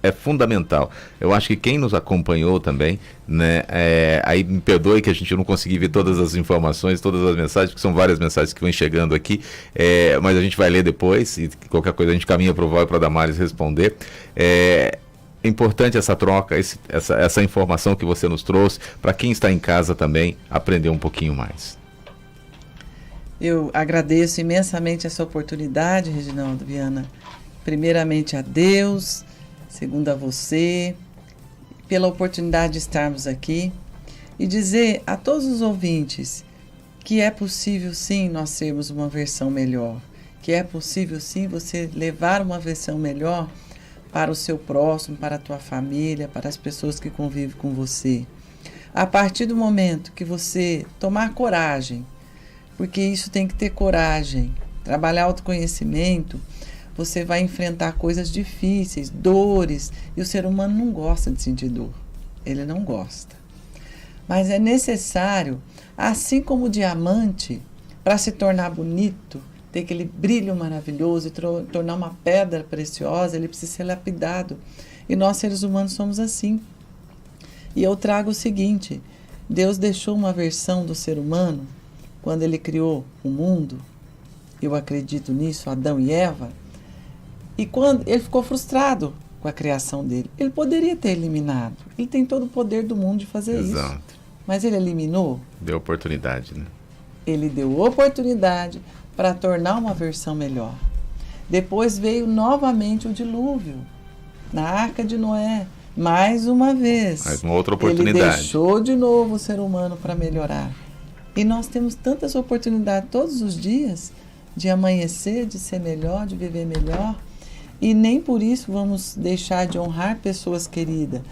é fundamental. Eu acho que quem nos acompanhou também, né, aí me perdoe que a gente não conseguiu ver todas as informações, todas as mensagens, porque são várias mensagens que vão chegando aqui, mas a gente vai ler depois e qualquer coisa a gente caminha para o Val e para a Damares responder. É importante essa troca, essa informação que você nos trouxe, para quem está em casa também aprender um pouquinho mais. Eu agradeço imensamente essa oportunidade, Reginaldo Viana. Primeiramente a Deus, segundo a você, pela oportunidade de estarmos aqui e dizer a todos os ouvintes que é possível sim nós sermos uma versão melhor, que é possível sim você levar uma versão melhor para o seu próximo, para a tua família, para as pessoas que convivem com você. A partir do momento que você tomar coragem, porque isso tem que ter coragem, trabalhar autoconhecimento, você vai enfrentar coisas difíceis, dores, e o ser humano não gosta de sentir dor, ele não gosta. Mas é necessário, assim como o diamante, para se tornar bonito, ter aquele brilho maravilhoso e tornar uma pedra preciosa, ele precisa ser lapidado. E nós, seres humanos, somos assim. E eu trago o seguinte, Deus deixou uma versão do ser humano, quando ele criou o mundo, eu acredito nisso, Adão e Eva, e quando ele ficou frustrado com a criação dele, ele poderia ter eliminado, ele tem todo o poder do mundo de fazer Exato. isso, mas ele eliminou? Deu oportunidade, né? Ele deu oportunidade para tornar uma versão melhor. Depois veio novamente o dilúvio, na Arca de Noé, mais uma vez. Mais uma outra oportunidade. Ele deixou de novo o ser humano para melhorar. E nós temos tantas oportunidades todos os dias de amanhecer, de ser melhor, de viver melhor. E nem por isso vamos deixar de honrar pessoas queridas.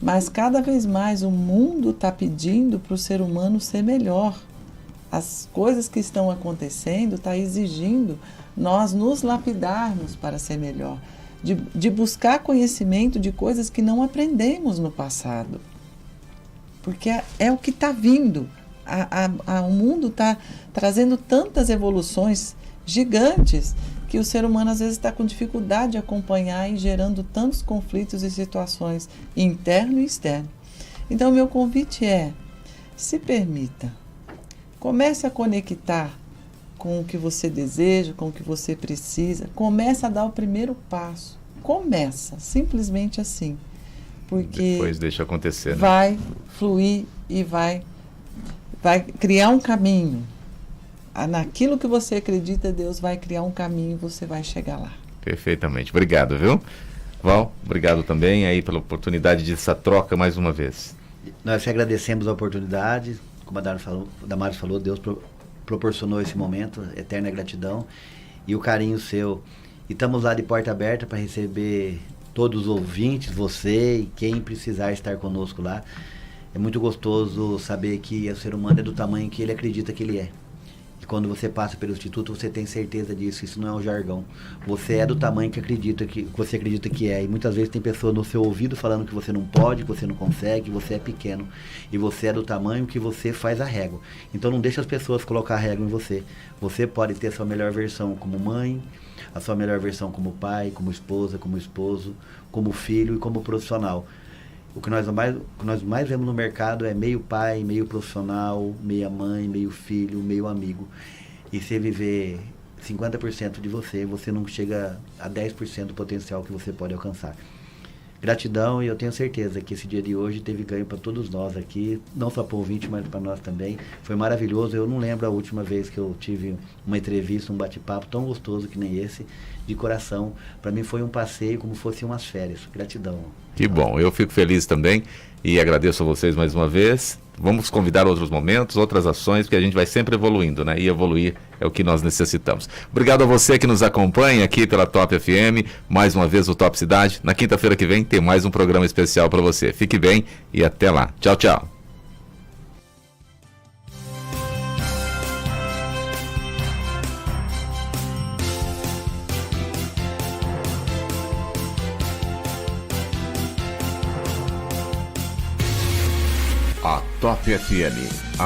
Mas cada vez mais o mundo está pedindo para o ser humano ser melhor. As coisas que estão acontecendo estão exigindo nós nos lapidarmos para ser melhor. De buscar conhecimento de coisas que não aprendemos no passado. Porque é o que está vindo. O mundo está trazendo tantas evoluções gigantes que o ser humano às vezes está com dificuldade de acompanhar e gerando tantos conflitos e situações interno e externo. Então, meu convite é, se permita, comece a conectar com o que você deseja, com o que você precisa, comece a dar o primeiro passo, começa, simplesmente assim, porque depois deixa acontecer, né? Vai fluir e vai criar um caminho. Naquilo que você acredita, Deus vai criar um caminho e você vai chegar lá. Perfeitamente. Obrigado, viu? Val, obrigado também aí pela oportunidade dessa troca mais uma vez. Nós te agradecemos a oportunidade. Como a Damares falou, Deus proporcionou esse momento, eterna gratidão e o carinho seu. E estamos lá de porta aberta para receber todos os ouvintes, você e quem precisar estar conosco lá. É muito gostoso saber que o ser humano é do tamanho que ele acredita que ele é. E quando você passa pelo Instituto, você tem certeza disso. Isso não é um jargão. Você é do tamanho que você acredita que é. E muitas vezes tem pessoas no seu ouvido falando que você não pode, que você não consegue, que você é pequeno. E você é do tamanho que você faz a régua. Então não deixa as pessoas colocar a régua em você. Você pode ter a sua melhor versão como mãe, a sua melhor versão como pai, como esposa, como esposo, como filho e como profissional. O que nós mais vemos no mercado é meio pai, meio profissional, meia mãe, meio filho, meio amigo. E se viver 50% de você, você não chega a 10% do potencial que você pode alcançar. Gratidão, e eu tenho certeza que esse dia de hoje teve ganho para todos nós aqui, não só para o ouvinte, mas para nós também. Foi maravilhoso. Eu não lembro a última vez que eu tive uma entrevista, um bate-papo tão gostoso que nem esse, de coração. Para mim foi um passeio como fosse umas férias. Gratidão. Que bom, eu fico feliz também e agradeço a vocês mais uma vez. Vamos convidar outros momentos, outras ações, porque a gente vai sempre evoluindo, né? E evoluir é o que nós necessitamos. Obrigado a você que nos acompanha aqui pela Top FM, mais uma vez o Top Cidade. Na quinta-feira que vem tem mais um programa especial para você. Fique bem e até lá. Tchau, tchau. Top FM.